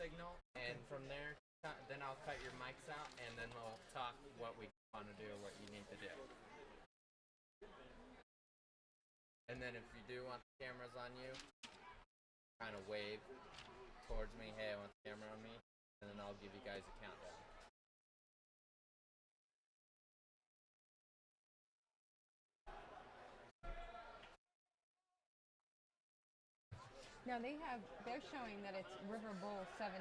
signal, and from there, then I'll cut your mics out, and then we'll talk what we want to do, what you need to do. And then if you do want the cameras on you, kind of wave towards me, hey, I want the camera on me, and then I'll give you guys a countdown. Now they're showing that it's River Bowl 17.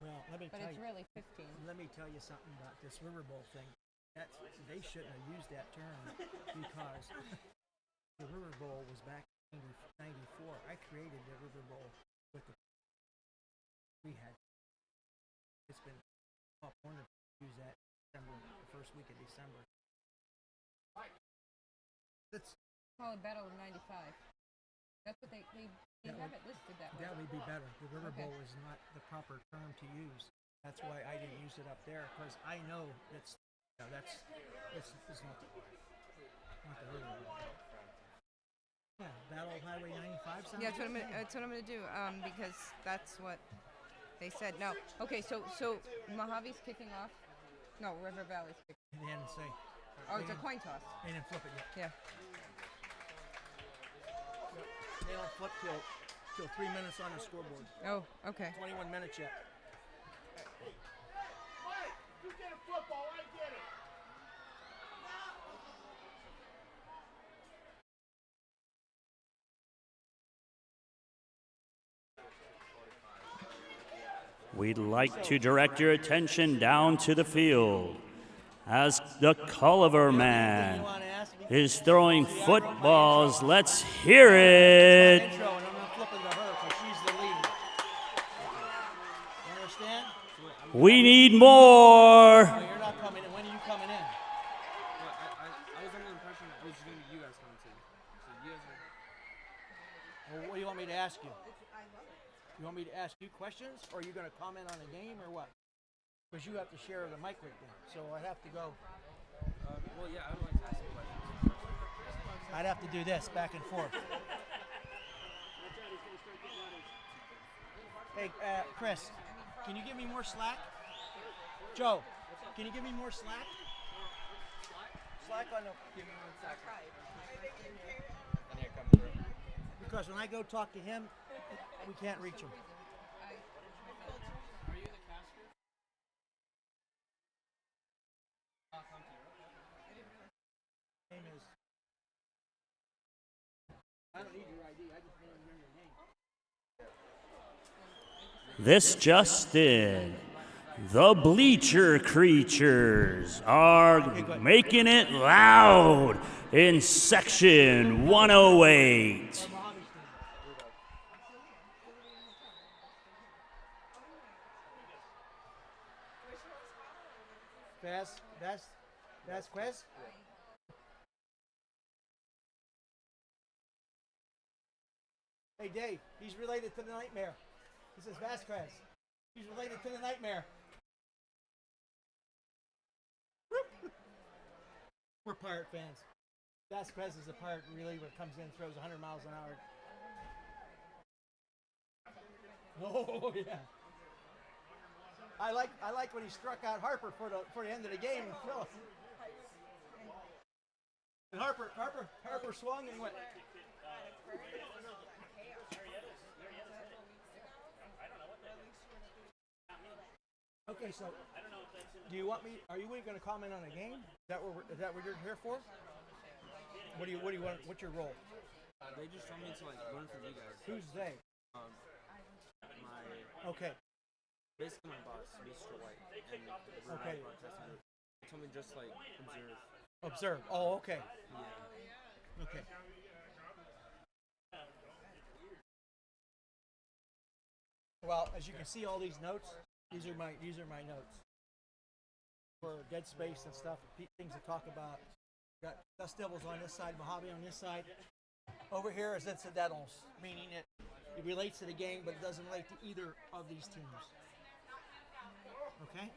Well, let me but tell it's you, really 15. Let me tell you something about this River Bowl thing. They shouldn't have used that term because the River Bowl was back in '94. I created the River Bowl with we had. It's been Pop Warner use that December, the first week of December. That's Call it Battle of '95. That's what they have it listed that way. That would be better. The River Bowl is not the proper term to use. That's why I didn't use it up there, because I know it's not the River Bowl. Yeah, Battle of Highway 95 sounds Yeah, that's what I'm gonna do. Because that's what they said. No. Okay, so Mojave's kicking off. No, River Valley's kicking. They didn't say. Oh, it's a coin toss. They didn't flip it yet. Yeah. They don't flip till 3 minutes on the scoreboard. Oh, okay. 21 minutes yet. Mike, you get a football, I get it. We'd like to direct your attention down to the field as the Culliver man is throwing footballs. Let's hear it. We need more. No, you're not coming in. When are you coming in? Well, I was under the impression it was going to be you guys coming too. So you guys are... Well, what do you want me to ask you? You want me to ask you questions, or are you going to comment on the game, or what? Because you have to share the mic with them, so I'd have to go. Well, yeah, I would like to ask some questions. I'd have to do this back and forth. Hey, Chris, can you give me more slack? Joe, can you give me more slack? Slack on the... Give me 1 second. And here comes through. Because when I go talk to him, we can't reach him. Are you the caster? Name is... I don't need your ID, I just want to remember your name. This just in. The Bleacher Creatures are making it loud in section 108. Vasquez? Hey Dave, he's related to the Nightmare. This is Vasquez. He's related to the Nightmare. We're Pirate fans. Vasquez is a Pirate reliever, comes in, throws 100 miles an hour. Oh yeah. I like when he struck out Harper for the end of the game and Phil. And Harper swung and he went. Okay, so do you want me? Are you going to comment on the game? Is that what you're here for? What do you want? What's your role? They just told me to learn from you guys. Who's they? Okay. Basically my boss, Mr. White, and Okay. He told me just observe. Observe. Oh, okay. Yeah. Okay. Well, as you can see, all these notes. These are my notes for dead space and stuff. Things to talk about. Got Dust Devils on this side, Mohave on this side. Over here is incidentals, meaning it relates to the game, but it doesn't relate to either of these teams. Okay?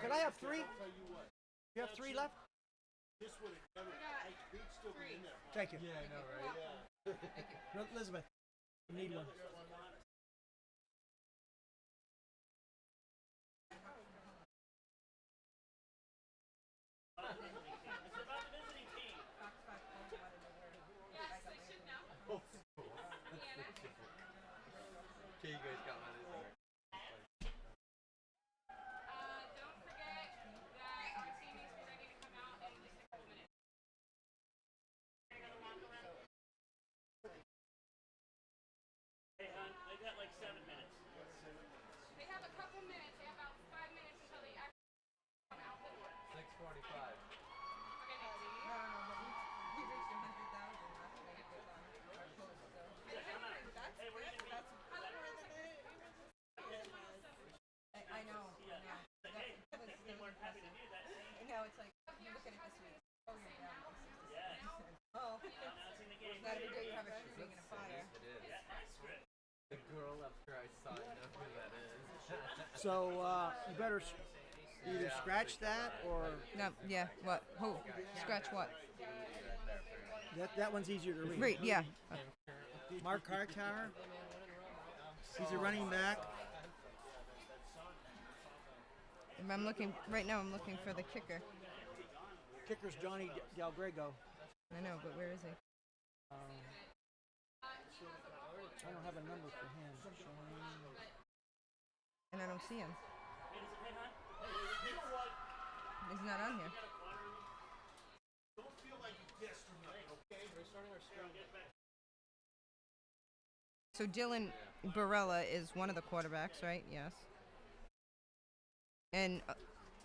Could I have 3? You have 3 left? Thank you. Yeah, I know, right? Elizabeth, you need one. Okay, you guys got my listener. Don't forget that our TVs are ready to come out in just a couple minutes. Hey, hon, I got like 7 minutes. They have a couple minutes. They have about 5 minutes until they actually come out the door. 6:45. Okay, thanks. We reached 100,000 last week with our post, so. That's good. That's more than I know. That was impressive. And now it's like, you look at it this week. Oh, you're down by 60%. Oh. Not every day you have a shooting and a fire. It is. The girl after I saw it, know who that is. So you better either scratch that or No, yeah, what? Who? Scratch what? that one's easier to read. Right, yeah. Mark Hartower. He's a running back. I'm looking, right now I'm looking for the kicker. Kicker's Johnny Del Grego. I know, but where is he? I don't have a number for him. And I don't see him. He's not on here. So Dylan Barella is one of the quarterbacks, right? Yes. And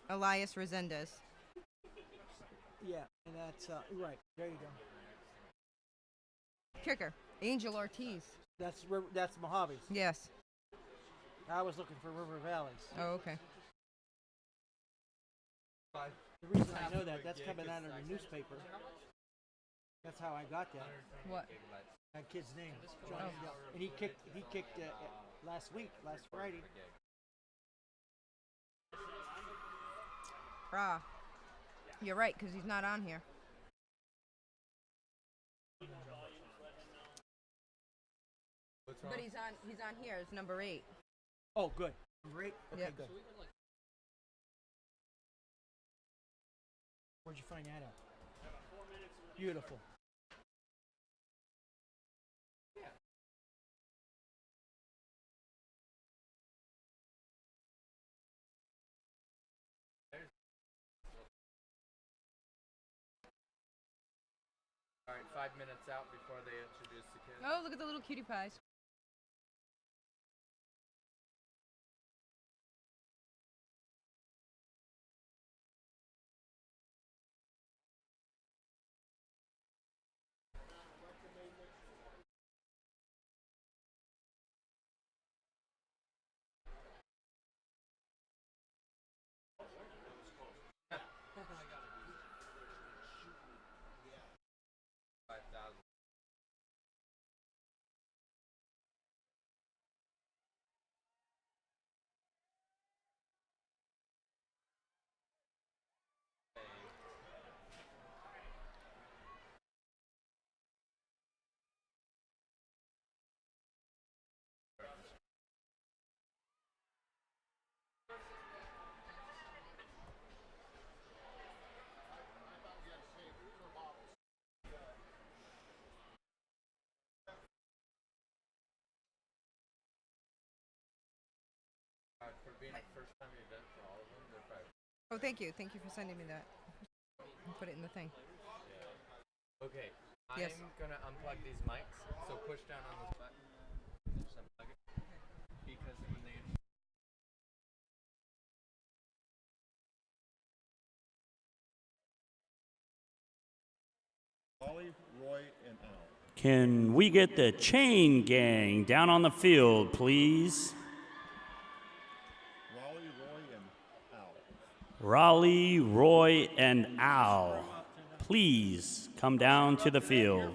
Elias Resendez. Yeah, and that's right. There you go. Kicker, Angel Ortiz. That's Mojave's. Yes. I was looking for River Valley's. Oh, okay. The reason I know that's coming out of the newspaper. That's how I got that. What? That kid's name, Johnny Del, and he kicked last Friday. Ah, you're right, because he's not on here. What's wrong? But he's on here as number 8. Oh, good. Great. Okay, Yep. good. Where'd you find that at? Beautiful. All right, 5 minutes out before they introduce the kids. Oh, look at the little cutie pies. For being a first-time event for all of them, they're probably. Oh, thank you. Thank you for sending me that. I'll put it in the thing. Okay, Yes. I'm gonna unplug these mics, so push down on this button. Just unplug it. Because when they Ollie, Roy, and Al. Can we get the chain gang down on the field, please? Raleigh, Roy, and Al. Raleigh, Roy, and Al, please come down to the field.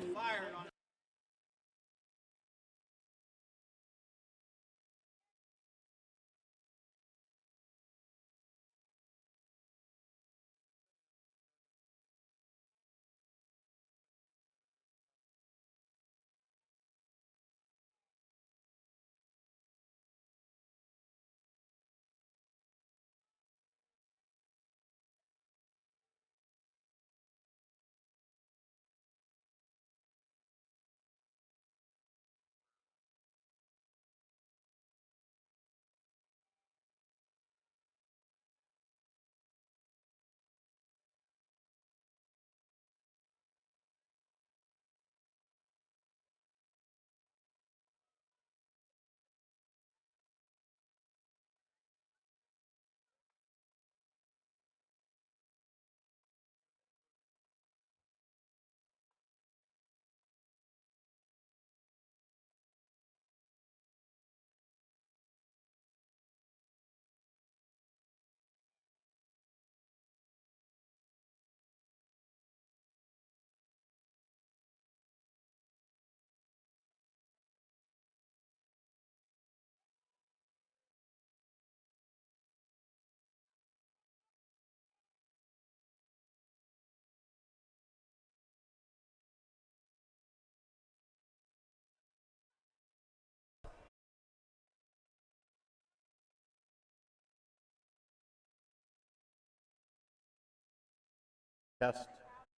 Test,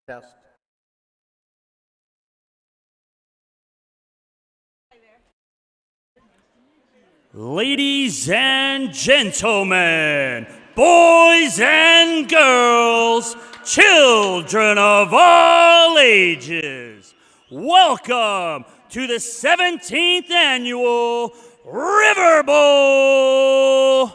test. Ladies and gentlemen, boys and girls, children of all ages, welcome to the 17th Annual River Bowl.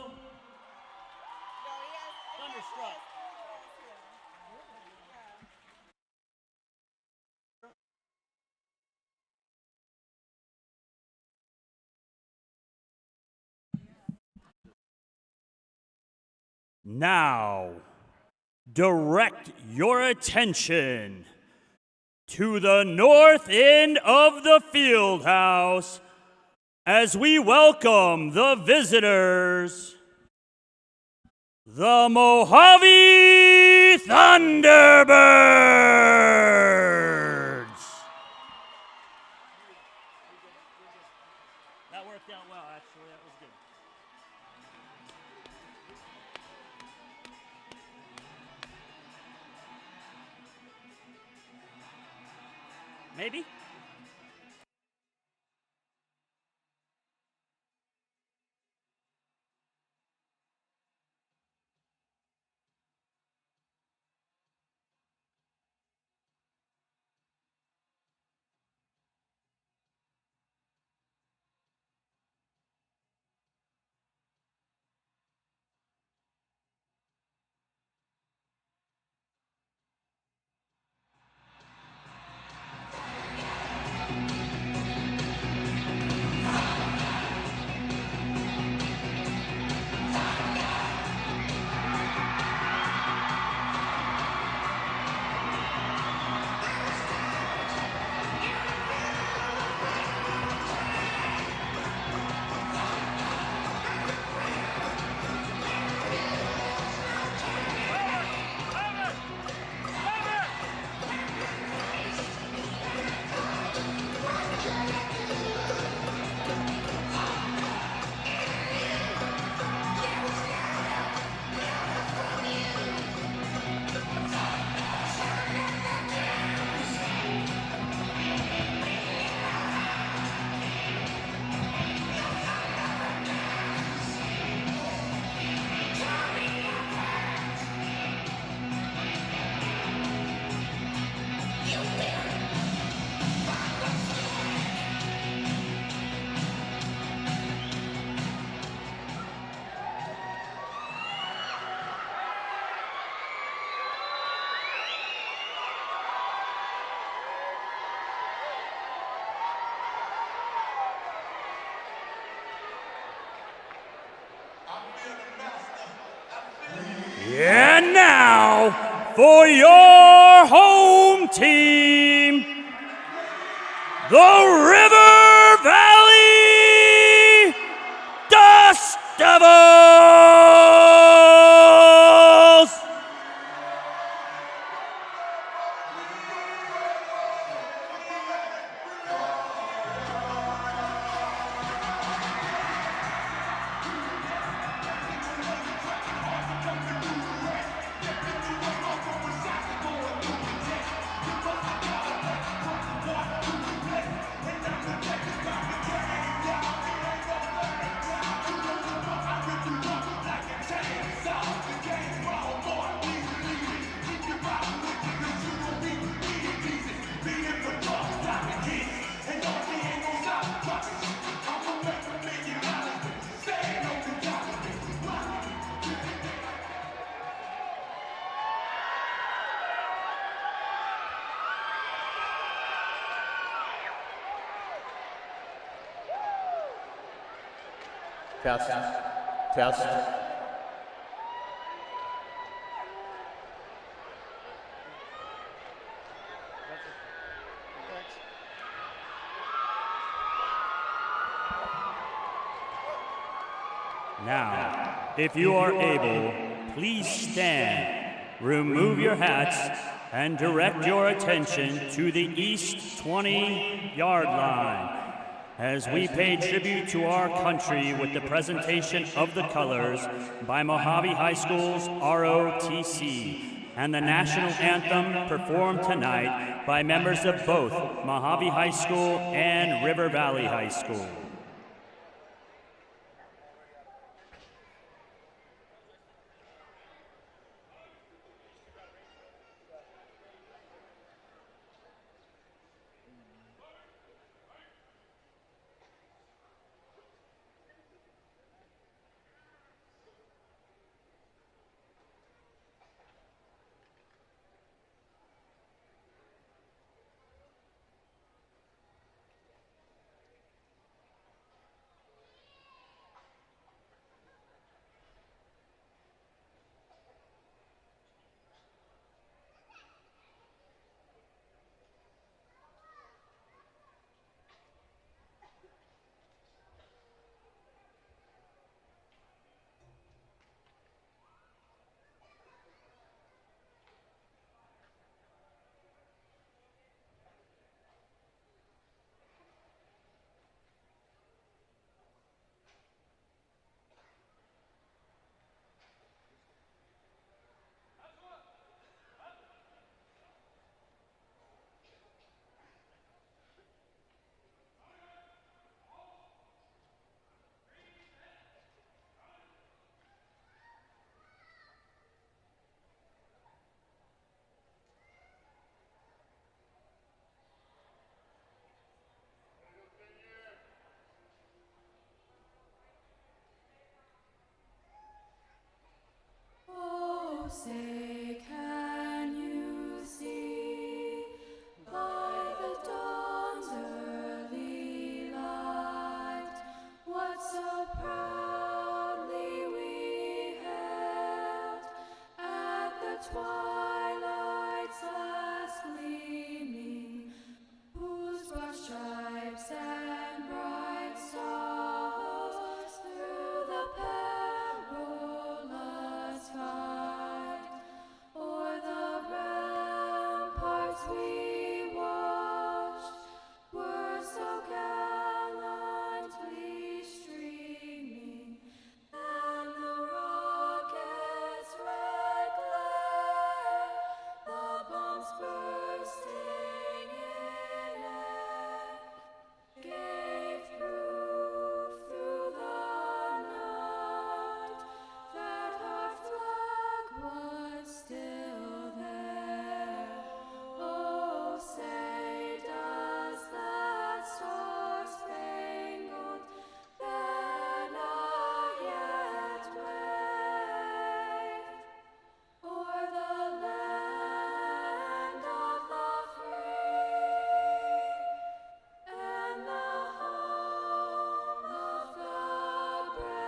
Now, direct your attention to the north end of the field house as we welcome the visitors, the Mohave Thunderbirds. That worked out well, actually. That was good. Maybe? And now, for your home team, the River Valley Dust Devils! Test, test. Now, if you are able, please stand, remove your hats, and direct your attention to the east 20-yard line as we pay tribute to our country with the presentation of the colors by Mohave High School's ROTC. and the national anthem performed tonight by members of both Mohave High School and River Valley High School. Oh, say, can you see by the dawn's early light what so proudly we hailed at the twilight's last gleaming, whose broad stripes and bright stars through the perilous fight o'er the ramparts we watched were so gallantly streaming, and the rocket's red glare, the bombs bursting in air, gave proof through the night that our flag was still there. Oh, say, does that star-spangled banner yet wave o'er the land of the free and the home of the brave?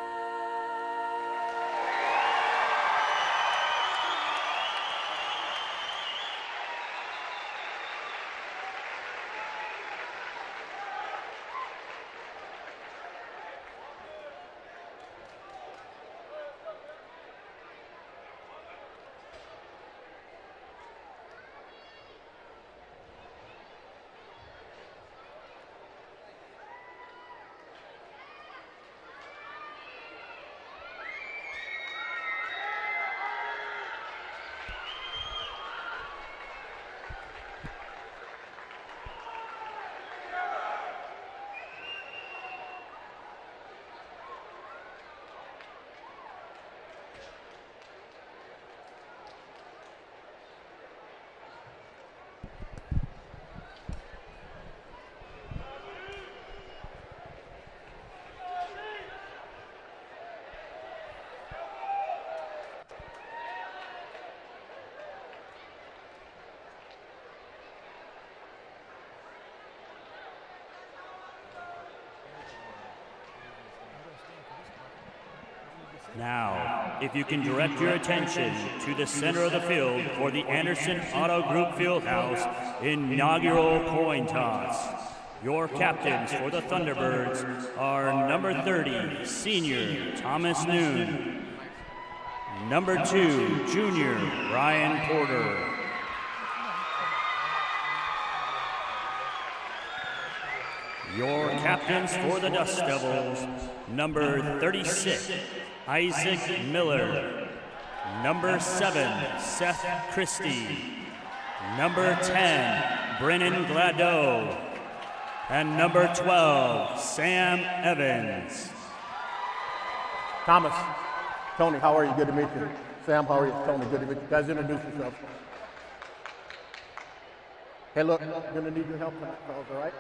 Now, if you can direct your attention to the center of the field for the Anderson Auto Group Fieldhouse inaugural coin toss. Your captains for the Thunderbirds are number 30, senior Thomas Noon, number 2, junior Ryan Porter, your captains for the Dust Devils, number 36, Isaac Miller, Number 7, Seth Christie. Number 10, Brennan Gladeau. And number 12, Sam Evans. Thomas. Tony, how are you? Good to meet you. Sam, how are you? Tony, good to meet you. Guys, introduce yourselves. Hey, look, I'm going to need your help tonight, fellas, all right?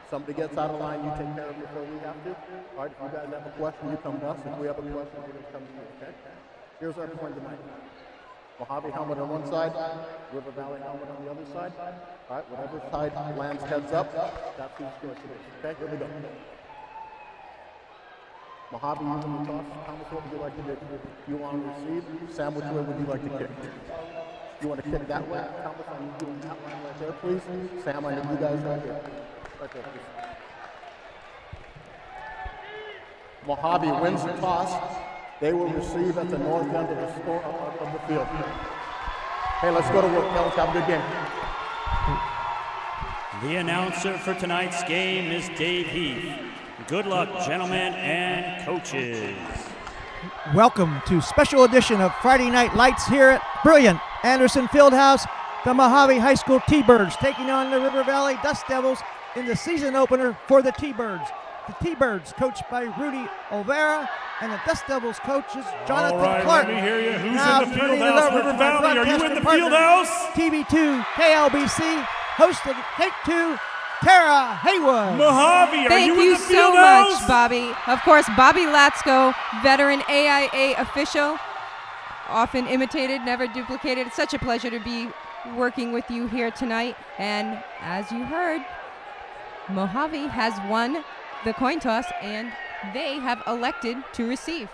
Somebody gets out of line, you take care of it before we have to. All right, if you guys have a question, you come to us. If we have a question, we're going to come to you, okay? Here's our point tonight. Mohave helmet on one side, River Valley helmet on the other side. All right, whatever side lands heads up, that's whose choice it is. Okay, here we go. Mohave, you want to toss? Thomas, what would you like to do? You want to receive? Sam, which way would you like to kick? You want to kick that way? Thomas, I need you on that line right there, please. Sam, I need you guys right here. Right there, please. Mohave wins the toss. They will receive at the north end of the field. Hey, let's go to work, fellas. Have a good game. The announcer for tonight's game is Dave Heath. Good luck, gentlemen and coaches. Welcome to special edition of Friday Night Lights here at brilliant Anderson Fieldhouse. The Mohave High School T-Birds taking on the River Valley Dust Devils in the season opener for the T-Birds. The T-Birds coached by Rudy Olvera, and the Dust Devils coach is Jonathan All right, Clark. let me hear you. Who's Now in the turning it fieldhouse? over River to my Valley, are you in broadcasting the partner, fieldhouse? TV2 KLBC, host of Take 2, Tara Haywood. Mohave, are Thank you in you the so fieldhouse? much, Bobby. Of course, Bobby Latsko, veteran AIA official, often imitated, never duplicated. It's such a pleasure to be working with you here tonight. And as you heard, Mohave has won the coin toss, and they have elected to receive.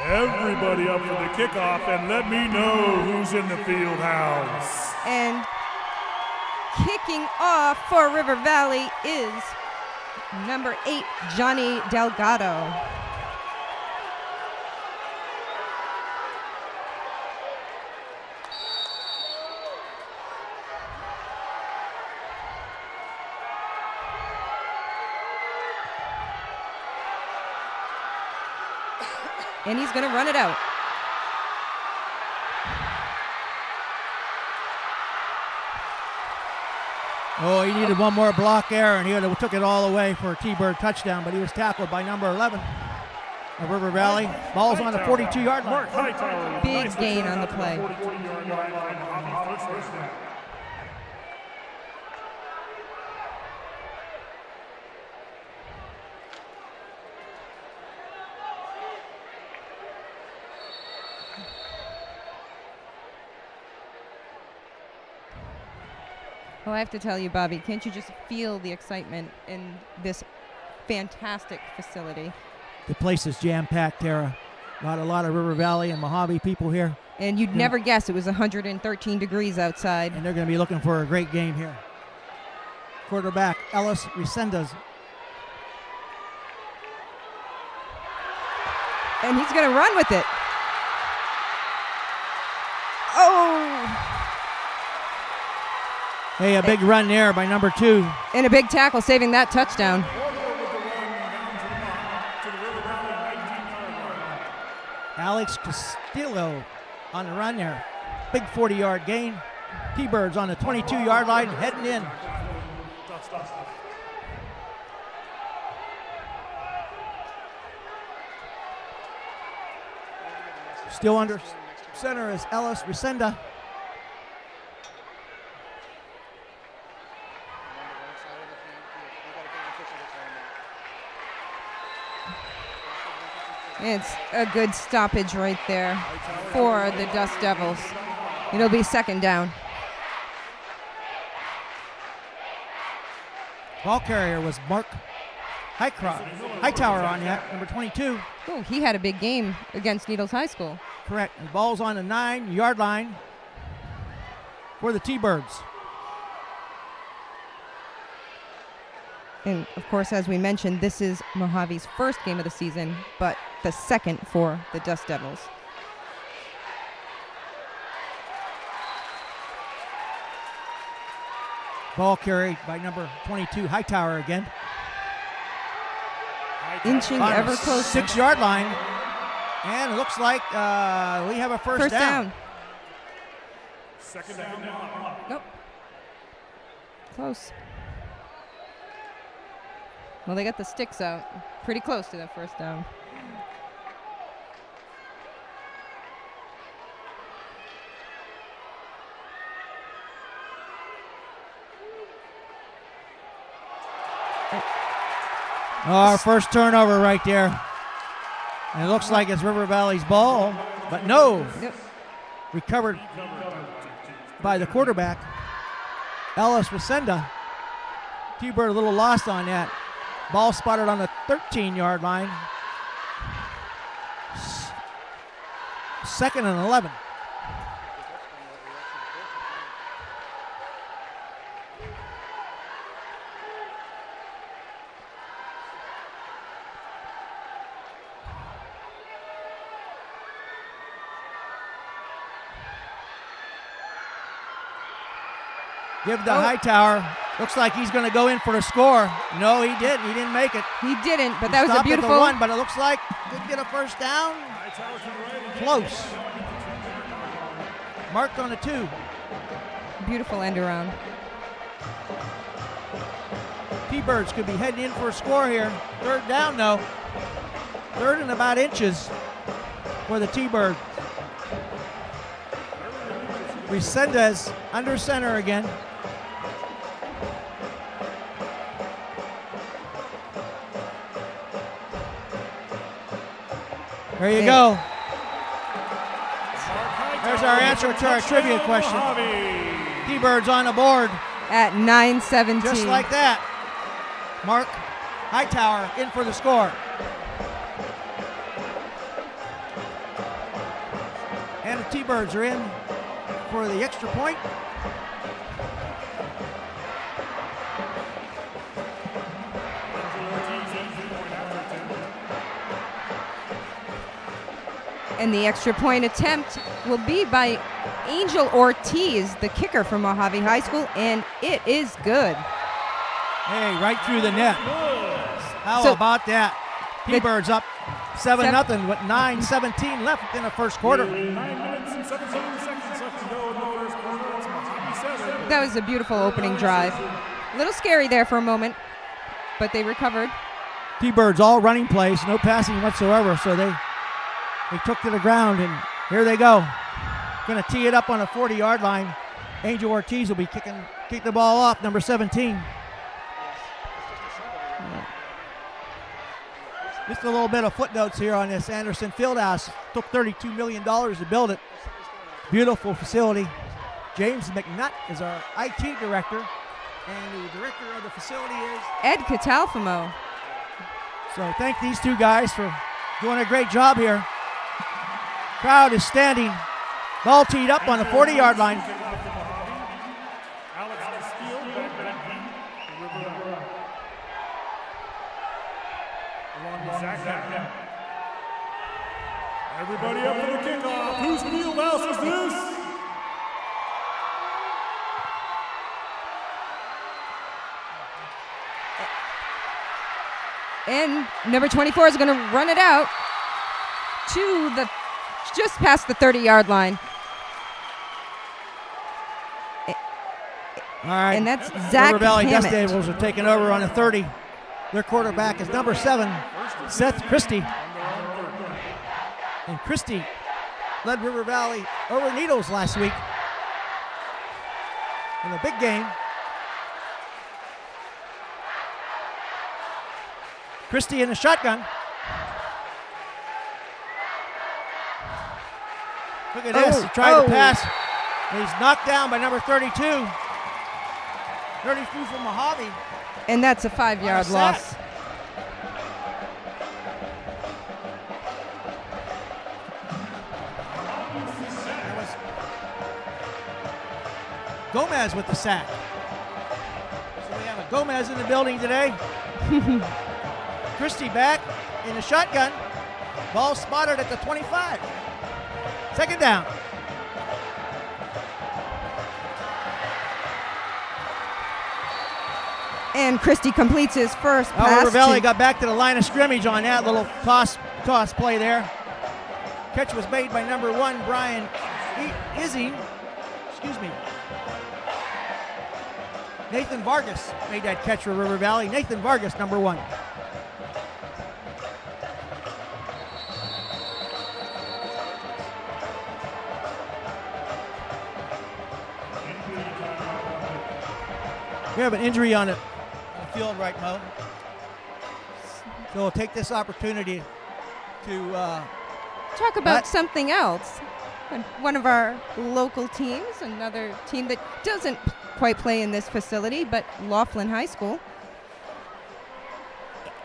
Everybody up for the kickoff, and let me know who's in the field house. And kicking off for River Valley is number 8, Johnny Delgado. And he's going to run it out. Oh, he needed one more block there, and he would have took it all away for a T-Bird touchdown, but he was tackled by number 11 of River Valley. Ball's on the 42-yard line. Big gain on the play. Well, I have to tell you, Bobby, can't you just feel the excitement in this fantastic facility? The place is jam-packed, Tara. A lot of River Valley and Mohave people here, And you'd never guess it was 113 degrees outside. and they're going to be looking for a great game here. Quarterback Ellis Resendez. And he's going to run with it. Oh! Hey, a big run there by number 2. And a big tackle saving that touchdown. Alex Castillo on the run there. Big 40-yard gain. T-Birds on the 22-yard line heading in. Still under center is Ellis Resenda. It's a good stoppage right there for the Dust Devils. It'll be second down. Ball carrier was Mark Hightower on that, number 22. Oh, he had a big game against Needles High School. Correct. And ball's on the 9-yard line for the T-Birds. And of course, as we mentioned, this is Mojave's first game of the season, but the second for the Dust Devils. Ball carried by number 22, Hightower again. inching On ever the closer. 6-yard line. And it looks like we have a first down. Second down. Nope. Close. Well, they got the sticks out. Pretty close to that first down. Our first turnover right there. And it looks like it's River Valley's ball, but no. Yep. Recovered by the quarterback, Ellis Wasenda. T-Bird a little lost on that. Ball spotted on the 13-yard line. Second and 11. Give the Hightower. Looks like he's going to go in for a score. No, he didn't. He didn't make it. He didn't, but He that was a stopped at beautiful. the 1, but it looks like did get a first down. Close. Marked on the 2. Beautiful end around. T-Birds could be heading in for a score here. Third down, though. Third and about inches for the T-Bird. Resendez under center again. There you go. There's our answer to our trivia question. T-Birds on the board. At 9:17. Just like that. Mark Hightower in for the score. And the T-Birds are in for the extra point. And the extra point attempt will be by Angel Ortiz, the kicker from Mohave High School, and it is good. Hey, right through the net. How So- about that? T-Birds up 7-0 with 9:17 left in the first quarter. 9 minutes and 17 seconds left to go in the first quarter. It's Mohave 7. That was a beautiful opening drive. A little scary there for a moment, but they recovered. T-Birds all running plays, no passing whatsoever, so they took to the ground, and here they go. Going to tee it up on the 40-yard line. Angel Ortiz will be kick the ball off, number 17. Just a little bit of footnotes here on this Anderson Fieldhouse. Took $32 million to build it. Beautiful facility. James McNutt is our IT director, and the director of the facility is Ed Catalfamo. So thank these two guys for doing a great job here. Crowd is standing. Ball teed up on the 40-yard line. Alex Castile, along with Zach Hackett. Everybody up for the kickoff. Whose field house is this? And number 24 is going to run it out to the just past the 30-yard line. All right. And that's Zach River Valley Dust Hammett. Devils are taking over on the 30. Their quarterback is number 7, Seth Christie. And Christie led River Valley over Needles last week in the big game. Christie in the shotgun. Look at this. He tried to pass. And he's knocked down by number 32. 32 from Mohave. And that's a 5-yard sack. loss. That was Gomez with the sack. So we have a Gomez in the building today. Christie back in the shotgun. Ball spotted at the 25. Second down. And Christie completes his first Now pass. River Valley to- got back to the line of scrimmage on that little toss play there. Catch was made by number 1, Brian Izzy. Excuse me. Nathan Vargas made that catch for River Valley. Nathan Vargas, number 1. We have an injury on the field right now. So we'll take this opportunity to talk about something else. And one of our local teams, another team that doesn't quite play in this facility, but Laughlin High School.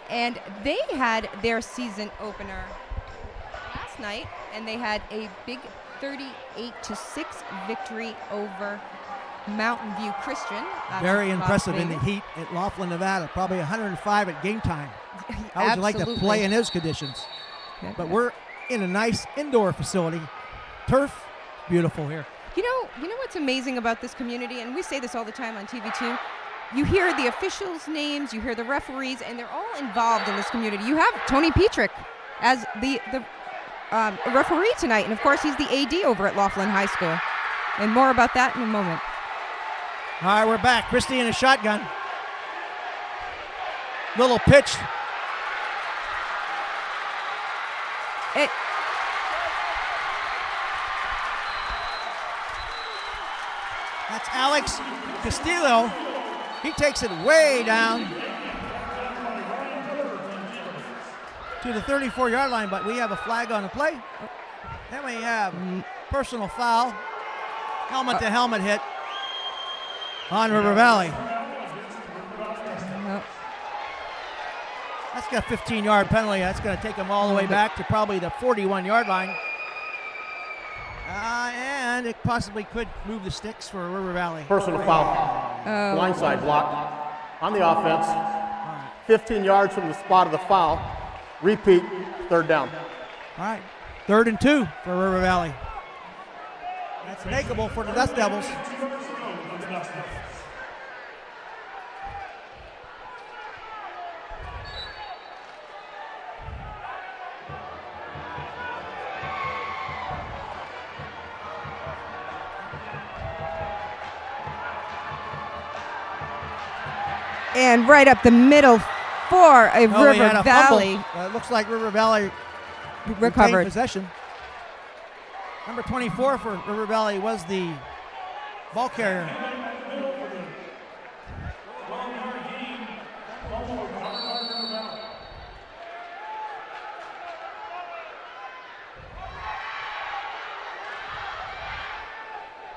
And they had their season opener last night, and they had a big 38-6 victory over Mountain View Christian. out of very Las impressive in the Vegas. heat at Laughlin, Nevada. Probably 105 at game time. How would you like to Absolutely. play in those conditions? But we're in a nice indoor facility. Turf, beautiful here. You know what's amazing about this community, and we say this all the time on TV too. You hear the officials' names, you hear the referees, and they're all involved in this community. You have Tony Petrick as the referee tonight, and of course he's the AD over at Laughlin High School. And more about that in a moment. All right, we're back. Christie in a shotgun. Little pitch. That's Alex Castillo. He takes it way down to the 34-yard line, but we have a flag on the play. Then we have personal foul. Helmet-to-helmet hit on River Valley. That's got a 15-yard penalty. That's going to take them all the way back to probably the 41-yard line. And it possibly could move the sticks for River Valley. Personal foul. Blindside block on the offense. 15 yards from the spot of the foul. Repeat, third down. All right, 3rd and 2 for River Valley. That's makeable for the Dust Devils. And right up the middle for a Oh, we had River a Valley. fumble. It looks like River Valley Recovered. retained possession. Number 24 for River Valley was the ball carrier.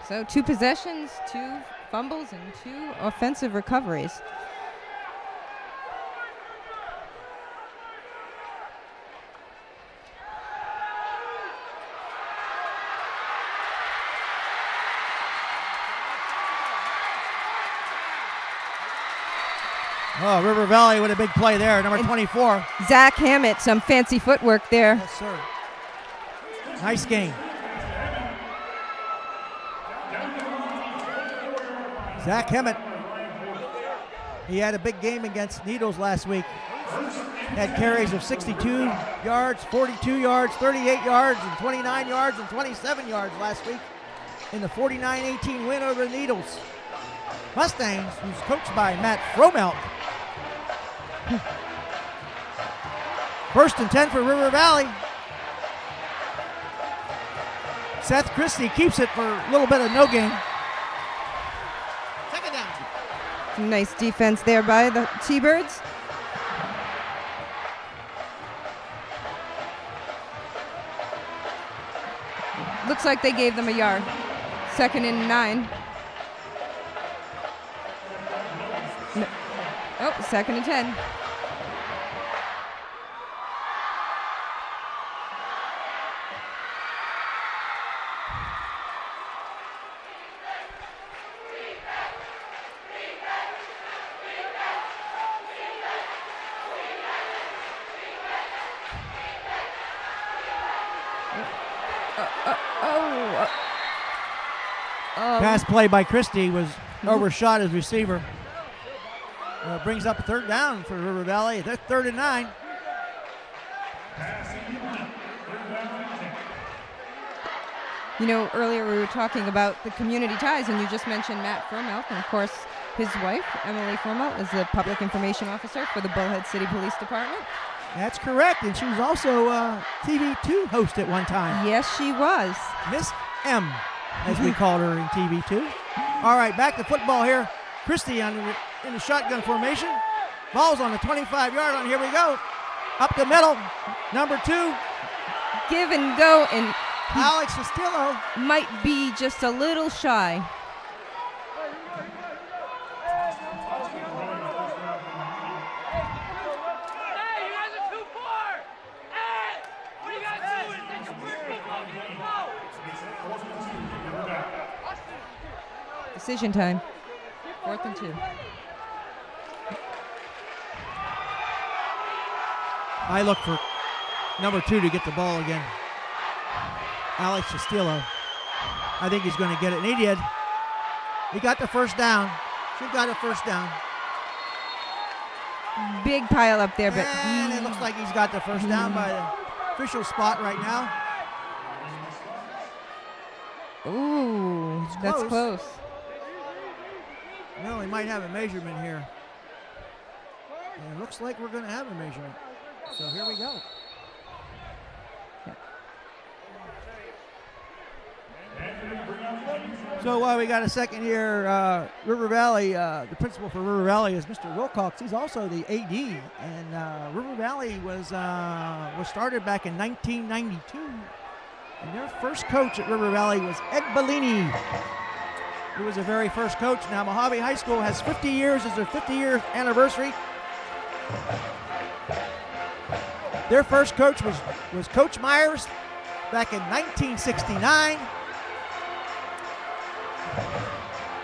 So 2 possessions, 2 fumbles, and 2 offensive recoveries. Oh, River Valley with a big play there, number 24. Zach Hammett, some fancy footwork there. Yes, sir. Nice game. Zach Hammett. He had a big game against Needles last week. Had carries of 62 yards, 42 yards, 38 yards, and 29 yards, and 27 yards last week in the 49-18 win over the Needles. Mustangs, who's coached by Matt Fromelt. 1st and 10 for River Valley. Seth Christie keeps it for a little bit of no gain. Second down. Nice defense there by the T-Birds. Looks like they gave them a yard. 2nd and 9. No. Oh, 2nd and 10. Pass play by Christie was overshot as receiver. Brings up a third down for River Valley. They're 3rd and 9. You know, earlier we were talking about the community ties, and you just mentioned Matt Firmelt, and of course his wife, Emily Firmelt, is the public information officer for the Bullhead City Police Department. That's correct, and she was also TV2 host at one time. Yes, she was. Miss M, as we called her in TV2. All right, back to football here. Christie in the shotgun formation. Ball's on the 25-yard line. Here we go. Up the middle. Number 2. Give and go, and Alex Castillo might be just a little shy. Decision time. 4th and 2. I look for number 2 to get the ball again. Alex Castillo. I think he's going to get it, and he did. He got the first down. She got a first down. Big pile up there, but and it looks like he's got the first down by the official spot right now. Ooh, that's close. Well, we might have a measurement here. And it looks like we're going to have a measurement. So here we go. So we got a second here. River Valley, the principal for River Valley is Mr. Wilcox. He's also the AD. And River Valley was started back in 1992. And their first coach at River Valley was Ed Bellini. He was the very first coach. Now Mohave High School has 50 years as their 50-year anniversary. Their first coach was Coach Myers back in 1969.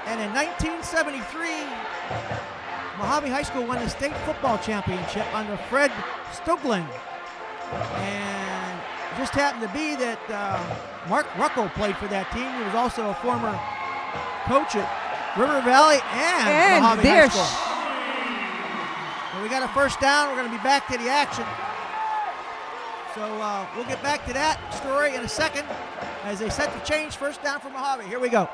And in 1973, Mohave High School won the state football championship under Fred Stoglin. And it just happened to be that Mark Ruckel played for that team. He was also a former coach at River Valley and Mohave High School. So we got a first down. We're going to be back to the action. So we'll get back to that story in a second as they set the change. First down for Mohave. Here we go.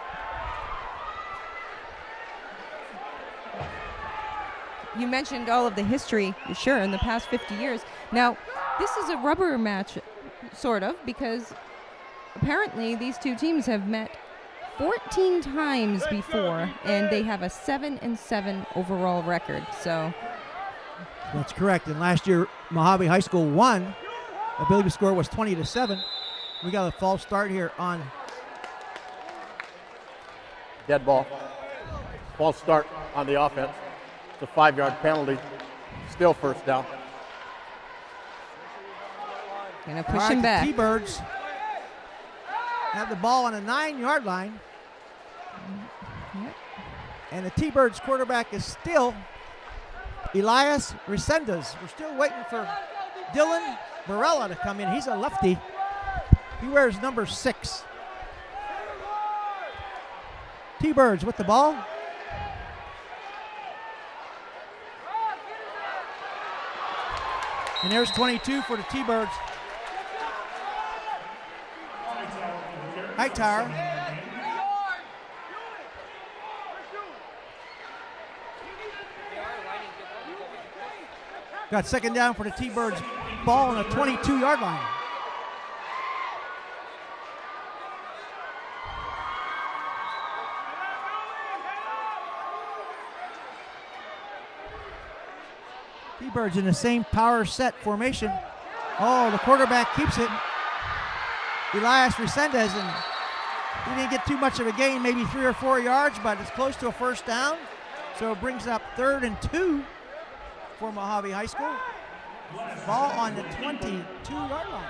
You mentioned all of the history, sure, in the past 50 years. Now, this is a rubber match, sort of, because apparently these two teams have met 14 times before, and they have a 7-7 overall record. So that's correct. And last year, Mohave High School won. I believe the score was 20-7. We got a false start here on dead ball. False start on the offense. It's a 5-yard penalty. Still first down. Gonna push him back. The T-Birds have the ball on a 9-yard line. Yep. And the T-Birds quarterback is still Elias Resendez. We're still waiting for Dylan Barella to come in. He's a lefty. He wears number 6. T-Birds with the ball. And there's 22 for the T-Birds. Hightower. Got second down for the T-Birds. Ball on a 22-yard line. T-Birds in the same power set formation. Oh, the quarterback keeps it. Elias Resendez, and he didn't get too much of a gain, maybe 3 or 4 yards, but it's close to a first down. So it brings up 3rd and 2 for Mohave High School. Ball on the 22-yard line.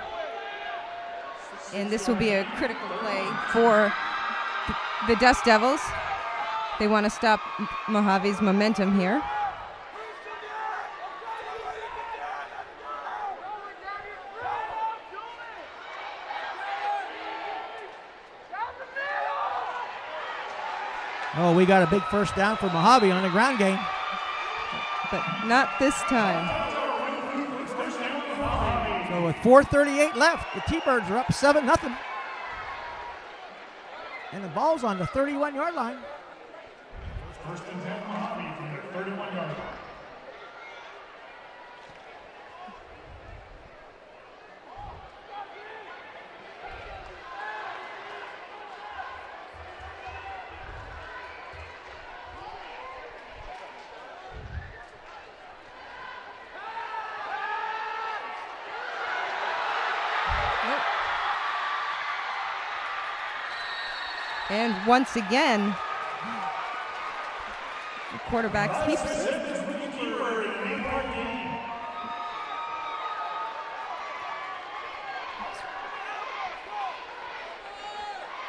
And this will be a critical play for the Dust Devils. They want to stop Mojave's momentum here. Oh, we got a big first down for Mohave on the ground game. but not this time. So with 4:38 left, the T-Birds are up 7-0. And the ball's on the 31-yard line. First and 10, Mohave from the 31-yard line. And once again, the quarterback keeps.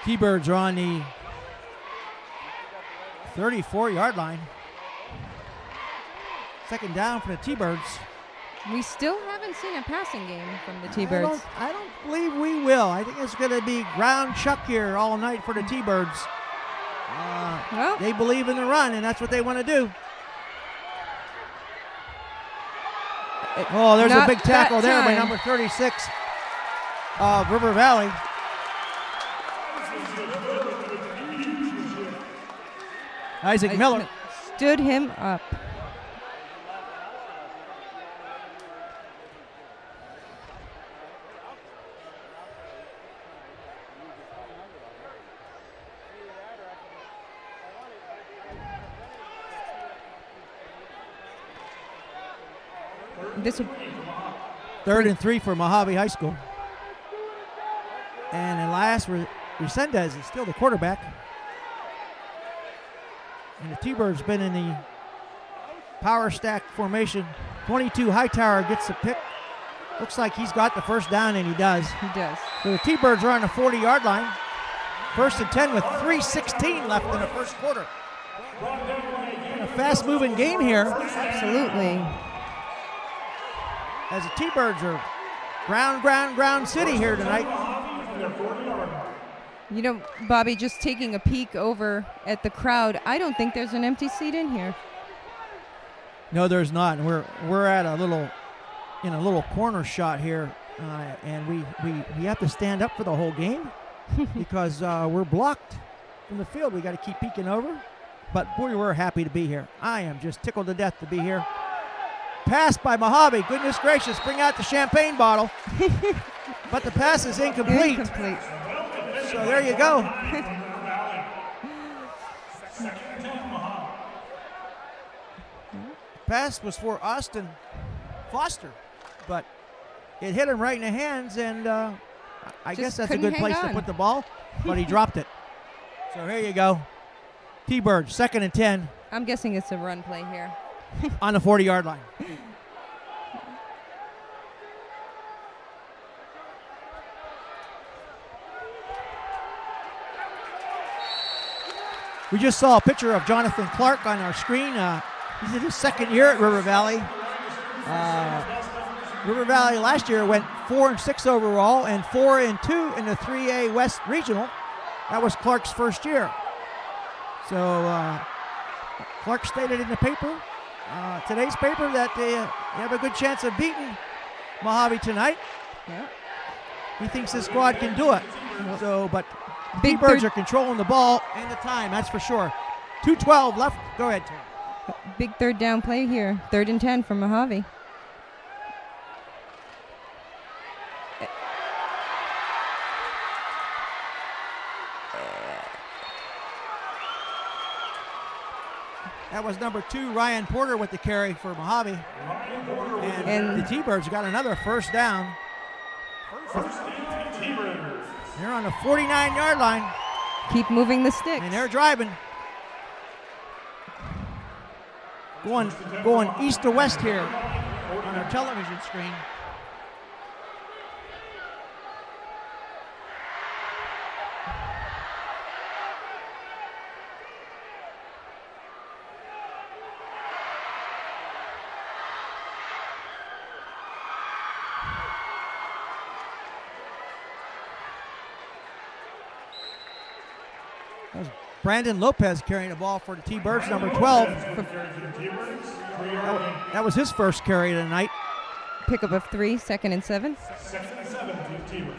T-Birds are on the 34-yard line. Second down for the T-Birds. We still haven't seen a passing game from the T-Birds. I don't believe we will. I think it's going to be ground chuck here all night for the T-Birds. Well, they believe in the run, and that's what they want to do. Oh, there's a big tackle there by number 36 of River Valley. Isaac Miller stood him up. This would 3rd and 3 for Mohave High School. And Elias Resendez is still the quarterback. And the T-Bird's been in the power stack formation. 22 Hightower gets the pick. Looks like he's got the first down, and he does. He does. So the T-Birds are on the 40-yard line. 1st and 10 with 3:16 left in the first quarter. A fast-moving game here. Absolutely. As the T-Birds are ground city here tonight. You know, Bobby, just taking a peek over at the crowd, I don't think there's an empty seat in here. No, there's not. We're at a little corner shot here, and we have to stand up for the whole game because we're blocked from the field. We got to keep peeking over, but boy, we're happy to be here. I am just tickled to death to be here. Pass by Mohave. Goodness gracious, bring out the champagne bottle. But the pass is incomplete. So there you go. Pass was for Austin Foster, but it hit him right in the hands, and I guess that's a good place to put the ball, but he dropped it. So here you go. T-Birds, 2nd and 10. I'm guessing it's a run play here. On the 40-yard line. We just saw a picture of Jonathan Clark on our screen. He's in his 2nd year at River Valley. River Valley last year went 4-6 overall and 4-2 in the 3A West Regional. That was Clark's first year. So Clark stated in the paper, today's paper, that they have a good chance of beating Mohave tonight. Yeah. He thinks his squad can do it. So, but Big T-Birds are controlling the ball and the time, that's for sure. 2:12 left. Go ahead, Tim. Big 3rd down play here. 3rd and 10 for Mohave. That was number 2, Ryan Porter, with the carry for Mohave. And the T-Birds got another first down. They're on the 49-yard line. Keep moving the sticks. And they're driving. Going east to west here on our television screen. Brandon Lopez carrying the ball for the T-Birds, number 12. That was his first carry of the night. Pickup of 3, 2nd and 7. Second and 7 to the T-Birds.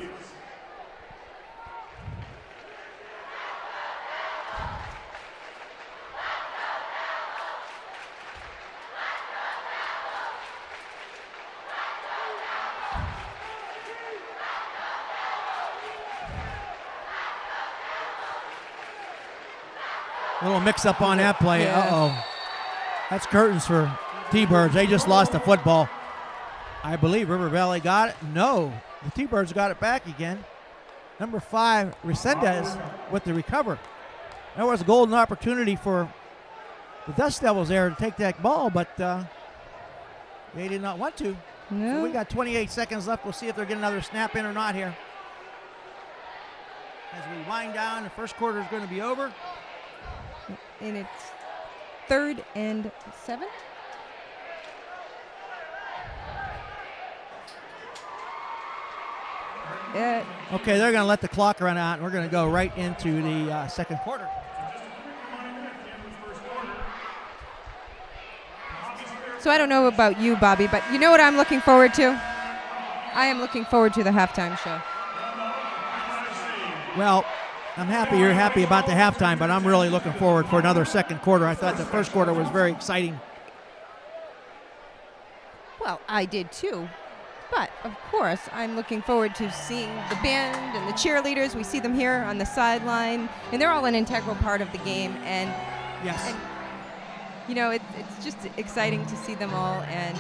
A little mix-up on that play. Yeah. Uh-oh. That's curtains for T-Birds. They just lost the football. I believe River Valley got it. No, the T-Birds got it back again. Number 5, Resendez with the recover. There was a golden opportunity for the Dust Devils there to take that ball, but they did not want to. No. So we got 28 seconds left. We'll see if they're getting another snap in or not here. As we wind down, the first quarter is going to be over. And it's 3rd and 7. Okay, they're going to let the clock run out, and we're going to go right into the second quarter. So I don't know about you, Bobby, but you know what I'm looking forward to? I am looking forward to the halftime show. Well, I'm happy you're happy about the halftime, but I'm really looking forward for another second quarter. I thought the first quarter was very exciting. Well, I did too. But, of course, I'm looking forward to seeing the band and the cheerleaders. We see them here on the sideline, and they're all an integral part of the game. And, Yes. and you know, it's just exciting to see them all. And,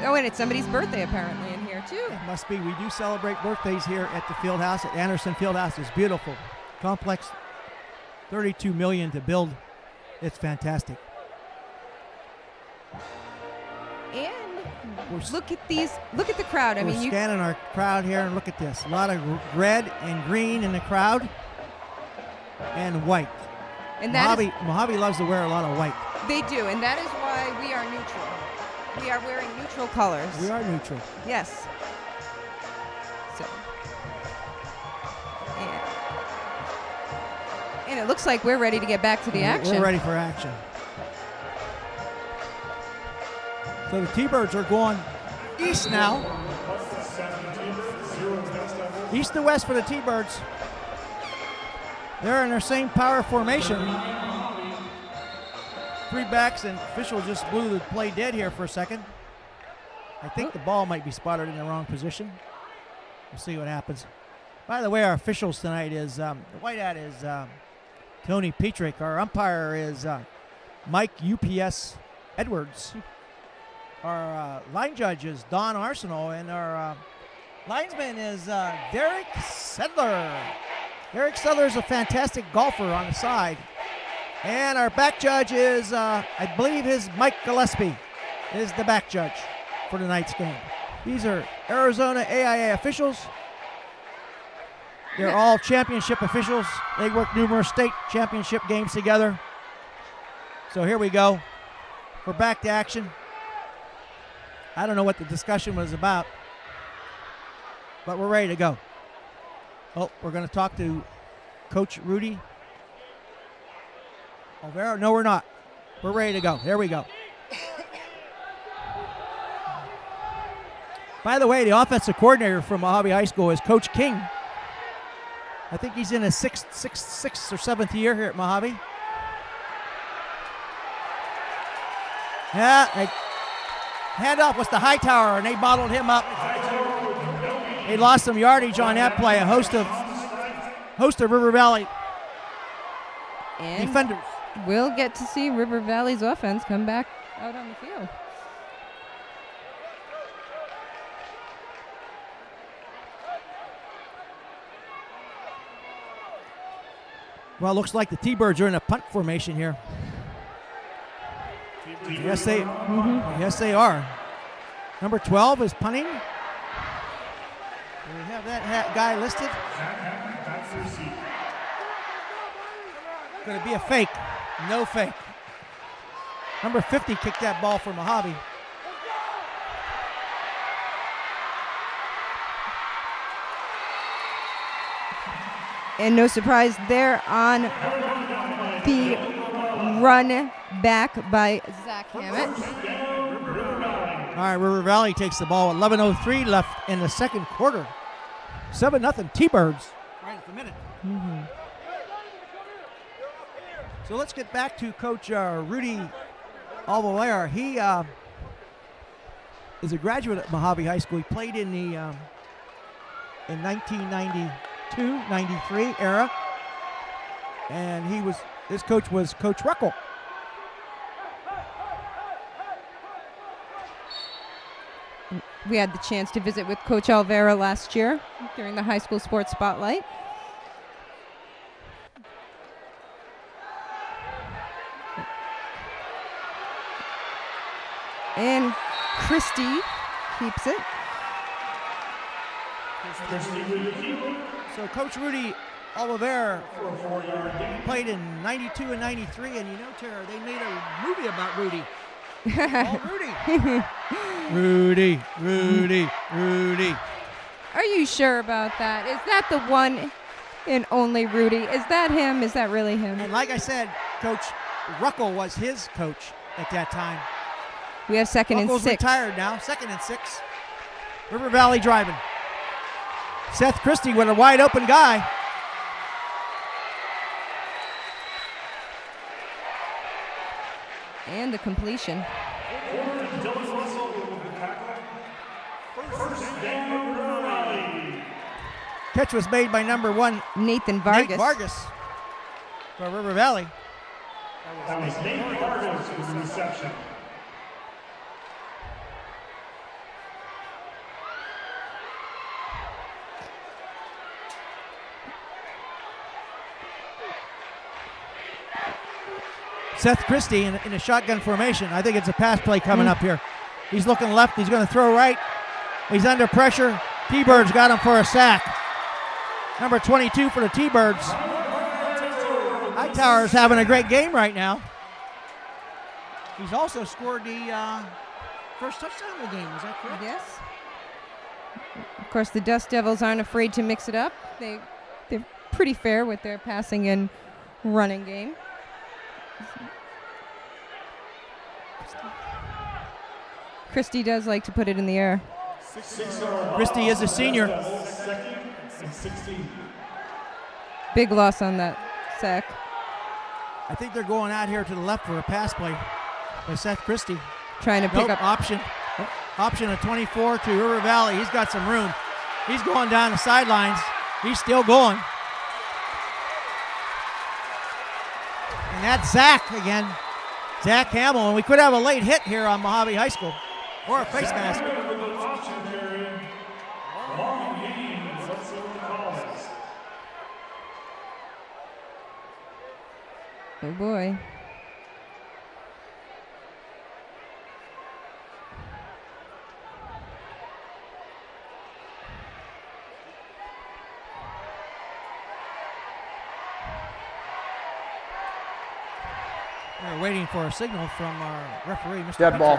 oh, and it's somebody's birthday apparently in here, too. It must be. We do celebrate birthdays here at the field house, at Anderson Fieldhouse. It's beautiful. Complex, $32 million to build. It's fantastic. And look at these. Look at the crowd. We're You scanning our crowd here, and look at this. A lot of red and green in the crowd, and white. and that is, Mohave loves to wear a lot of white. they do, and that is why we are neutral. We are wearing neutral colors. We are neutral. Yes. So. And it looks like we're ready to get back to the action. We're ready for action. So the T-Birds are going east now. East to west for the T-Birds. They're in their same power formation. 3 backs, and official just blew the play dead here for a second. I think the ball might be spotted in the wrong position. We'll see what happens. By the way, our officials tonight is, the white hat is Tony Petrick. Our umpire is Mike UPS Edwards. Our line judge is Don Arsenal, and our linesman is Derek Sedler. Derek Sedler is a fantastic golfer on the side. And our back judge is, I believe, Mike Gillespie is the back judge for tonight's game. These are Arizona AIA officials. They're all championship officials. They work numerous state championship games together. So here we go. We're back to action. I don't know what the discussion was about, but we're ready to go. Oh, we're going to talk to Coach Rudy Olvera. No, we're not. We're ready to go. Here we go. By the way, the offensive coordinator from Mohave High School is Coach King. I think he's in his sixth or seventh year here at Mohave. Yeah, handoff was to Hightower, and they bottled him up. They lost some yardage on that play. A host of River Valley And defenders. we'll get to see River Valley's offense come back out on the field. Well, it looks like the T-Birds are in a punt formation here. Yes, they are. Number 12 is punting. Do we have that guy listed? Going to be a fake. No fake. Number 50 kicked that ball for Mohave. And no surprise, they're on the run back by Zach Hammett. All right, River Valley takes the ball. 11:03 left in the second quarter. 7-0 T-Birds. Right at the minute. So let's get back to Coach Rudy Alvarez. He is a graduate at Mohave High School. He played in the in 1992-93 era, and his coach was Coach Ruckel. We had the chance to visit with Coach Alvera last year during the high school sports spotlight. And Christie keeps it. So Coach Rudy Oliveira played in 92 and 93, and you know, Tara, they made a movie about Rudy. Oh, Rudy. Rudy. Are you sure about that? Is that the one and only Rudy? Is that him? Is that really him? And like I said, Coach Ruckel was his coach at that time. We have second and 6. Retired now. 2nd and 6. River Valley driving. Seth Christie with a wide open guy. And the completion. Catch was made by number 1, Nathan Vargas. Nate Vargas for River Valley. That was Nate Vargas with the reception. Seth Christie in a shotgun formation. I think it's a pass play coming up here. He's looking left. He's going to throw right. He's under pressure. T-Birds got him for a sack. Number 22 for the T-Birds. Hightower's having a great game right now. He's also scored the first touchdown of the game. Is that correct? Yes. Of course, the Dust Devils aren't afraid to mix it up. They're pretty fair with their passing and running game. Christie does like to put it in the air. Christie is a senior. Big loss on that sack. I think they're going out here to the left for a pass play by Seth Christie. Trying to pick up option. Option of 24 to River Valley. He's got some room. He's going down the sidelines. He's still going. And that's Zach again. Zach Hamill. And we could have a late hit here on Mohave High School. Or a face mask. Oh boy. We're waiting for a signal from our referee, Mr. Dead ball.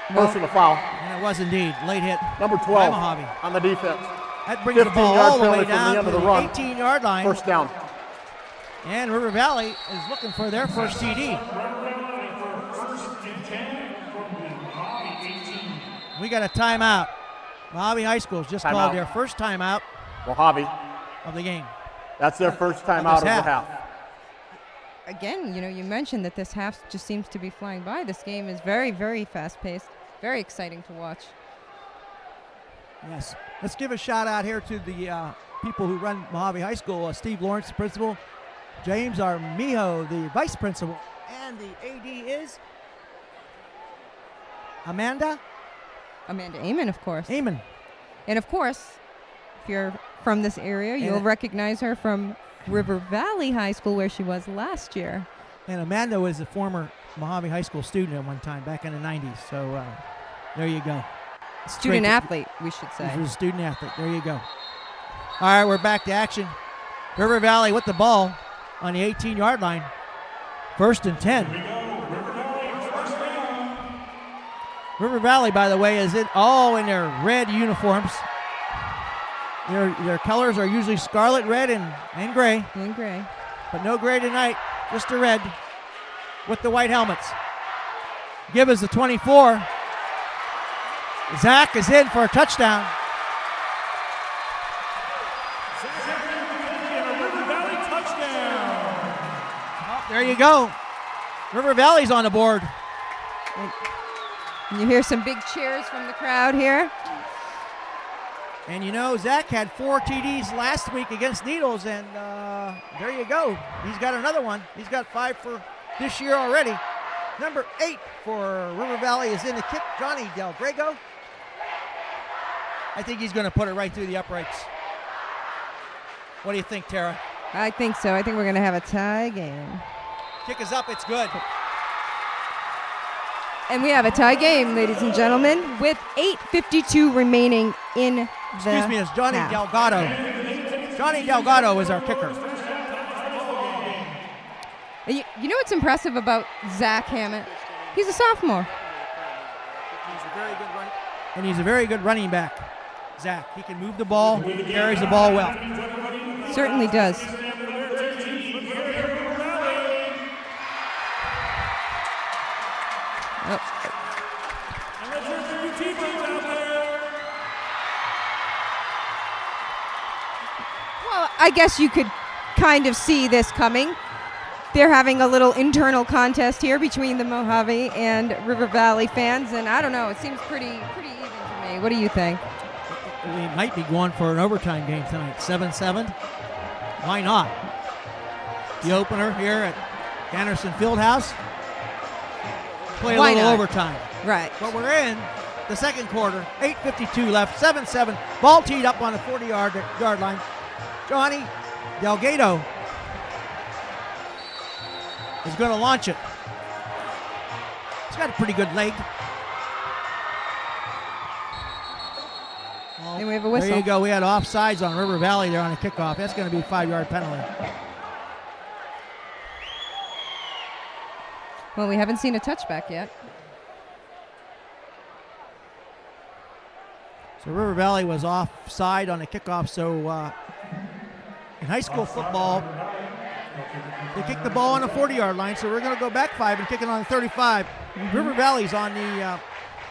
Personal foul. And it was indeed. Late hit. Number 12 Mohave on the defense. That brings the ball all the way down to the 18-yard line. First down. And River Valley is looking for their first TD. We got a timeout. Mohave High School's just called their first timeout Mohave of the game. That's their first timeout of the half. Again, you know, you mentioned that this half just seems to be flying by. This game is very, very fast-paced, very exciting to watch. Yes. Let's give a shout out here to the people who run Mohave High School. Steve Lawrence, the principal. James Armijo, the vice principal. And the AD is Amanda Amon, of course. Amon. And of course, if you're from this area, you'll recognize her from River Valley High School, where she was last year. And Amanda was a former Mohave High School student at one time, back in the 90s. So there you go. Student athlete, we should say. She was a student athlete. There you go. All right, we're back to action. River Valley with the ball on the 18-yard line. 1st and 10. River Valley, by the way, is all in their red uniforms. Their colors are usually scarlet, red, and gray. And gray. But no gray tonight, just the red with the white helmets. Give us the 24. Zach is in for a touchdown. River Valley touchdown. Oh, there you go. River Valley's on the board. And you hear some big cheers from the crowd here. And you know, Zach had 4 TDs last week against Needles, and there you go. He's got another one. He's got 5 for this year already. Number 8 for River Valley is in the kick, Johnny Del Grego. I think he's going to put it right through the uprights. What do you think, Tara? I think so. I think we're going to have a tie game. Kick is up. It's good. And we have a tie game, ladies and gentlemen, with 8:52 remaining in the Excuse me, it's Johnny half. Delgado. Johnny Delgado is our kicker. And you know what's impressive about Zach Hammett? He's a sophomore. And he's a very good running back, Zach. He can move the ball, carries the ball well. Certainly does. Oh. Well, I guess you could kind of see this coming. They're having a little internal contest here between the Mohave and River Valley fans, and I don't know, it seems pretty even to me. What do you think? We might be going for an overtime game tonight, 7-7. Why not? The opener here at Anderson Fieldhouse. Play a Why little not? overtime. Right. But we're in the second quarter, 8:52 left, 7-7. Ball teed up on the 40-yard line. Johnny Delgado is going to launch it. He's got a pretty good leg. Well, And we have a whistle. there you go. We had offsides on River Valley there on a kickoff. That's going to be a 5-yard penalty. Well, we haven't seen a touchback yet. So River Valley was offside on the kickoff. So in high school football, they kick the ball on the 40-yard line. So we're going to go back 5 and kick it on the 35. River Valley's on the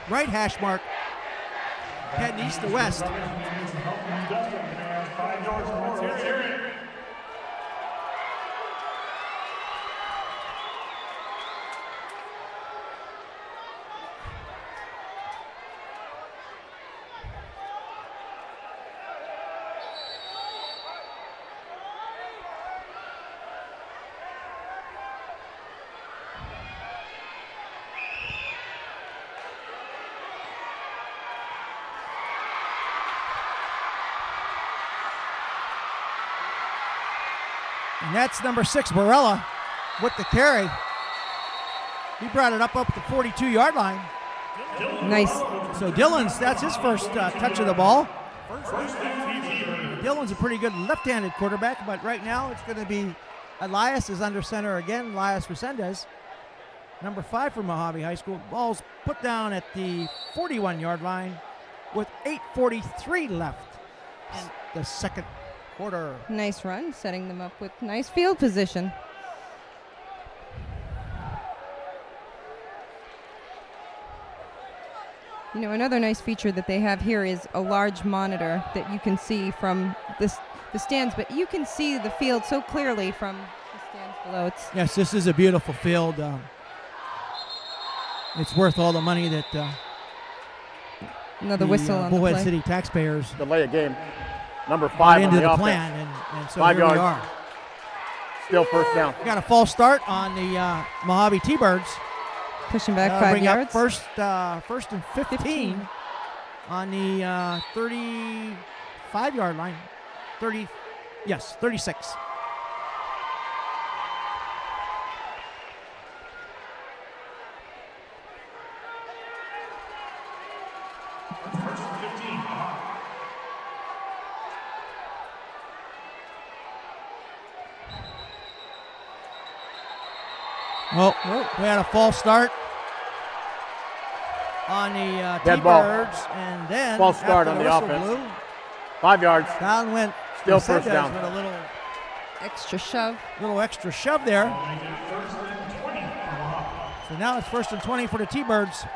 right hash mark, heading east to west. And that's number 6, Barella, with the carry. He brought it up the 42-yard line. Nice. So that's his first touch of the ball. Dylan's a pretty good left-handed quarterback, but right now it's going to be Elias is under center again, Elias Resendez. Number 5 for Mohave High School. Ball's put down at the 41-yard line with 8:43 left in the second quarter. Nice run, setting them up with nice field position. You know, another nice feature that they have here is a large monitor that you can see from the stands, but you can see the field so clearly from the stands below. Yes, this is a beautiful field. It's worth all the money that another whistle on the Bullhead play. City taxpayers Delay a game. Number 5 into on the the offense. plan, and so 5 here we yards. are. Still first down. We got a false start on the Mohave T-Birds. Pushing back That'll 5 bring yards. up first and 15 on the 35-yard line. 36. Well, we had a false start on the Dead ball. T-Birds, and then False start after on the whistle offense. blew, 5 yards. Down went. Still first Resendez down. With a little Extra shove. shove there. So now it's 1st and 20 for the T-Birds.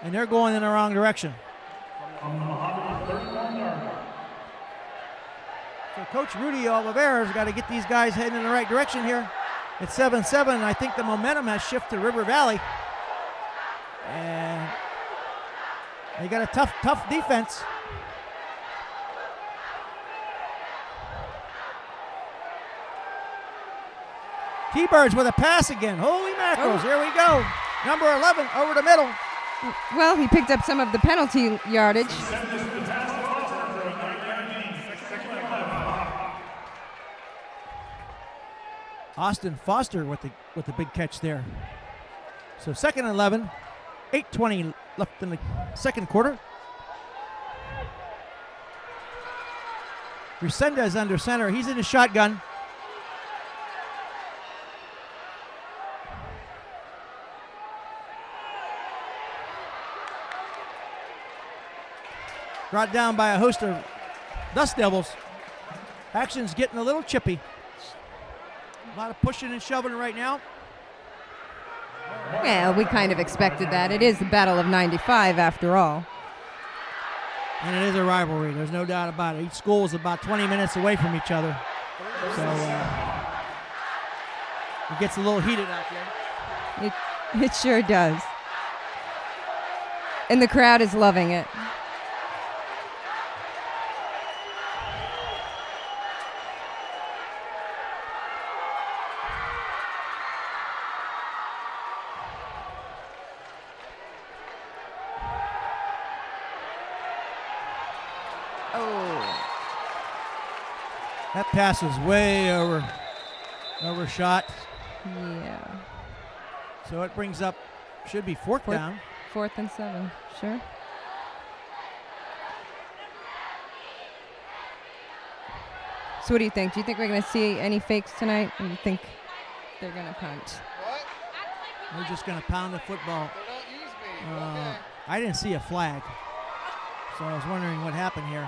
And they're going in the wrong direction. So Coach Rudy Oliveira's got to get these guys heading in the right direction here. It's 7-7. I think the momentum has shifted to River Valley. And they got a tough defense. T-Birds with a pass again. Holy mackerels. Here we go. Number 11 over the middle. Well, he picked up some of the penalty yardage. Austin Foster with the big catch there. So 2nd and 11. 8:20 left in the second quarter. Resendez under center. He's in the shotgun. Brought down by a host of Dust Devils. Action's getting a little chippy. A lot of pushing and shoving right now. Well, we kind of expected that. It is the Battle of 95 after all. And it is a rivalry. There's no doubt about it. Each school is about 20 minutes away from each other. So it gets a little heated out there. It sure does. And the crowd is loving it. That pass is way overshot. Yeah. So it brings up, should be fourth down. 4th and 7, sure. So what do you think? Do you think we're going to see any fakes tonight? Or do you think they're going to punt? We're just going to pound the football. I didn't see a flag. So I was wondering what happened here.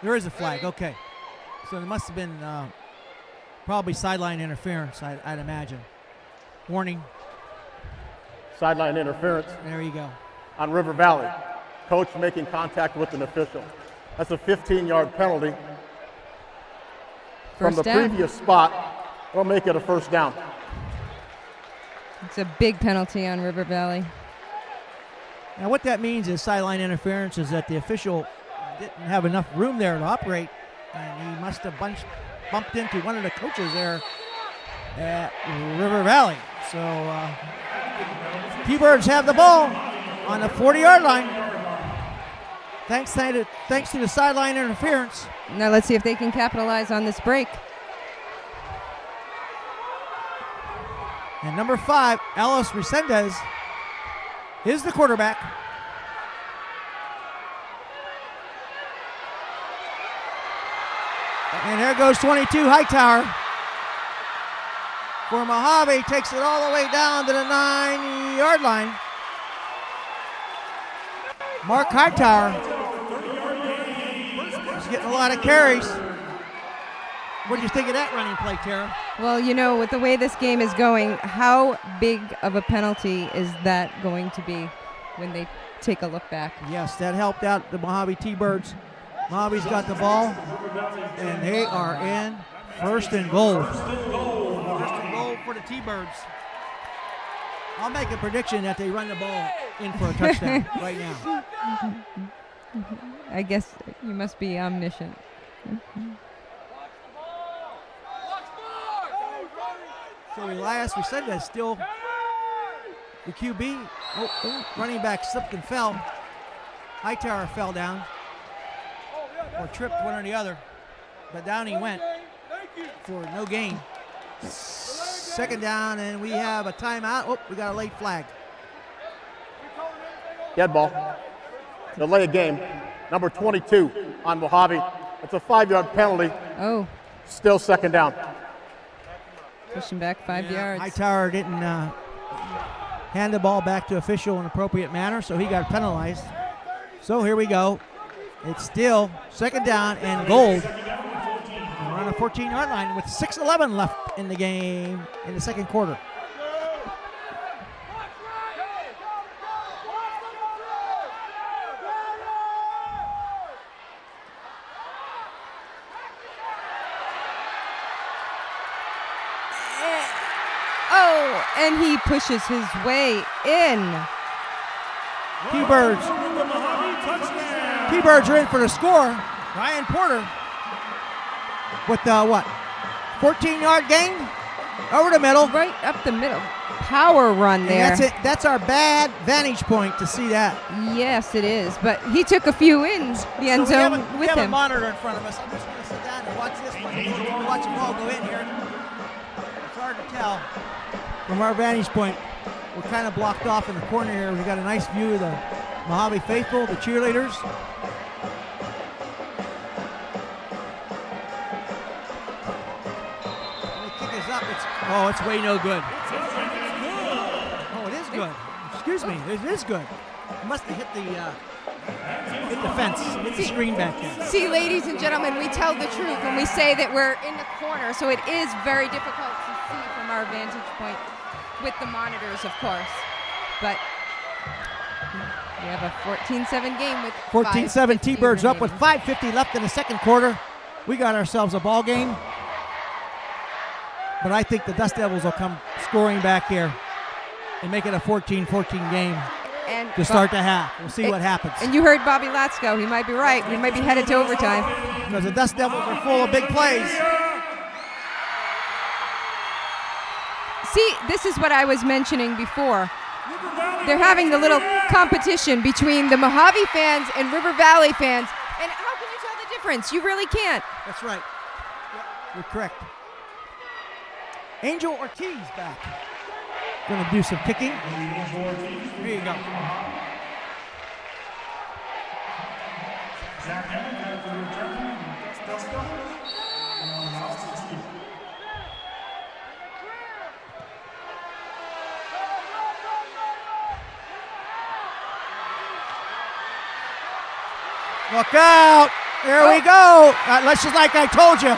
There is a flag, okay. So there must have been probably sideline interference, I'd imagine. Warning. Sideline interference. There you go. On River Valley. Coach making contact with an official. That's a 15-yard penalty. From the previous spot, it'll make it a first down. It's a big penalty on River Valley. Now what that means is sideline interference is that the official didn't have enough room there to operate, and he must have bumped into one of the coaches there at River Valley. So T-Birds have the ball on the 40-yard line. Thanks to the sideline interference. Now let's see if they can capitalize on this break. And number 5, Alice Resendez, is the quarterback. And there goes 22 Hightower. For Mohave, takes it all the way down to the 9-yard line. Mark Hightower is getting a lot of carries. What do you think of that running play, Tara? Well, you know, with the way this game is going, how big of a penalty is that going to be when they take a look back? Yes, that helped out the Mohave T-Birds. Mohave's got the ball, and they are in first and goal. First and goal for the T-Birds. I'll make a prediction that they run the ball in for a touchdown right now. I guess you must be omniscient. So Elias Resendez still the QB. Running back slipped and fell. Hightower fell down. Or tripped, one or the other. But down he went for no gain. Second down, and we have a timeout. Oh, we got a late flag. Dead ball. Delay of game. Number 22 on Mohave. It's a 5-yard penalty. Oh. Still second down. Pushing back 5 yards. Hightower didn't hand the ball back to official in an appropriate manner, so he got penalized. So here we go. It's still second down and gold. And we're on the 14-yard line with 6:11 left in the game in the second quarter. Oh, and he pushes his way in. T-Birds. T-Birds are in for the score. Ryan Porter with the 14-yard gain over the middle. Right up the middle. Power run And there. that's it. That's our bad vantage point to see that. Yes, it is. But he took a few in the end zone we with have a him. monitor in front of us. I'm just going to sit down and watch this one. Watch the ball go in here. It's hard to tell from our vantage point. We're kind of blocked off in the corner here. We've got a nice view of the Mohave faithful, the cheerleaders. And the kick is up. It's way no good. Oh, it is good. Excuse me, it is good. It must have hit the fence, hit the screen back there. See, ladies and gentlemen, we tell the truth when we say that we're in the corner, so it is very difficult to see from our vantage point with the monitors, of course. But we have a 14-7 game with 14-7, T-Birds up with remaining. 5:50 left in the second quarter. We got ourselves a ball game. But I think the Dust Devils will come scoring back here and make it a 14-14 game And to start the half. We'll see what happens. And you heard Bobby Latsko. He might be right. We might be headed to overtime. Because the Dust Devils are full of big plays. See, this is what I was mentioning before. They're having the little competition between the Mohave fans and River Valley fans. And how can you tell the difference? You really can't. That's right. You're correct. Angel Ortiz back. Going to do some kicking. Here you go. Look out. There we go. That's just like I told you.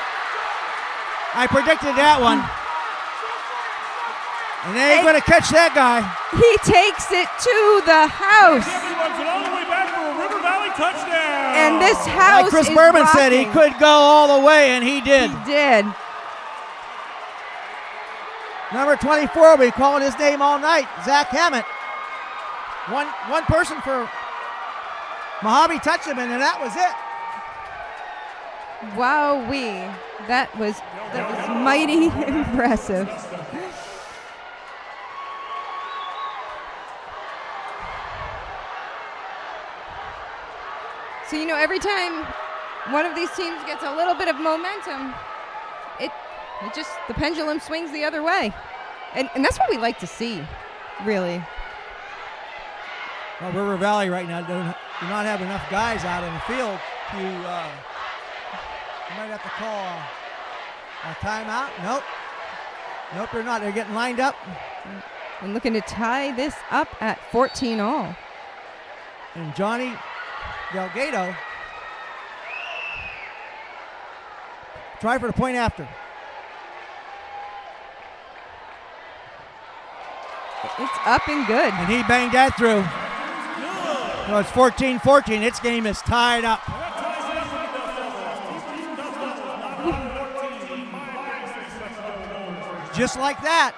I predicted that one. And they ain't going to catch that guy. He takes it to the house. All the way back for a River Valley touchdown. And this house Like Chris is Berman said, he rocking. could go all the way, and he did. He did. Number 24, we've been calling his name all night, Zach Hammett. One person for Mohave touched him, and that was it. Wowee. That was mighty impressive. So, you know, every time one of these teams gets a little bit of momentum, it just, the pendulum swings the other way. And that's what we like to see, really. Well, River Valley right now do not have enough guys out in the field to, you might have to call a timeout. Nope, they're not. They're getting lined up. And looking to tie this up at 14 all. And Johnny Delgado try for the point after. It's up and good. And he banged that through. So it's 14-14. Its game is tied up. Just like that.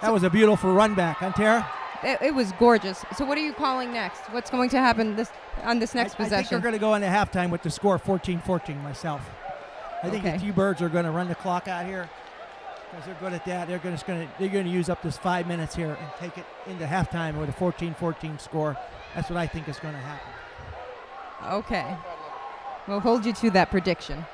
That was a beautiful run back, huh, Tara? It was gorgeous. So what are you calling next? What's going to happen on this next I think possession? we're going to go into halftime with the score 14-14 myself. I think the T-Birds are going to run the clock out here because they're good at that. They're going to use up this 5 minutes here and take it into halftime with a 14-14 score. That's what I think is going to happen. Okay. We'll hold you to that prediction.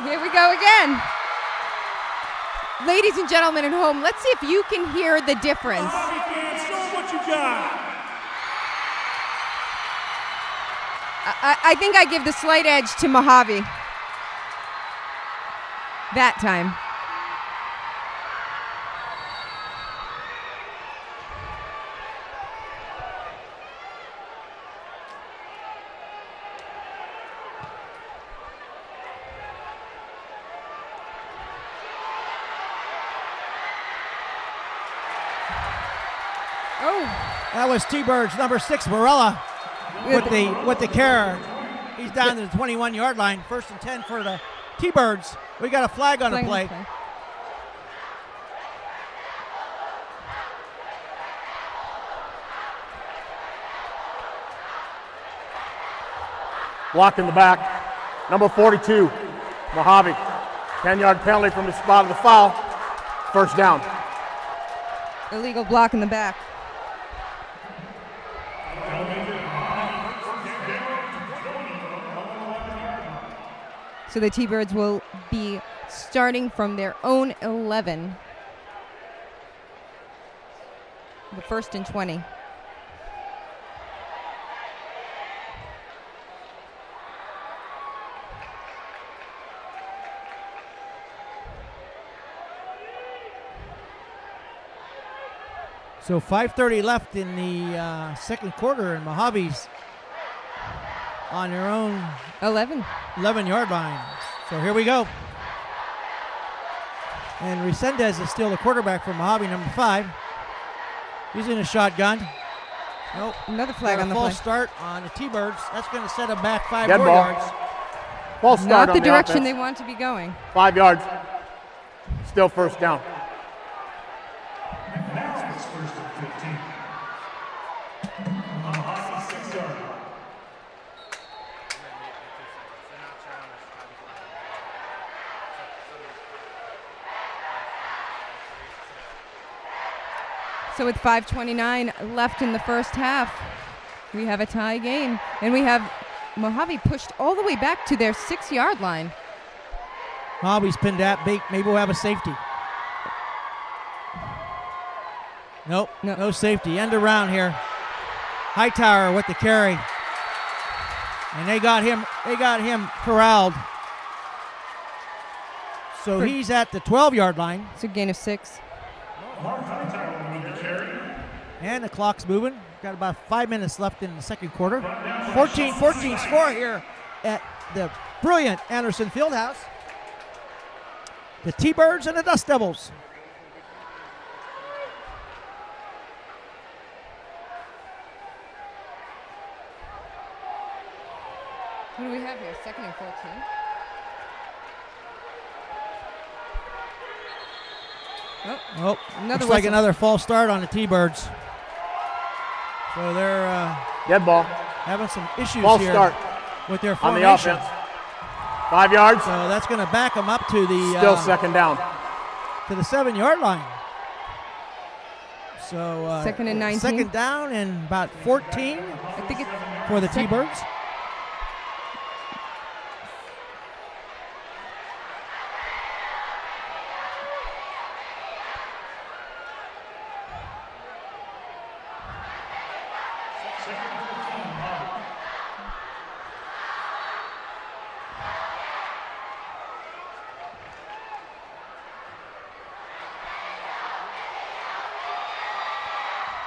Here we go again. Ladies and gentlemen at home, let's see if you can hear the difference. Show them what you got. I think I give the slight edge to Mohave. That time. Oh. That was T-Birds number 6, Varela, with the carry. He's down to the 21-yard line. 1st and 10 for the T-Birds. We got a flag on the play. Block in the back. Number 42, Mohave. 10-yard penalty from the spot of the foul. 1st down. Illegal block in the back. So the T-Birds will be starting from their own 11. The 1st and 20. So 5:30 left in the second quarter, and Mojave's on their own 11-yard line. So here we go. And Resendez is still the quarterback for Mohave, number 5. He's in a shotgun. Nope. Another flag on the false play. start on the T-Birds. That's going to set them back 5 Dead more ball. yards. False start Not the on direction offense. they want to be going. 5 yards. Still 1st down. So with 5:29 left in the first half, we have a tie game. And we have Mohave pushed all the way back to their 6-yard line. Mojave's pinned that bait. Maybe we'll have a safety. Nope, no safety. End around here. Hightower with the carry. And they got him corralled. So he's at the 12-yard line. It's a gain of 6. And the clock's moving. Got about 5 minutes left in the second quarter. 14-14 score here at the brilliant Anderson Fieldhouse. The T-Birds and the Dust Devils. What do we have here? 2nd and 14. Oh, another looks like whistle. another false start on the T-Birds. So they're dead ball. Having some issues False here start with their on formation. the offense. 5 yards. So that's going to back them up to the Still 2nd down. to the 7-yard line. So 2nd and 19. 2nd down and about 14. I think it's for the T-Birds.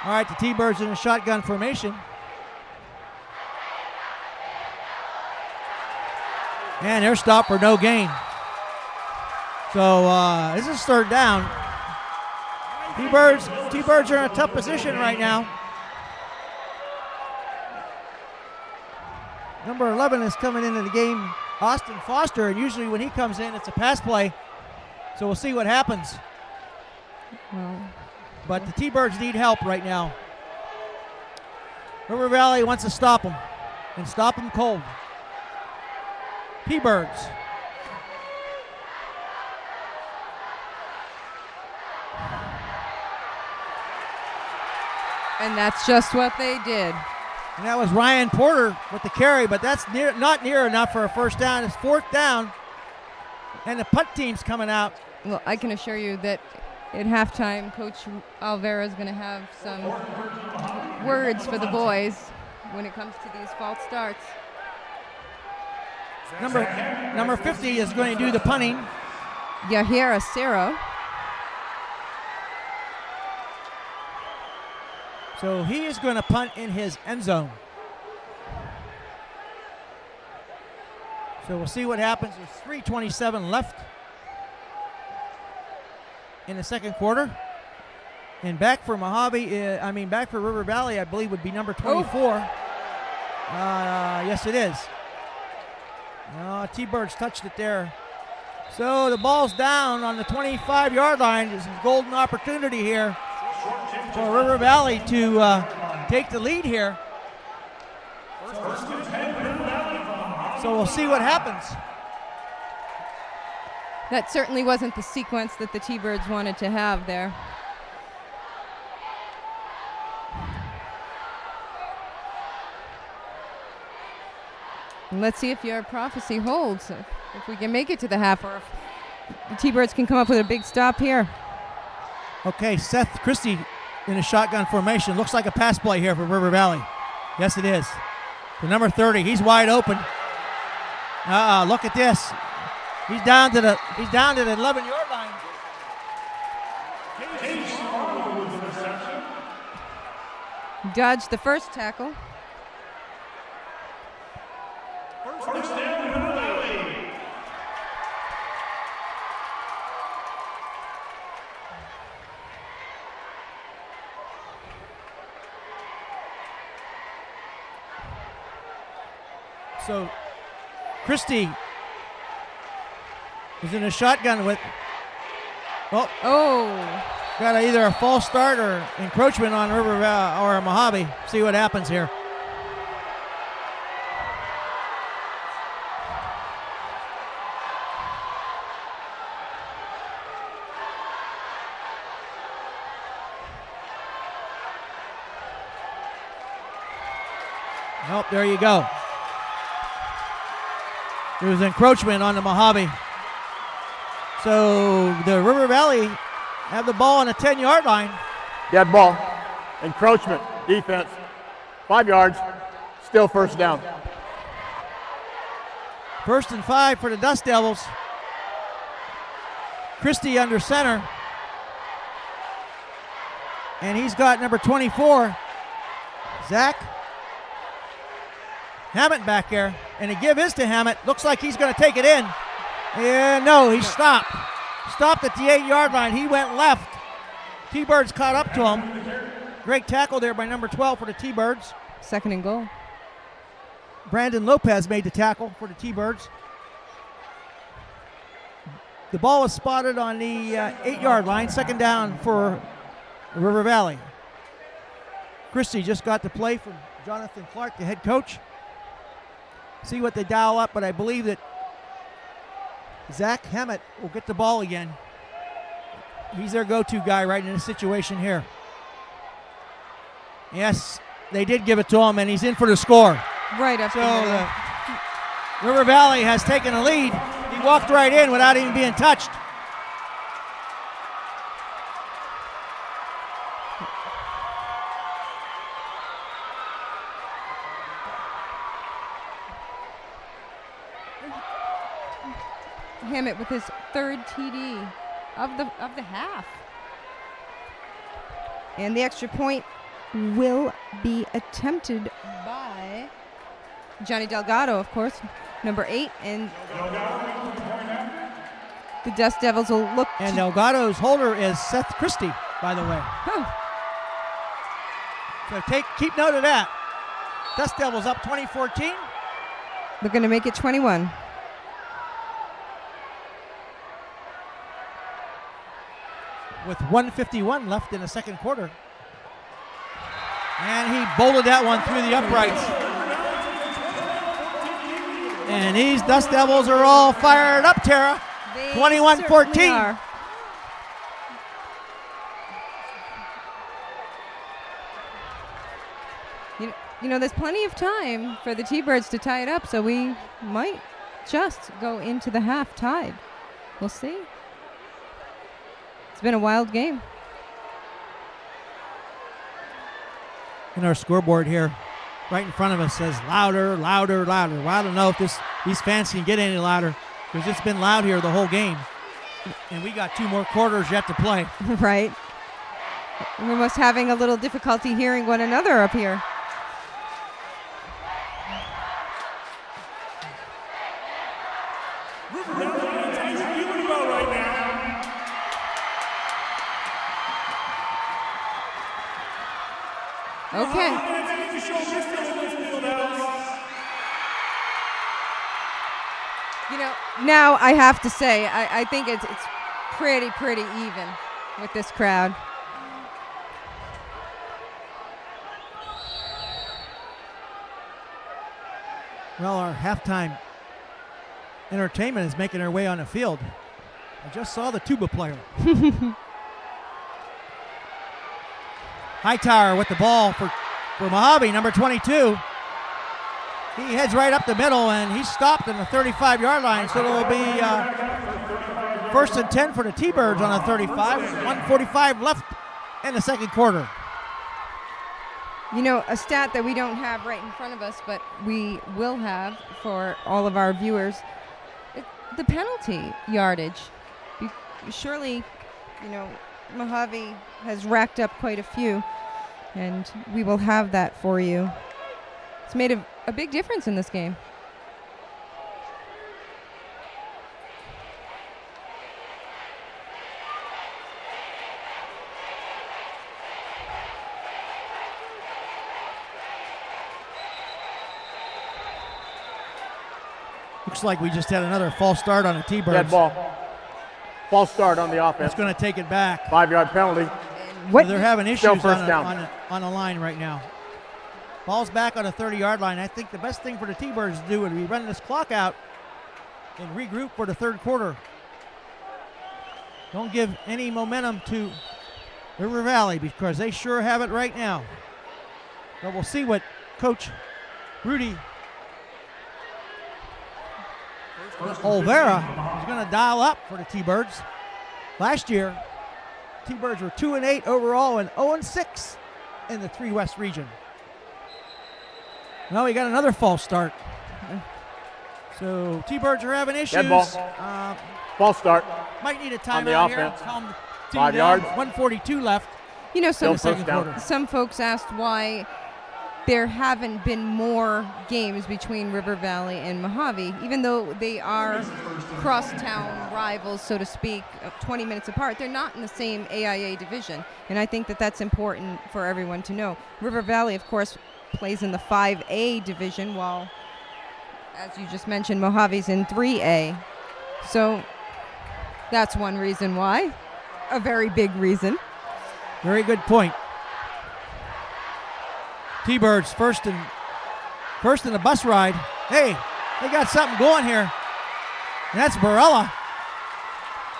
All right, the T-Birds in a shotgun formation. And they're stopped for no gain. So this is 3rd down. T-Birds are in a tough position right now. Number 11 is coming into the game, Austin Foster, and usually when he comes in, it's a pass play. So we'll see what happens. But the T-Birds need help right now. River Valley wants to stop them, and stop them cold. T-Birds. And that's just what they did. And that was Ryan Porter with the carry, but that's not near enough for a 1st down. It's 4th down, and the punt team's coming out. Well, I can assure you that at halftime, Coach Alvera is going to have some words for the boys when it comes to these false starts. Number 50 is going to do the punting. Yahir Acero. So he is going to punt in his end zone. So we'll see what happens. There's 3:27 left in the second quarter. And back for Mohave, back for River Valley, I believe would be number 24. Yes, it is. T-Birds touched it there. So the ball's down on the 25-yard line. There's a golden opportunity here for River Valley to take the lead here. So we'll see what happens. That certainly wasn't the sequence that the T-Birds wanted to have there. And let's see if your prophecy holds. If we can make it to the half, or if the T-Birds can come up with a big stop here. Okay, Seth Christie in a shotgun formation. Looks like a pass play here for River Valley. Yes, it is. The number 30, he's wide open. Look at this. He's down to the 11-yard line. Dodged the first tackle. First down, River Valley. So Christie is in a shotgun with, got either a false start or encroachment on River or Mohave. See what happens here. Nope, there you go. There was encroachment on the Mohave. So the River Valley have the ball on the 10-yard line. Dead ball. Encroachment. Defense. 5 yards. Still first down. 1st and 5 for the Dust Devils. Christie under center. And he's got number 24, Zach Hammett back there. And the give is to Hammett. Looks like he's going to take it in. And no, he stopped. Stopped at the 8-yard line. He went left. T-Birds caught up to him. Great tackle there by number 12 for the T-Birds. 2nd and goal. Brandon Lopez made the tackle for the T-Birds. The ball was spotted on the 8-yard line. 2nd down for River Valley. Christie just got the play from Jonathan Clark, the head coach. See what they dial up, but I believe that Zach Hammett will get the ball again. He's their go-to guy right in this situation here. Yes, they did give it to him, and he's in for the score. Right up So the River Valley has taken a lead. He walked right in without even being touched. Hammett with his 3rd TD of the half. And the extra point will be attempted by Johnny Delgado, of course, number 8. And the Dust Devils will look. And Delgado's holder is Seth Christie, by the way. So keep note of that. Dust Devils up 20-14. They're going to make it 21. With 1:51 left in the second quarter. And he bolted that one through the uprights. And these Dust Devils are all fired up, Tara. 21-14. You know, there's plenty of time for the T-Birds to tie it up, so we might just go into the half tied. We'll see. It's been a wild game. And our scoreboard here, right in front of us, says louder, louder, louder. Well, I don't know if this these fans can get any louder because it's been loud here the whole game. And we got 2 more quarters yet to play. Right. We're almost having a little difficulty hearing one another up here. Okay. You know, now I have to say, I think it's pretty even with this crowd. Well, our halftime entertainment is making their way on the field. I just saw the tuba player. Hightower with the ball for Mohave, number 22. He heads right up the middle, and he's stopped in the 35-yard line, so it'll be 1st and 10 for the T-Birds on the 35, 1:45 left in the second quarter. You know, a stat that we don't have right in front of us, but we will have for all of our viewers, the penalty yardage. Surely, you know, Mohave has racked up quite a few, and we will have that for you. It's made a big difference in this game. Looks like we just had another false start on the T-Birds. Dead ball. False start on the offense. It's going to take it back. 5-yard penalty. What? They're having issues Still first down. on the line right now. Ball's back on the 30-yard line. I think the best thing for the T-Birds to do would be run this clock out and regroup for the third quarter. Don't give any momentum to River Valley because they sure have it right now. But we'll see what Coach Rudy Olvera is going to dial up for the T-Birds. Last year, T-Birds were 2-8 overall and 0-6 in the 3 West region. Well, we got another false start. So T-Birds are having issues. Dead ball. False start. Might need a On the timeout here. offense. Calm the team 5 down. yards. 1:42 left. You know, Still first down. some folks asked why there haven't been more games between River Valley and Mohave, even though they are crosstown rivals, so to speak, 20 minutes apart. They're not in the same AIA division, and I think that that's important for everyone to know. River Valley, of course, plays in the 5A division, while, as you just mentioned, Mojave's in 3A. So that's one reason why, a very big reason. Very good point. T-Birds first in the bus ride. Hey, they got something going here. And that's Barella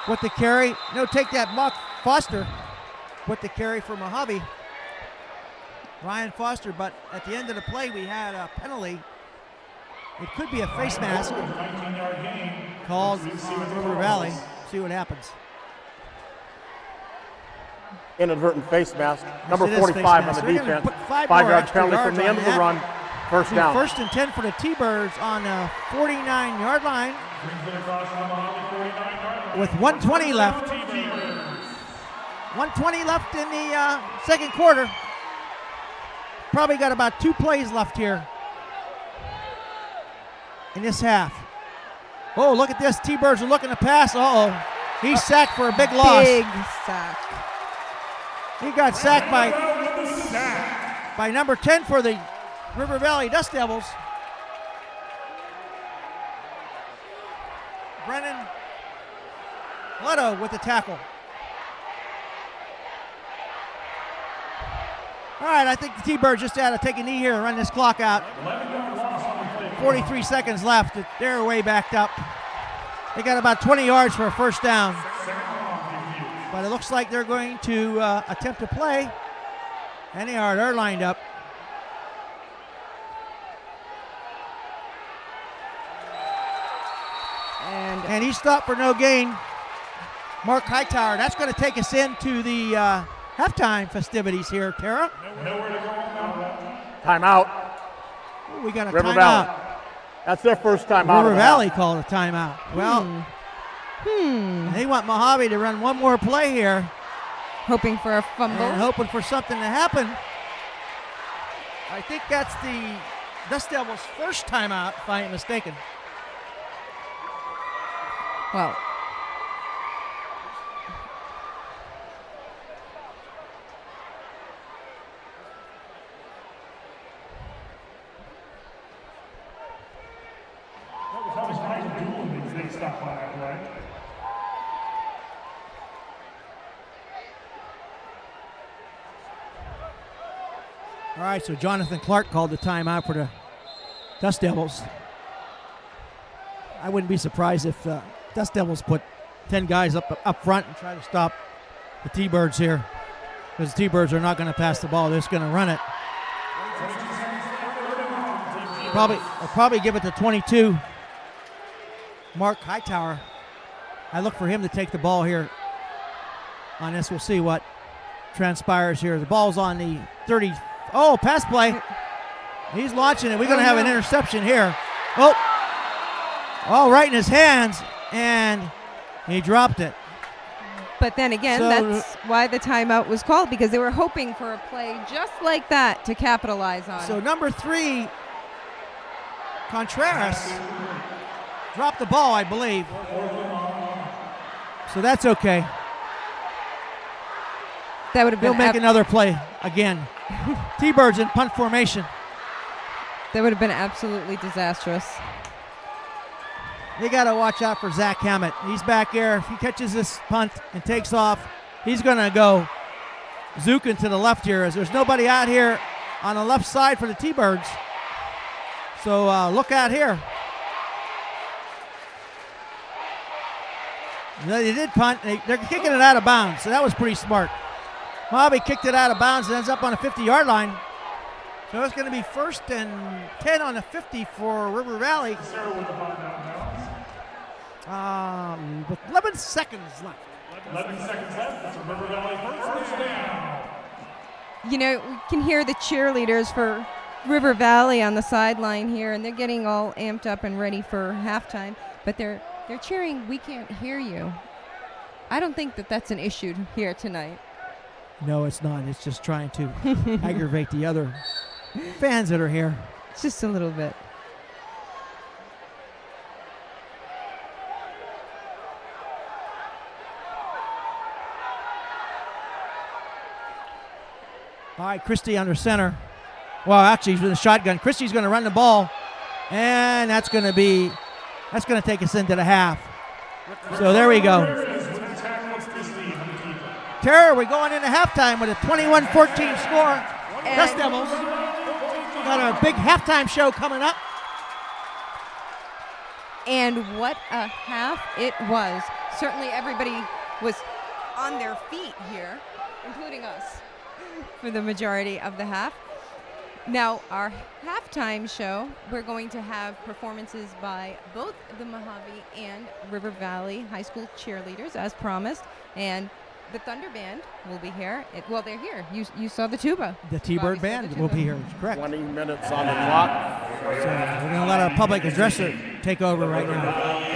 with the carry. No, take that, Mark Foster with the carry for Mohave. Ryan Foster, but at the end of the play, we had a penalty. It could be a face mask called on River Valley. See what happens. Inadvertent face mask. Number Yes, it is 45 on face the mask. They're gonna defense. put 5 more 5-yard extra penalty yards from the on end of the that. run. First Be down. 1st and 10 for the T-Birds on the 49-yard line with 1:20 left. 1:20 left in the second quarter. Probably got about 2 plays left here in this half. Oh, look at this. T-Birds are looking to pass. Uh-oh. He's sacked for a big loss. Big sack. He got sacked by number 10 for the River Valley Dust Devils. Brennan Leto with the tackle. All right, I think the T-Birds just had to take a knee here and run this clock out. 43 seconds left. They're way backed up. They got about 20 yards for a first down. But it looks like they're going to attempt to play. And they are. They're lined up. And he stopped for no gain. Mark Hightower. That's going to take us into the halftime festivities here, Tara. Timeout. Ooh, we got a River timeout. Valley. That's their first time out. River Valley called a timeout. Well, they want Mohave to run one more play here. Hoping for a fumble. And hoping for something to happen. I think that's the Dust Devils' first timeout, if I ain't mistaken. Well, That was nice dueling these days, stop by that play. All right, so Jonathan Clark called the timeout for the Dust Devils. I wouldn't be surprised if Dust Devils put 10 guys up front and try to stop the T-Birds here, because the T-Birds are not going to pass the ball. They're just going to run it. They'll probably give it to 22, Mark Hightower. I look for him to take the ball here on this. We'll see what transpires here. The ball's on the 30. Oh, pass play. He's launching it. We're going to have an interception here. Oh, right in his hands, and he dropped it. but then again, that's why the timeout was called, because they were hoping for a play just like that to capitalize on. So number 3, Contreras, dropped the ball, I believe. So that's okay. That would have been He'll make another play again. T-Birds in punt formation. That would have been absolutely disastrous. They got to watch out for Zach Hammett. He's back there. If he catches this punt and takes off, he's going to go zooking to the left here, as there's nobody out here on the left side for the T-Birds. So look out here. They did punt. They're kicking it out of bounds, so that was pretty smart. Mohave kicked it out of bounds and ends up on a 50-yard line. So it's going to be 1st and 10 on the 50 for River Valley. With 11 seconds left. 11 seconds left. That's a River Valley first down. You know, we can hear the cheerleaders for River Valley on the sideline here, and they're getting all amped up and ready for halftime. But they're cheering, "We can't hear you." I don't think that that's an issue here tonight. No, it's not. It's just trying to aggravate the other fans that are here. Just a little bit. All right, Christie under center. Well, actually, he's with a shotgun. Christie's going to run the ball, and that's going to take us into the half. So there we go. Tara, we're going into halftime with a 21-14 score. Dust Devils got our big halftime show coming up. And what a half it was. Certainly everybody was on their feet here, including us, for the majority of the half. Now, our halftime show, we're going to have performances by both the Mohave and River Valley High School cheerleaders, as promised. And the Thunder Band will be here. They're here. You saw the tuba. The T-Bird Band will be here. Correct. 20 minutes on the clock. So we're going to let our public addresser take over right now.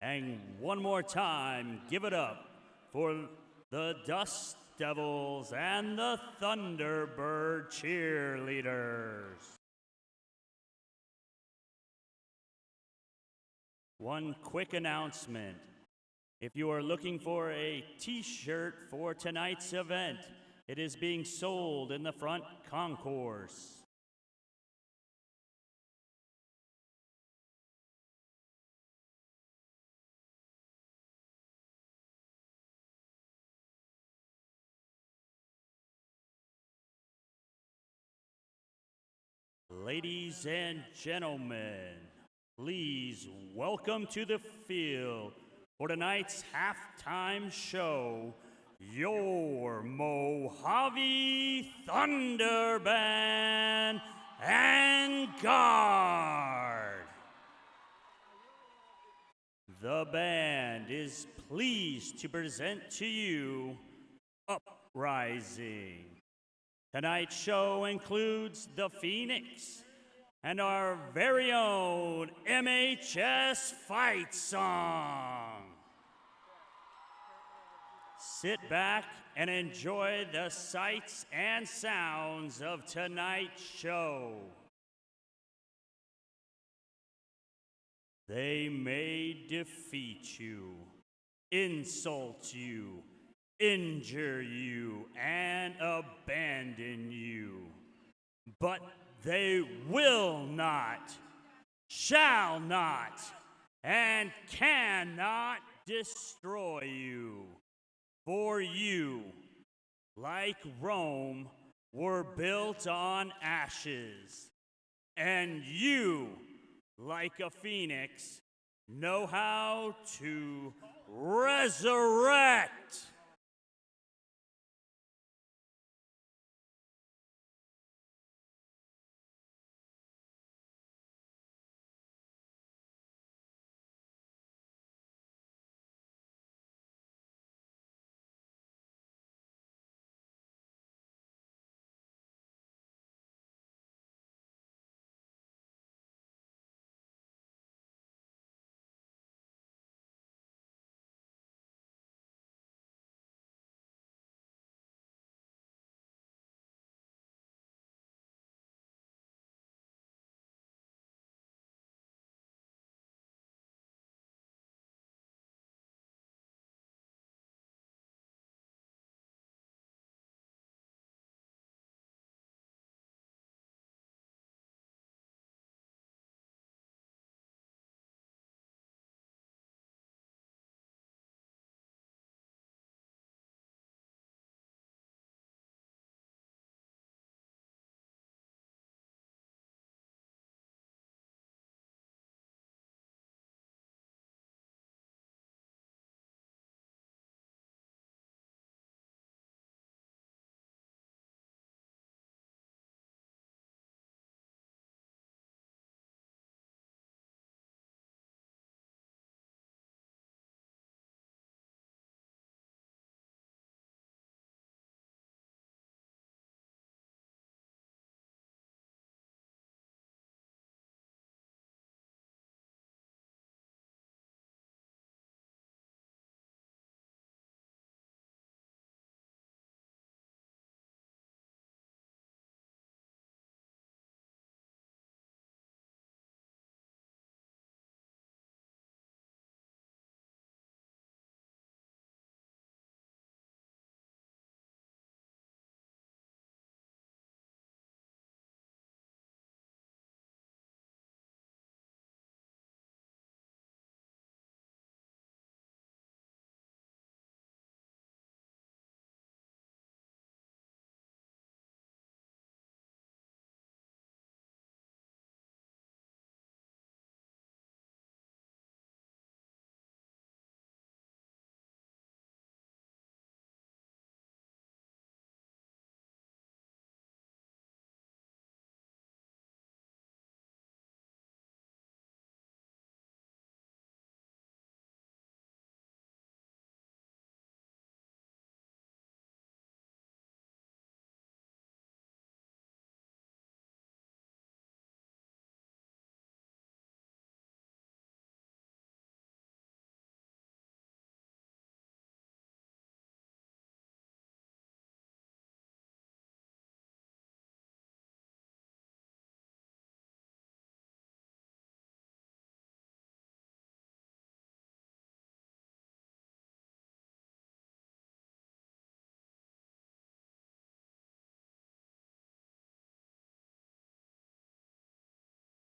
And one more time, give it up for the Dust Devils and the Thunderbird cheerleaders. One quick announcement. If you are looking for a t-shirt for tonight's event, it is being sold in the front concourse. Ladies and gentlemen, please welcome to the field for tonight's halftime show, your Mohave Thunder Band and Guard. The band is pleased to present to you Uprising. Tonight's show includes the Phoenix and our very own MHS fight song. Sit back and enjoy the sights and sounds of tonight's show. They may defeat you, insult you, injure you, and abandon you, but they will not, shall not, and cannot destroy you. For you, like Rome, were built on ashes, and you, like a phoenix, know how to resurrect.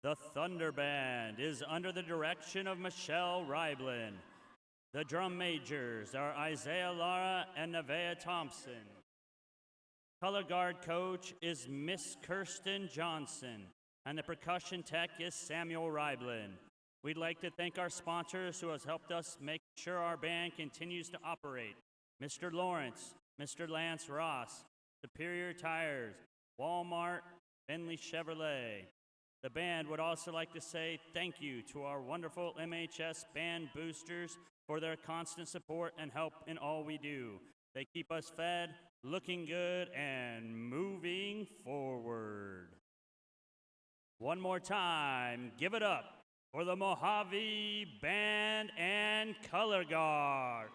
The Thunder Band is under the direction of Michelle Reiblin. The drum majors are Isaiah Lara and Nevaeh Thompson. Color guard coach is Miss Kirsten Johnson, and the percussion tech is Samuel Reiblin. We'd like to thank our sponsors who has helped us make sure our band continues to operate. Mr. Lawrence, Mr. Lance Ross, Superior Tires, Walmart, Bentley Chevrolet. The band would also like to say thank you to our wonderful MHS band boosters for their constant support and help in all we do. They keep us fed, looking good, and moving forward. One more time, give it up for the Mohave Band and Color Guard.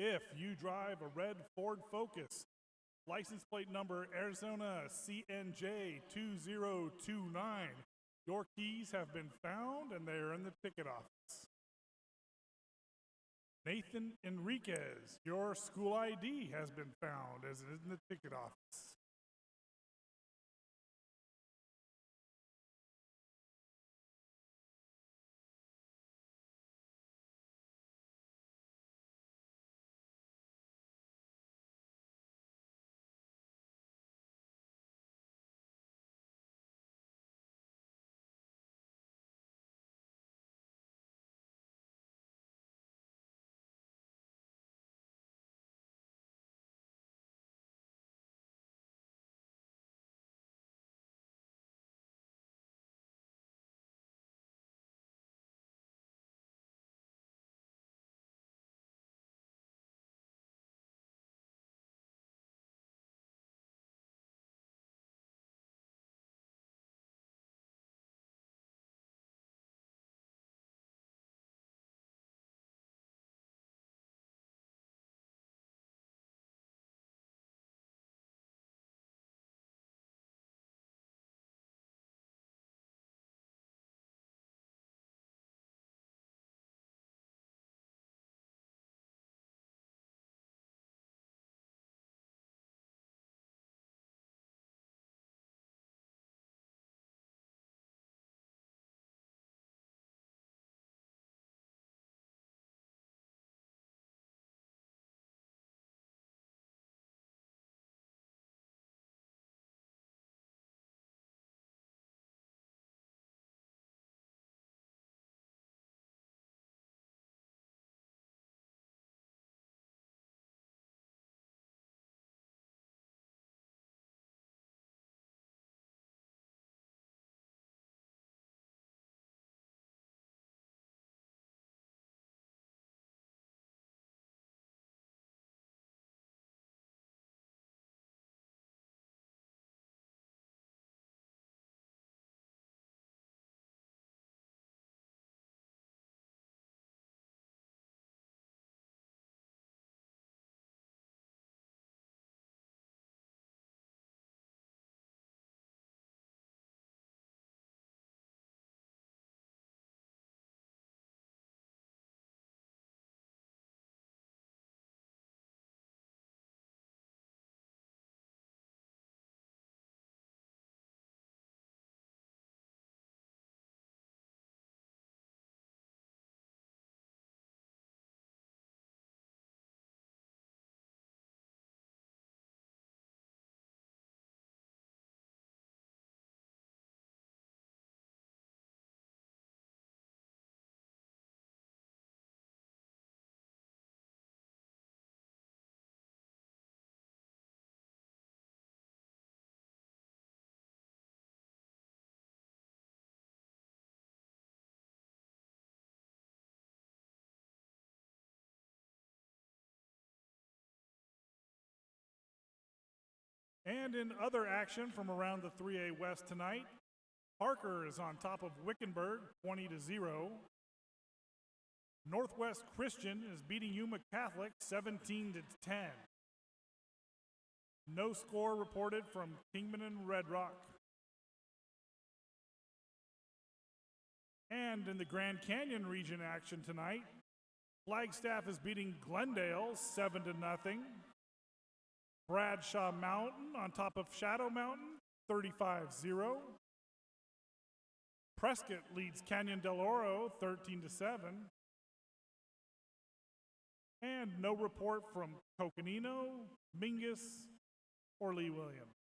If you drive a red Ford Focus, license plate number Arizona CNJ 2029, your keys have been found and they are in the ticket office. Nathan Enriquez, your school ID has been found as it is in the ticket office. And in other action from around the 3A West tonight, Parker is on top of Wickenburg 20-0. Northwest Christian is beating Yuma Catholic 17-10. No score reported from Kingman and Red Rock. And in the Grand Canyon region action tonight, Flagstaff is beating Glendale 7-0. Bradshaw Mountain on top of Shadow Mountain 35-0. Prescott leads Canyon del Oro 13-7. And no report from Coconino, Mingus, or Lee Williams.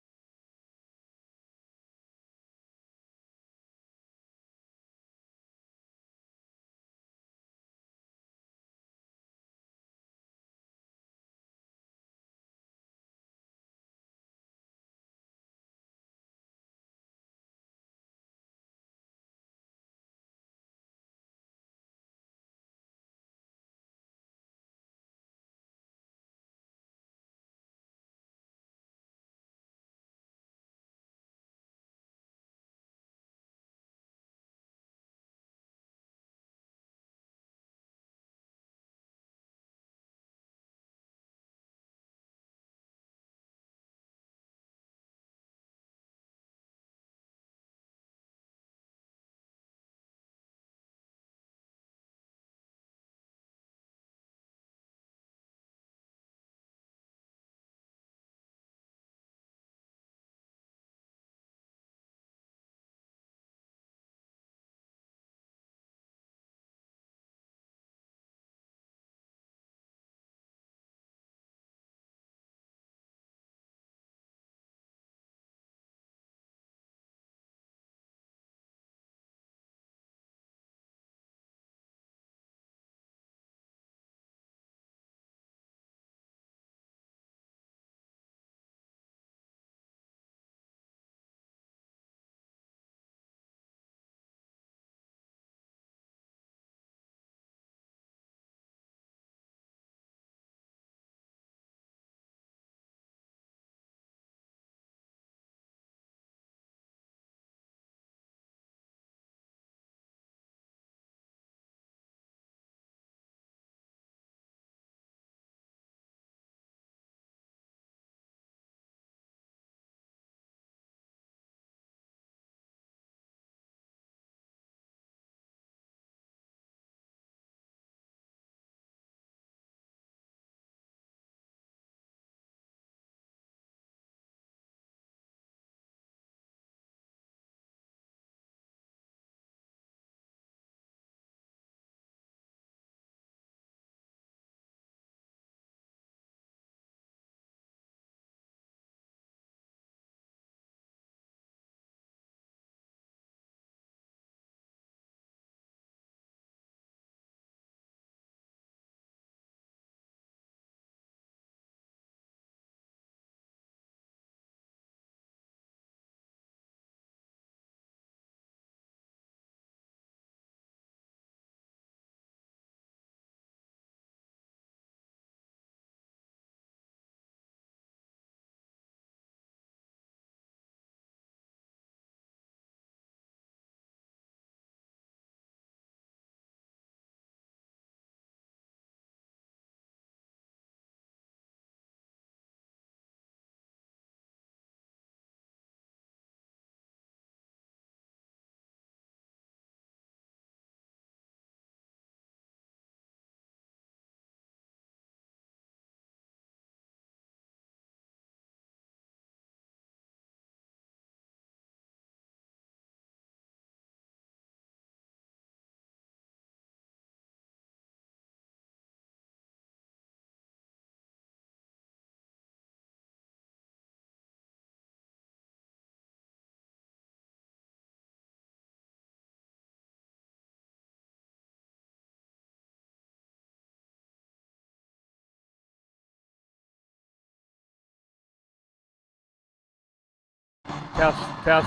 Test.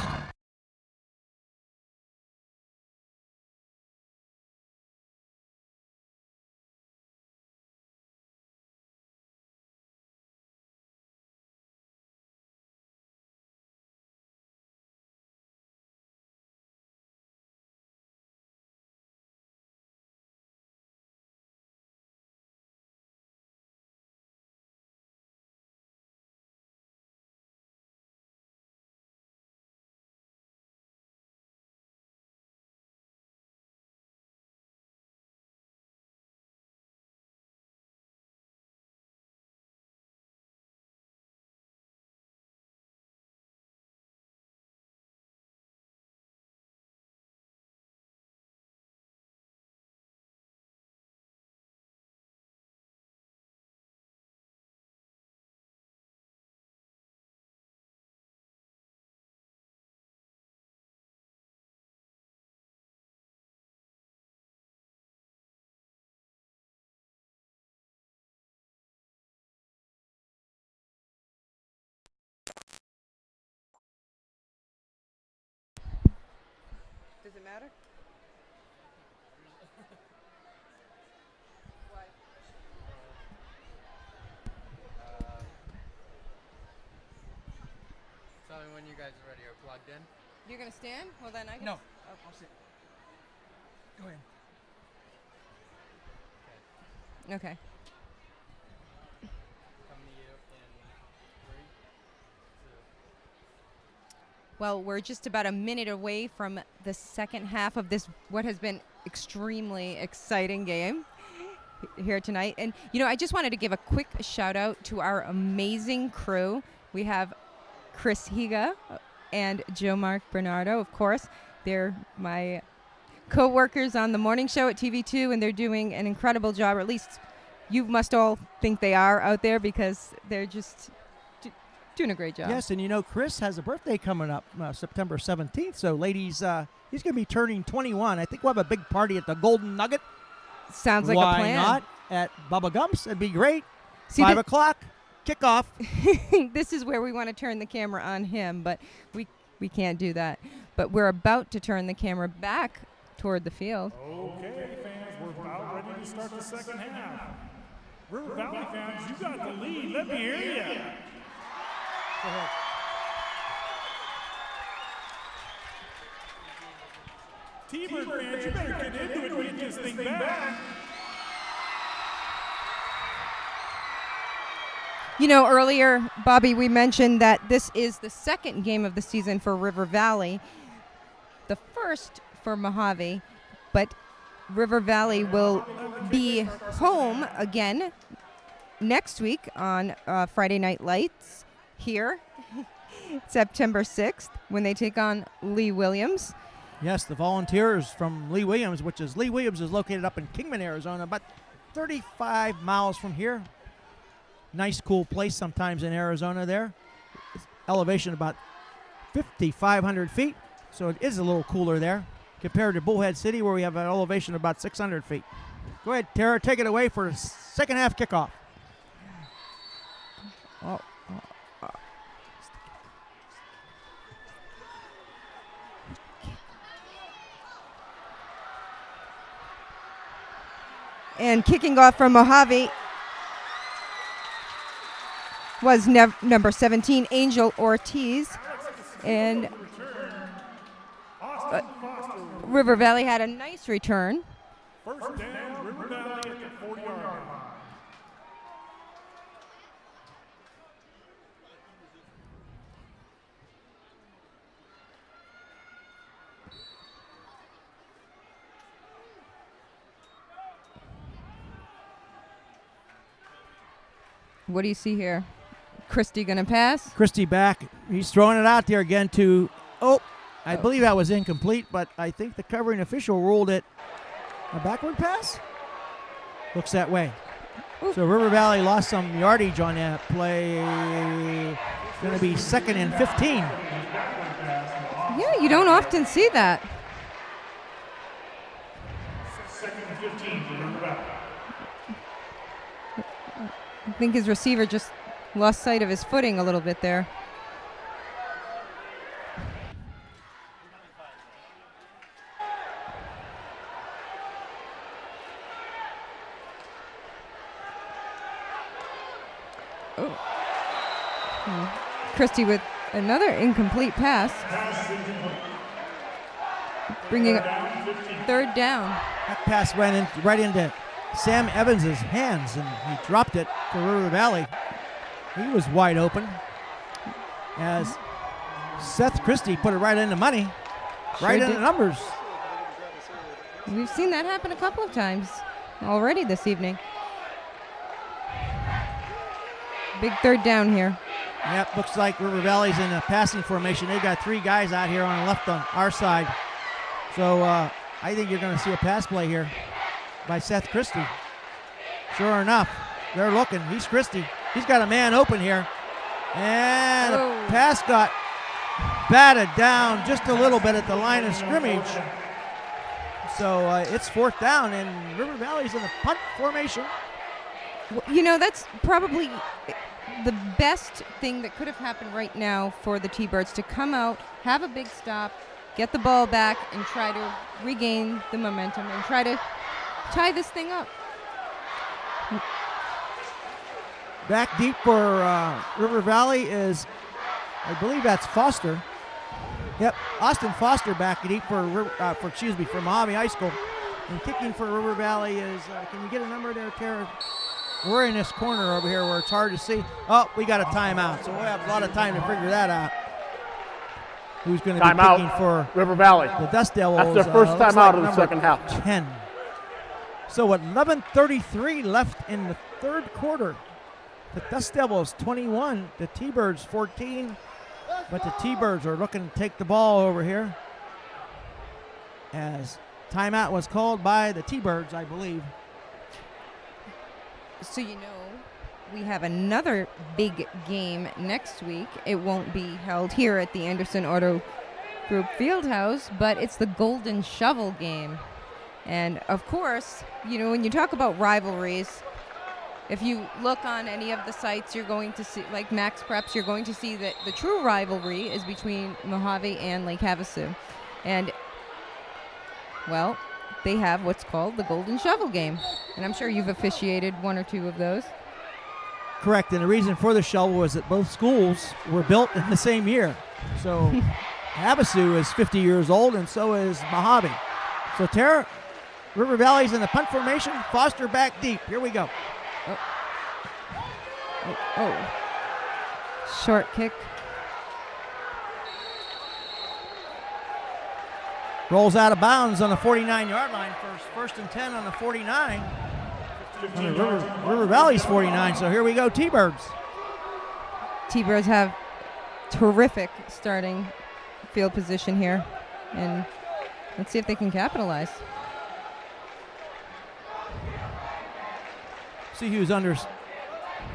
Does it matter? Why? Tell me when you guys are ready or plugged in. You're gonna stand? Well, then I can. No, I'll sit. Go ahead. Okay. Coming to you in 3, 2. Well, we're just about a minute away from the second half of this, what has been extremely exciting game here tonight. And, you know, I just wanted to give a quick shout out to our amazing crew. We have Chris Higa and Joe Mark Bernardo, of course. They're my co-workers on the morning show at TV2, and they're doing an incredible job, or at least you must all think they are out there, because they're just doing a great job. Yes, and you know, Chris has a birthday coming up September 17th. So, ladies, he's going to be turning 21. I think we'll have a big party at the Golden Nugget. Sounds like a plan. Why not? At Bubba Gump's. It'd be great. See, 5 o'clock, kickoff. This is where we want to turn the camera on him, but we can't do that. But we're about to turn the camera back toward the field. Okay, fans, we're about ready to start the second half. River Valley fans, you got the lead. Let me hear you. Go ahead. T-Bird fans, you better get into it and get this thing back. You know, earlier, Bobby, we mentioned that this is the second game of the season for River Valley, the first for Mohave, but River Valley will be home again next week on Friday Night Lights here, September 6th, when they take on Lee Williams. Yes, the Volunteers from Lee Williams, Lee Williams is located up in Kingman, Arizona, about 35 miles from here. Nice, cool place sometimes in Arizona there. It's elevation about 5,500 feet, so it is a little cooler there compared to Bullhead City, where we have an elevation of about 600 feet. Go ahead, Tara, take it away for second half kickoff. And kicking off from Mohave was number 17, Angel Ortiz. And River Valley had a nice return. First down, River Valley at the 40-yard line. What do you see here? Christie going to pass? Christie back. He's throwing it out there again to, I believe that was incomplete, but I think the covering official ruled it a backward pass. Looks that way. Ooh. So River Valley lost some yardage on that play. It's going to be 2nd and 15. Yeah, you don't often see that. 2nd and 15 for River Valley. I think his receiver just lost sight of his footing a little bit there. Christie with another incomplete pass. Bringing up 3rd down. That pass went right into Sam Evans's hands, and he dropped it for River Valley. He was wide open as Seth Christie put it right in the money, right in the numbers. We've seen that happen a couple of times already this evening. Big 3rd down here. Yep, looks like River Valley's in a passing formation. They've got 3 guys out here on the left on our side. So I think you're going to see a pass play here by Seth Christie. Sure enough, they're looking. He's Christie. He's got a man open here. And the pass got batted down just a little bit at the line of scrimmage. So it's 4th down, and River Valley's in a punt formation. You know, that's probably the best thing that could have happened right now for the T-Birds, to come out, have a big stop, get the ball back and try to regain the momentum and try to tie this thing up. Back deep for River Valley is, I believe that's Foster. Yep, Austin Foster back deep for Mohave High School. And kicking for River Valley is, can you get a number there, Tara? We're in this corner over here where it's hard to see. Oh, we got a timeout, so we'll have a lot of time to figure that out. Who's going to be kicking for River Valley? The Dust Devils. That's their first timeout of the second half. 10. So at 11:33 left in the third quarter. The Dust Devils 21, the T-Birds 14, but the T-Birds are looking to take the ball over here as timeout was called by the T-Birds, I believe. So you know, we have another big game next week. It won't be held here at the Anderson Auto Group Fieldhouse, but it's the Golden Shovel game. And of course, you know, when you talk about rivalries, if you look on any of the sites, you're going to see, like Max Preps, you're going to see that the true rivalry is between Mohave and Lake Havasu. And, well, they have what's called the Golden Shovel game. And I'm sure you've officiated one or two of those. Correct, and the reason for the shovel was that both schools were built in the same year. So Havasu is 50 years old, and so is Mohave. So Tara, River Valley's in the punt formation. Foster back deep. Here we go. Oh. Short kick. Rolls out of bounds on the 49-yard line. First and 10 on the 49. On the River Valley's 49, so here we go, T-Birds. T-Birds have terrific starting field position here. And let's see if they can capitalize. See who's under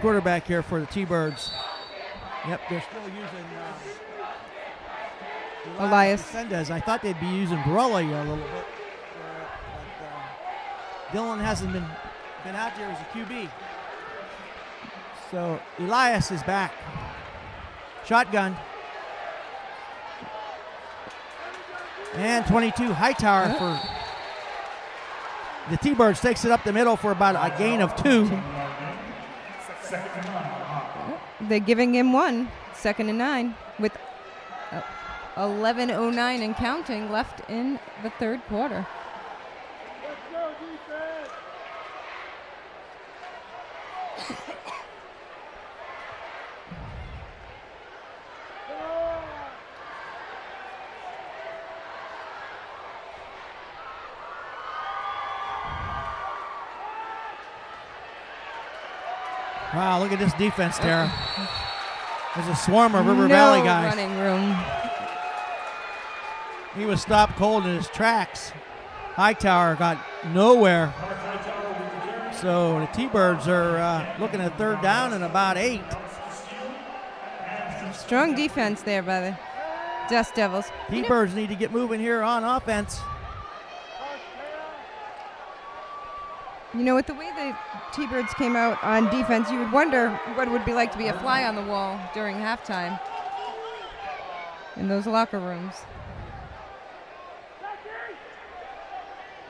quarterback here for the T-Birds. Yep, they're still using Elias Sendez. I thought they'd be using Borelli a little bit. But Dylan hasn't been out there as a QB. So Elias is back. Shotgun. And 22 Hightower for the T-Birds takes it up the middle for about a gain of 2. They're giving him 1, 2nd and 9, with 11:09 and counting left in the third quarter. Wow, look at this defense, Tara. There's a swarm of River Valley guys. Running room. He was stopped cold in his tracks. Hightower got nowhere. So the T-Birds are looking at third down and about 8. Strong defense there by the Dust Devils. T-Birds need to get moving here on offense. You know, with the way the T-Birds came out on defense, you would wonder what it would be like to be a fly on the wall during halftime in those locker rooms.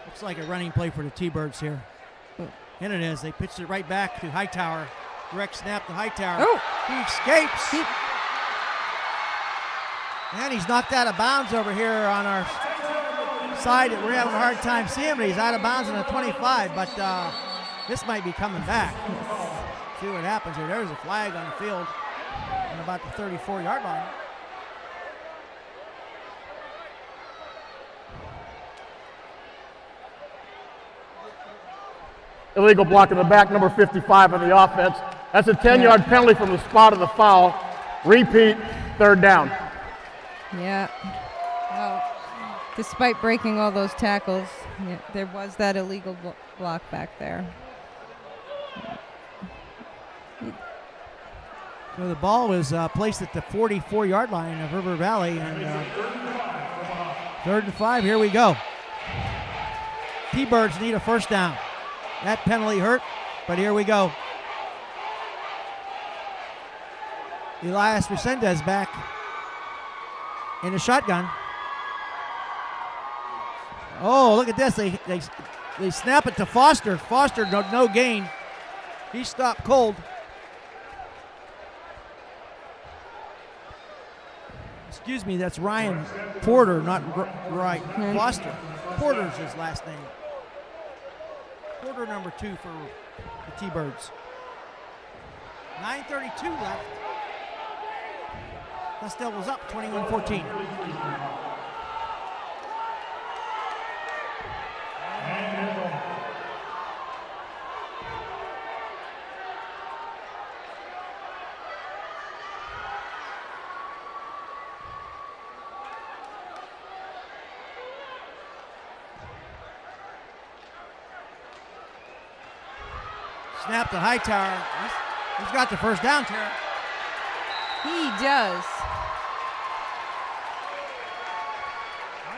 Looks like a running play for the T-Birds here. And it is. They pitched it right back to Hightower. Direct snap to Hightower. Oh. He escapes. And he's knocked out of bounds over here on our side. We're having a hard time seeing, but he's out of bounds on the 25. But this might be coming back. See what happens here. There's a flag on the field on about the 34-yard line. Illegal block in the back, number 55 on the offense. That's a 10-yard penalty from the spot of the foul. Repeat, third down. Yeah. Well, despite breaking all those tackles, yeah, there was that illegal block back there. So the ball was placed at the 44-yard line of River Valley, and 3rd and 5, here we go. T-Birds need a first down. That penalty hurt, but here we go. Elias Resendez back in the shotgun. Oh, look at this. They snap it to Foster. Foster, no gain. He stopped cold. Excuse me, that's Ryan Porter, not right. Foster. Porter's his last name. Porter number 2 for the T-Birds. 9:32 left. Dust Devils up 21-14. Snap to Hightower. He's got the first down, Tara. He does.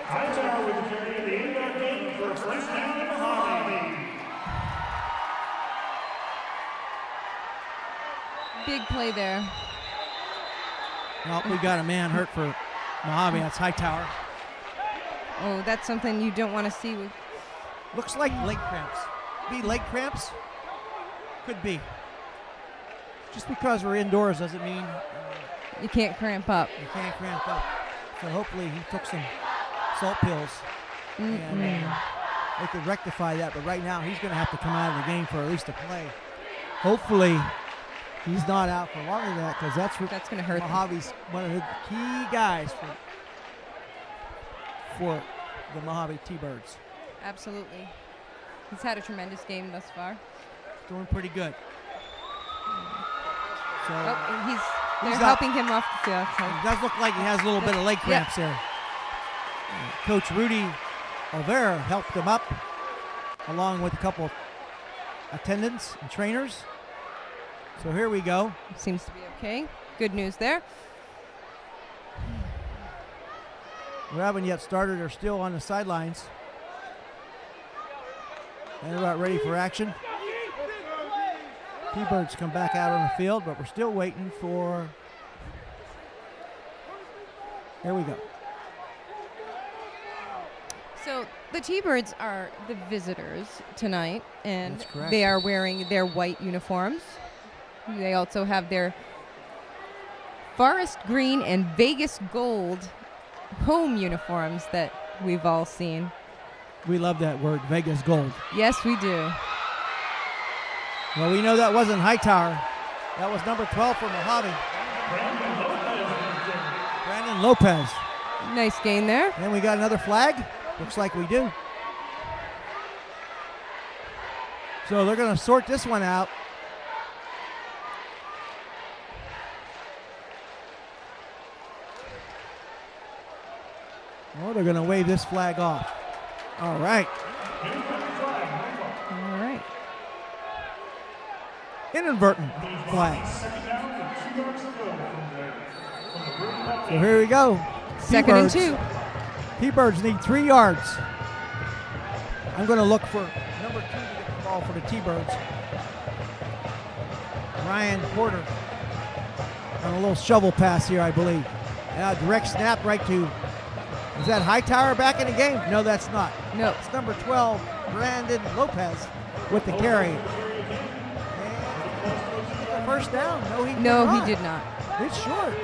Hightower with the carry, the 8-yard gain for a first down in Mohave. Big play there. Well, we got a man hurt for Mohave. That's Hightower. Oh, that's something you don't want to see. Looks like leg cramps. Be leg cramps? Could be. Just because we're indoors doesn't mean you can't cramp up. You can't cramp up. So hopefully he took some salt pills and they could rectify that. But right now he's going to have to come out of the game for at least a play. Hopefully he's not out for longer than that, because that's going to hurt. Mojave's one of the key guys for the Mohave T-Birds. Absolutely. He's had a tremendous game thus far. Doing pretty good. So they're helping him off the field. So. It does look like he has a little bit of leg cramps there. Coach Rudy Olvera helped him up, along with a couple of attendants and trainers. So here we go. Seems to be okay. Good news there. We haven't yet started. They're still on the sidelines. And they're about ready for action. T-Birds come back out on the field, but we're still waiting for... Here we go. So the T-Birds are the visitors tonight, and That's correct. they are wearing their white uniforms. They also have their forest green and Vegas gold home uniforms that we've all seen. We love that word, Vegas gold. Yes, we do. Well, we know that wasn't Hightower. That was number 12 for Mohave. Brandon Lopez. Nice gain there. And we got another flag. Looks like we do. So they're going to sort this one out. Oh, they're going to wave this flag off. All right. All right. Inadvertent flag. So here we go. Second and 2. T-Birds need 3 yards. I'm going to look for number 2 to get the ball for the T-Birds. Ryan Porter on a little shovel pass here, I believe. Now direct snap right to, is that Hightower back in the game? No, that's not. No. It's number 12, Brandon Lopez with the carry. And first down. No, he did not. It's short.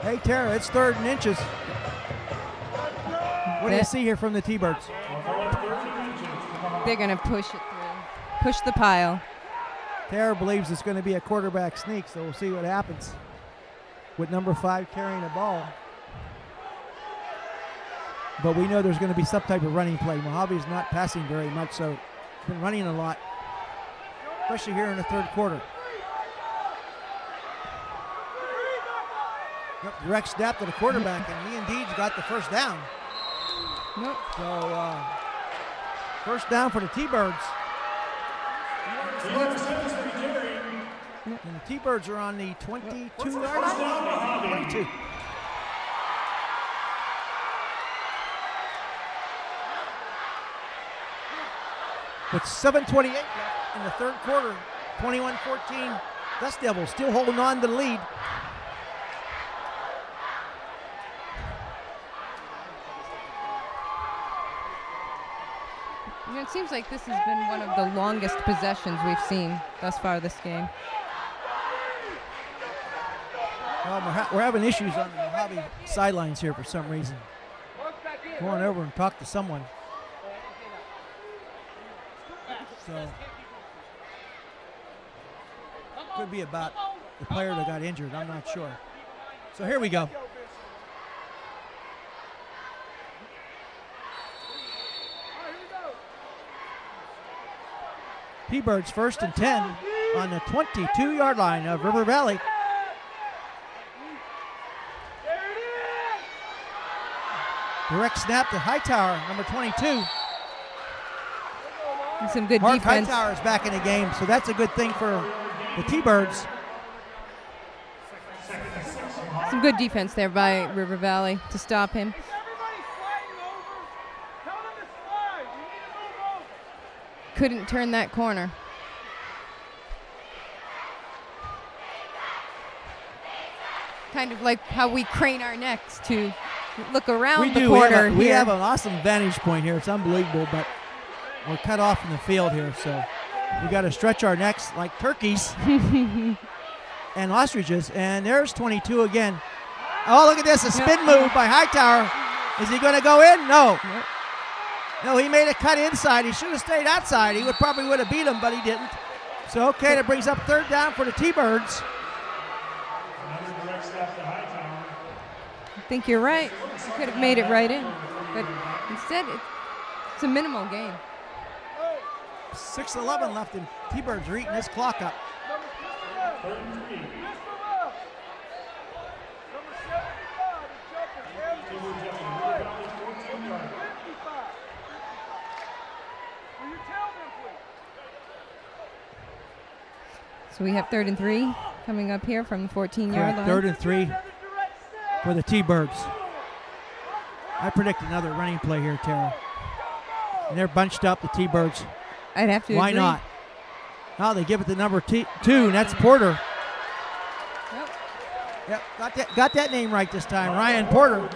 Hey, Tara, it's 3rd and inches. What do you see here from the T-Birds? They're going to push it through. Push the pile. Tara believes it's going to be a quarterback sneak, so we'll see what happens with number 5 carrying the ball. But we know there's going to be some type of running play. Mojave's not passing very much, so been running a lot, especially here in the 3rd quarter. Yep, direct snap to the quarterback, and he indeed got the first down. Nope. So, first down for the T-Birds. And the T-Birds are on the 22-yard line. 22. With 7:28 left in the 3rd quarter, 21-14. Dust Devils still holding on to the lead. You know, it seems like this has been one of the longest possessions we've seen thus far this game. Well, we're having issues on the Mohave sidelines here for some reason. Going over and talk to someone. So could be about the player that got injured. I'm not sure. So here we go. T-Birds 1st and 10 on the 22-yard line of River Valley. Direct snap to Hightower, number 22. And some good Mark defense. Hightower is back in the game, so that's a good thing for the T-Birds. Some good defense there by River Valley to stop him. Couldn't turn that corner. Kind of like how we crane our necks to look around the corner. We have an awesome vantage point here. It's unbelievable, but we're cut off from the field here, so we got to stretch our necks like turkeys and ostriches. And there's 22 again. Oh, look at this, a spin move by Hightower. Is he going to go in? No. Nope. No, he made a cut inside. He should have stayed outside. He probably would have beat him, but he didn't. So, okay, that brings up 3rd down for the T-Birds. I think you're right. You could have made it right in. But instead, it's a minimal game. 6:11 left, and T-Birds are eating this clock up. So we have 3rd and 3 coming up here from the 14-yard line. 3rd and 3 for the T-Birds. I predict another running play here, Tara. And they're bunched up, the T-Birds. I'd have to Why agree. not? Now they give it to number 2, and that's Porter. Yep, got that name right this time, Ryan Porter.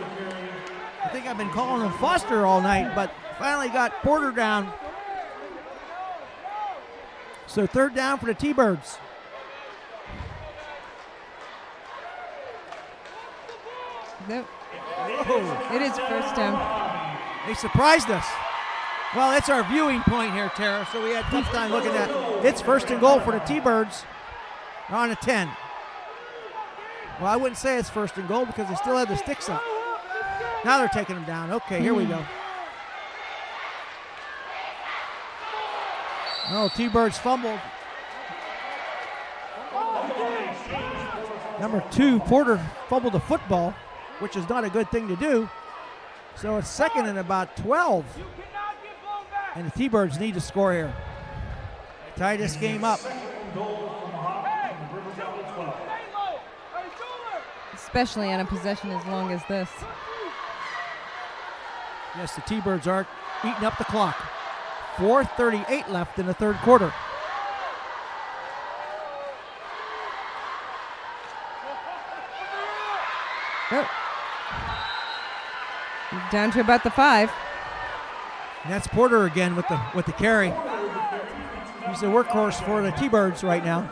I think I've been calling him Foster all night, but finally got Porter down. So 3rd down for the T-Birds. Nope. Oh. It is 1st down. They surprised us. Well, that's our viewing point here, Tara, so we had a tough time looking at it. It's 1st and goal for the T-Birds. They're on a 10. Well, I wouldn't say it's 1st and goal because they still have the sticks up. Now they're taking them down. Okay, here we go. Oh, T-Birds fumbled. Number 2, Porter, fumbled the football, which is not a good thing to do. So it's 2nd and about 12. And the T-Birds need to score here. Tie this game up. Especially on a possession as long as this. Yes, the T-Birds are eating up the clock. 4:38 left in the 3rd quarter. Oh. Down to about the 5. And that's Porter again with the carry. He's the workhorse for the T-Birds right now.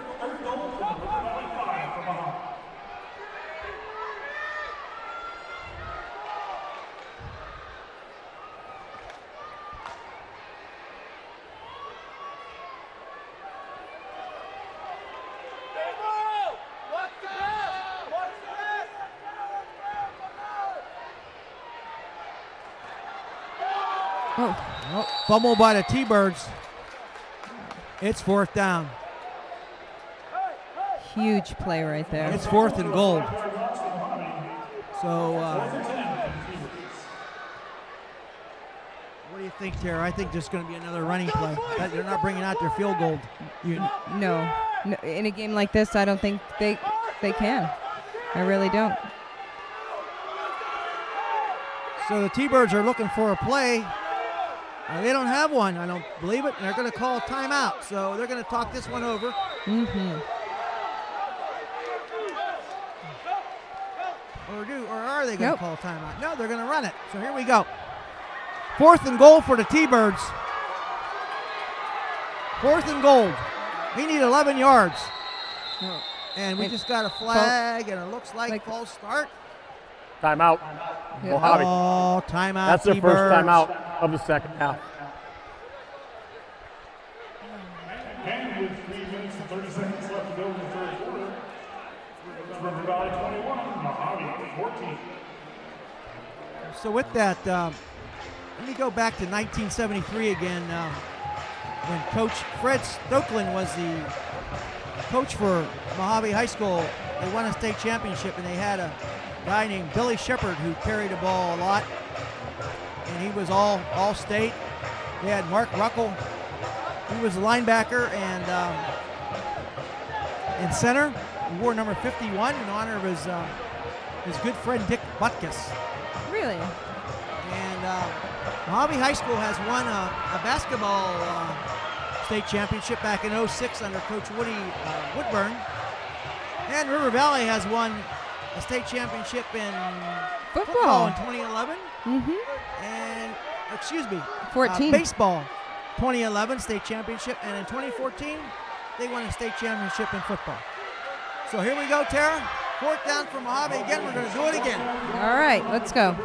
Oh, fumble by the T-Birds. It's 4th down. Huge play right there. It's 4th and goal. So, what do you think, Tara? I think there's going to be another running play. They're not bringing out their field goal. No. In a game like this, I don't think they can. I really don't. So the T-Birds are looking for a play. They don't have one, I don't believe it, and they're going to call timeout. So they're going to talk this one over. Mm-hmm. Or are they going to call timeout? No, they're going to run it. So here we go. 4th and goal for the T-Birds. 4th and goal. We need 11 yards. Oh. And we just got a flag, and it looks like false start. Timeout. Mohave. Oh, timeout. That's the first T-Birds. timeout of the second half. And with 3 minutes and 30 seconds left to go in the third quarter, River Valley 21, Mohave 14. So with that, let me go back to 1973 again, when Coach Fred Stokeland was the coach for Mohave High School. They won a state championship, and they had a guy named Billy Shepard who carried the ball a lot, and he was all state. They had Mark Ruckel. He was a linebacker and in center. He wore number 51 in honor of his good friend Dick Butkus. Really? And Mohave High School has won a basketball state championship back in '06 under Coach Woody Woodburn. And River Valley has won a state championship in football in 2011. And, 14. Baseball 2011 state championship. And in 2014, they won a state championship in football. So here we go, Tara. 4th down for Mohave again. We're going to do it again. All right, let's go.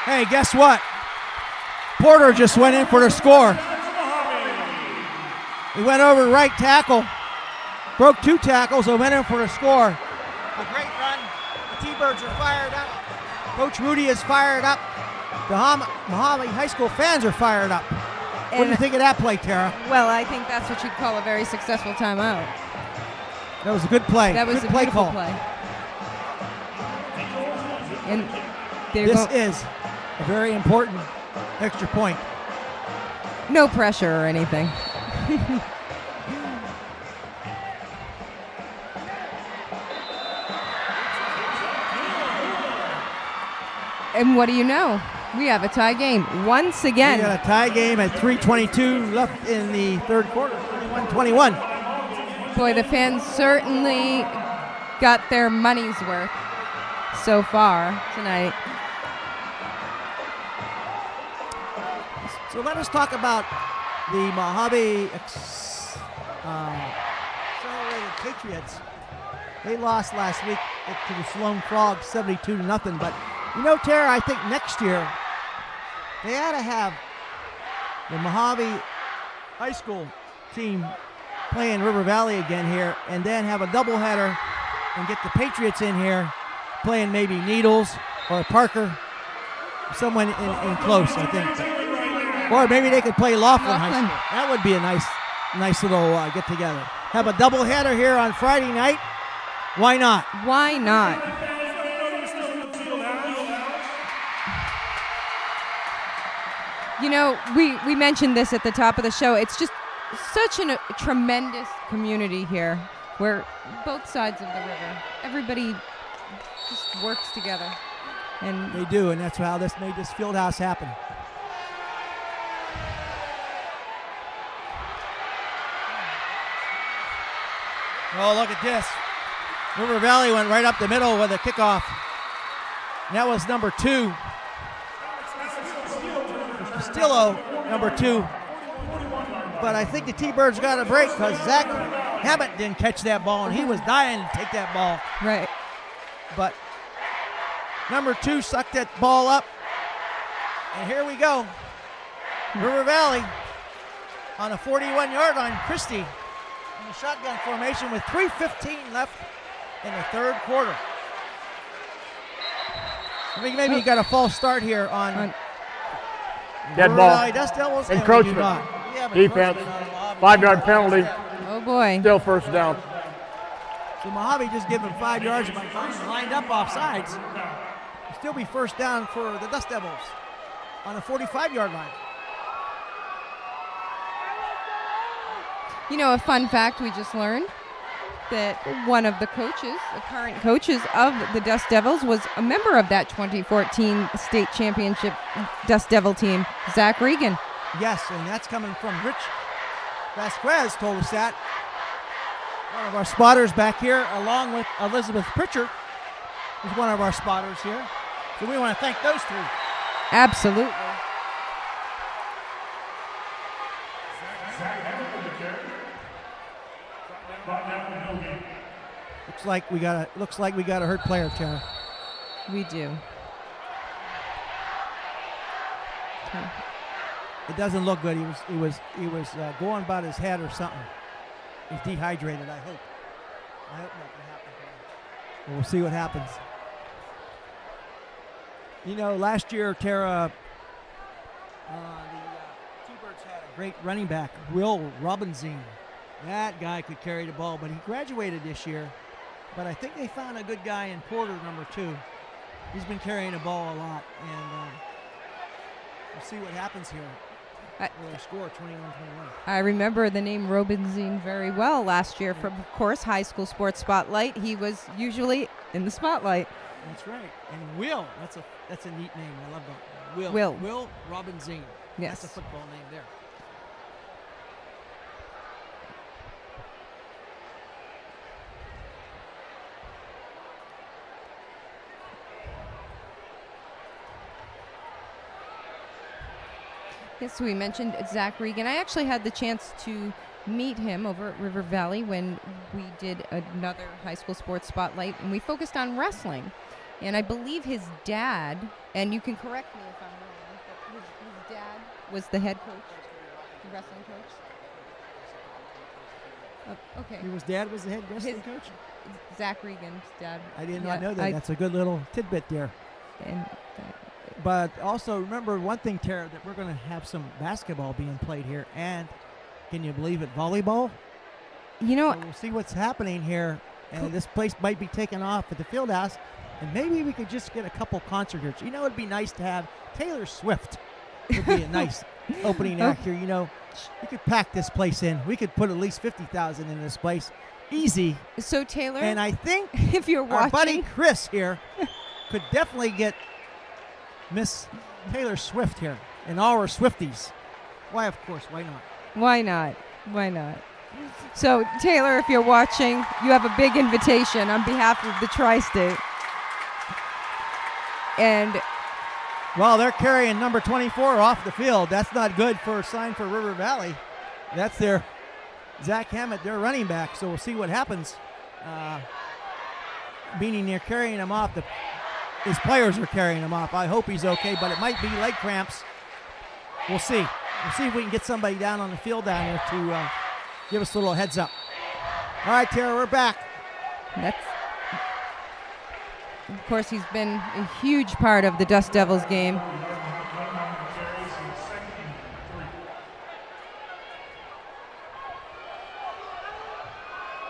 Hey, guess what? Porter just went in for the score. He went over the right tackle, broke 2 tackles, and went in for the score. A great run. The T-Birds are fired up. Coach Rudy is fired up. The Mohave High School fans are fired up. What do you think of that play, Tara? Well, I think that's what you'd call a very successful timeout. That was a good play. That was good a beautiful call. play. And this is a very important extra point. No pressure or anything. And what do you know? We have a tie game once again. We got a tie game at 3:22 left in the third quarter. 21-21. Boy, the fans certainly got their money's worth so far tonight. So let us talk about the Mohave Accelerated Patriots. They lost last week to the Sloan Frogs 72-0. But you know, Tara, I think next year they ought to have the Mohave High School team playing River Valley again here, and then have a doubleheader and get the Patriots in here playing maybe Needles or Parker, someone in close, I think. Or maybe they could play Laughlin High School. That would be a nice little get together. Have a doubleheader here on Friday night. Why not? Why not? You know, we mentioned this at the top of the show. It's just such a tremendous community here where both sides of the river, everybody just works together. And they do, and that's how this made this field house happen. Oh, look at this. River Valley went right up the middle with a kickoff. And that was number 2. Castillo, number 2. But I think the T-Birds got a break because Zach Hammett didn't catch that ball, and he was dying to take that ball. Right. But number 2 sucked that ball up. And here we go. River Valley on a 41-yard line. Christie in the shotgun formation with 3:15 left in the third quarter. I think maybe you got a false start here on dead ball. Dust Devils. Encroachment. Defense. 5-yard penalty. Oh boy. Still first down. So Mohave just gave him 5 yards by lined up off sides. It'll still be first down for the Dust Devils on the 45-yard line. You know, a fun fact we just learned. that one of the coaches, the current coaches of the Dust Devils, was a member of that 2014 state championship Dust Devil team, Zach Regan. Yes, and that's coming from Rich Vasquez told us that. One of our spotters back here, along with Elizabeth Pritchard, is one of our spotters here. So we want to thank those three. Absolutely. Looks like we got a hurt player, Tara. We do. Okay. It doesn't look good. He was going about his head or something. He's dehydrated, I hope. I hope nothing happens to him. But we'll see what happens. You know, last year, Tara, the T-Birds had a great running back, Will Robinson. That guy could carry the ball, but he graduated this year. But I think they found a good guy in Porter, number 2. He's been carrying the ball a lot, and we'll see what happens here. We'll score 21-21. I remember the name Robinson very well last year from, of course, High School Sports Spotlight. He was usually in the spotlight. That's right. And Will, that's a neat name. I love that. Will Robinson. Yes. That's a football name there. Yes, we mentioned Zach Regan. I actually had the chance to meet him over at River Valley when we did another high school sports spotlight, and we focused on wrestling. And I believe his dad, and you can correct me if I'm wrong, but his dad was the head coach, the wrestling coach. Okay. His dad was the head wrestling coach? Zach Regan's dad. I did not know that. That's a good little tidbit there. But also remember one thing, Tara, that we're going to have some basketball being played here, and can you believe it, volleyball? You know, so we'll see what's happening here, and this place might be taken off at the field house, and maybe we could just get a couple concert here. You know, it'd be nice to have Taylor Swift. Would be a nice opening act here. You know, we could pack this place in. We could put at least 50,000 in this place, easy. So Taylor, and I think if you're watching, our buddy Chris here could definitely get Miss Taylor Swift here and all our Swifties. Why, of course, why not? Why not? Why not? So, Taylor, if you're watching, you have a big invitation on behalf of the Tri-State. And well, they're carrying number 24 off the field. That's not good for a sign for River Valley. That's their Zach Hammett, their running back. So we'll see what happens. Meaning they're carrying him off. His players are carrying him off. I hope he's okay, but it might be leg cramps. We'll see. We'll see if we can get somebody down on the field down here to give us a little heads up. All right, Tara, we're back. Of course, he's been a huge part of the Dust Devils game.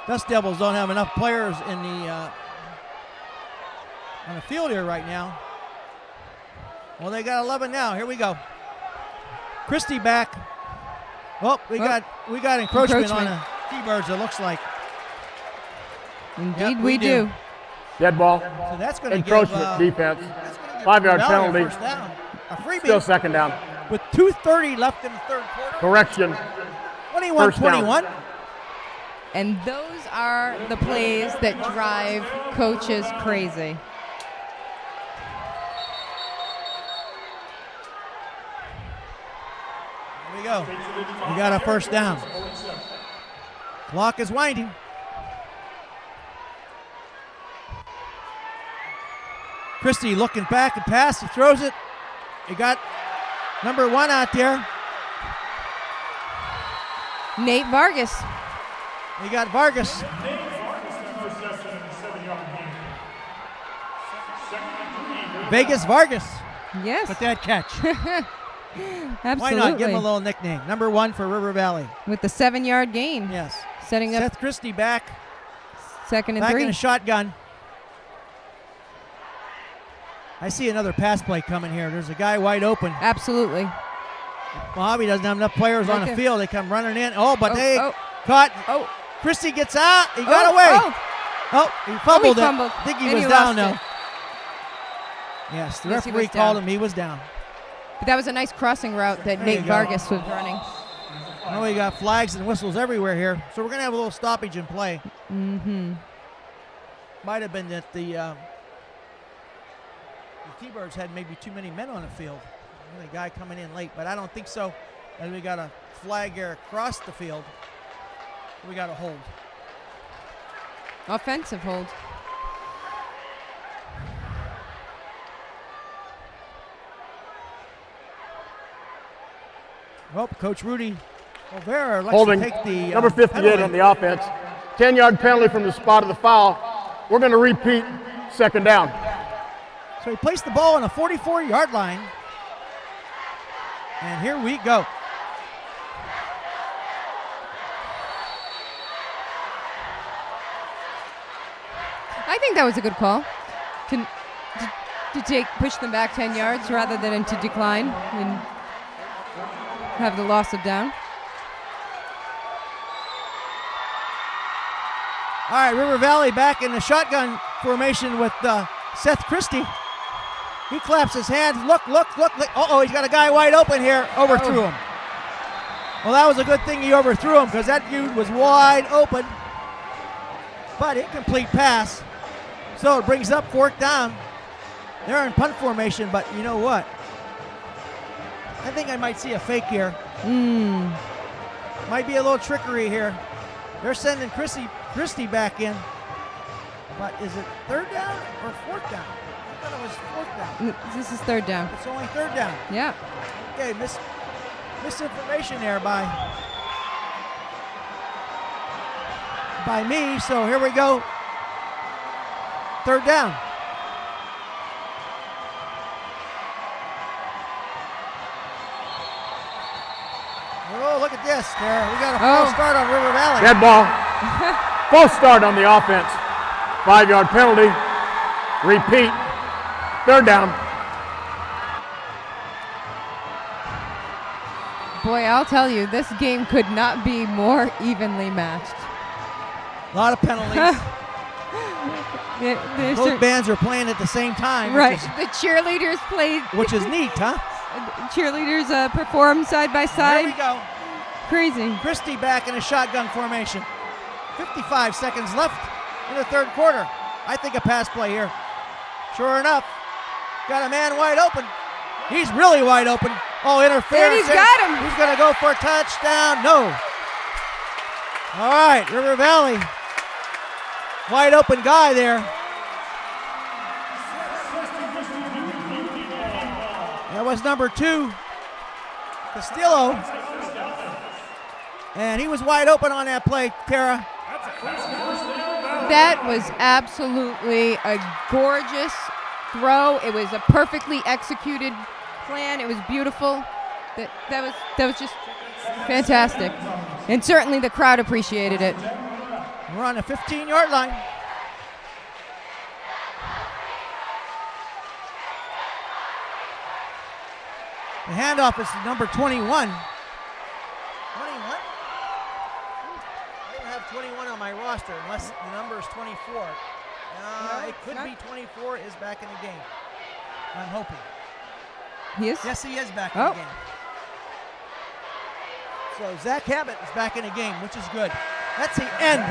Dust Devils don't have enough players in the on the field here right now. Well, they got 11 now. Here we go. Christie back. Oh, we got encroachment on the T-Birds, it looks like. Indeed, we do. Dead ball. So that's going to encroachment defense. 5-yard penalty. First down. A freebie. Still second down. With 2:30 left in the third quarter. Correction. 21-21. And those are the plays that drive coaches crazy. Here we go. We got a first down. Clock is winding. Christie looking back and pass. He throws it. He got number 1 out there. Nate Vargas. He got Vargas. Vegas Vargas. Yes. With that catch. Absolutely. Why not give him a little nickname? Number 1 for River Valley. With the 7-yard gain. Yes. Setting up Seth Christie back. Second and back 3. in a shotgun. I see another pass play coming here. There's a guy wide open. Absolutely. Mohave doesn't have enough players on the field. They come running in. Oh, but they caught. Christie gets out. He got away. Oh, he fumbled it. fumbled. I think he And was he down, lost though. it. Yes, the Yes, he referee was called down. him. He was down. But that was a nice crossing route that There Nate you go. Vargas was running. Oh, we got flags and whistles everywhere here. So we're going to have a little stoppage in play. Mm-hmm. Might have been that the T-Birds had maybe too many men on the field. The guy coming in late, but I don't think so. And we got a flag here across the field. We got a hold. Offensive hold. Well, Coach Rudy Olvera likes Holding. to take the Number 58 penalty. on the offense. 10-yard penalty from the spot of the foul. We're going to repeat second down. So he placed the ball on the 44-yard line. And here we go. I think that was a good call to push them back 10 yards rather than to decline and have the loss of down. All right, River Valley back in the shotgun formation with Seth Christie. He claps his hands. Look. Uh-oh, he's got a guy wide open here. Overthrew him. Well, that was a good thing he overthrew him because that dude was wide open. But incomplete pass. So it brings up fourth down. They're in punt formation, but you know what? I think I might see a fake here. Might be a little trickery here. They're sending Christie back in. But is it third down or fourth down? I thought it was fourth down. This is third down. It's only third down. Yeah. Okay, misinformation there by me. So here we go. Third down. Oh, look at this. There, we got a false start on River Valley. Dead ball. False start on the offense. 5-yard penalty. Repeat. Third down. Boy, I'll tell you, this game could not be more evenly matched. A lot of penalties. Both bands are playing at the same time. Right. The cheerleaders played. Which is neat, huh? Cheerleaders perform side by side. There we go. Crazy. Christie back in a shotgun formation. 55 seconds left in the third quarter. I think a pass play here. Sure enough, got a man wide open. He's really wide open. Oh, interference. And he's got him. He's going to go for a touchdown. No. All right, River Valley. Wide open guy there. That was number 2, Castillo. And he was wide open on that play, Tara. That was absolutely a gorgeous throw. It was a perfectly executed plan. It was beautiful. That was just fantastic. And certainly the crowd appreciated it. We're on the 15-yard line. The handoff is to number 21. 21? I don't have 21 on my roster unless the number is 24. No, it could be 24 is back in the game. I'm hoping. He is? Yes, he is back in the game. So Zach Habit is back in the game, which is good. That's the end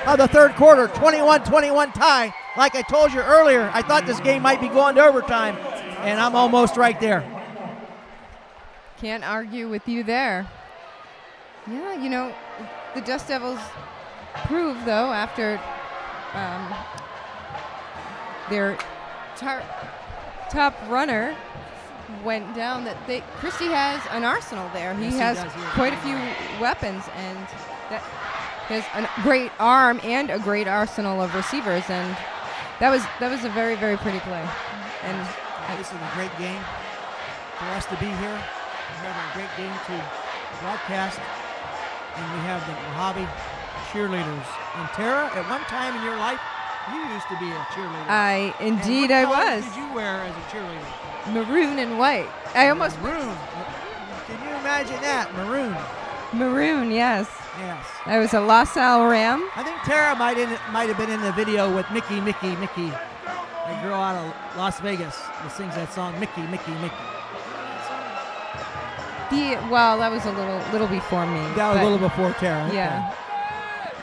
of the third quarter. 21-21 tie. Like I told you earlier, I thought this game might be going to overtime, and I'm almost right there. Can't argue with you there. Yeah, you know, the Dust Devils proved, though, after their top runner went down, that Christie has an arsenal there. He has quite a few weapons, and that has a great arm and a great arsenal of receivers, and that was a very, very pretty play. And this is a great game for us to be here. We're having a great game to broadcast, and we have the Mohave cheerleaders. And Tara, at one time in your life, you used to be a cheerleader. Indeed, and I what color was. did you wear as a cheerleader? Maroon and white. I almost maroon. Can you imagine that? Maroon. Maroon, yes. Yes. That was a LaSalle Ram. I think Tara might have been in the video with Mickey, a girl out of Las Vegas that sings that song, Mickey. Well, that was a little before me. That was a little before Tara. Okay. Yeah.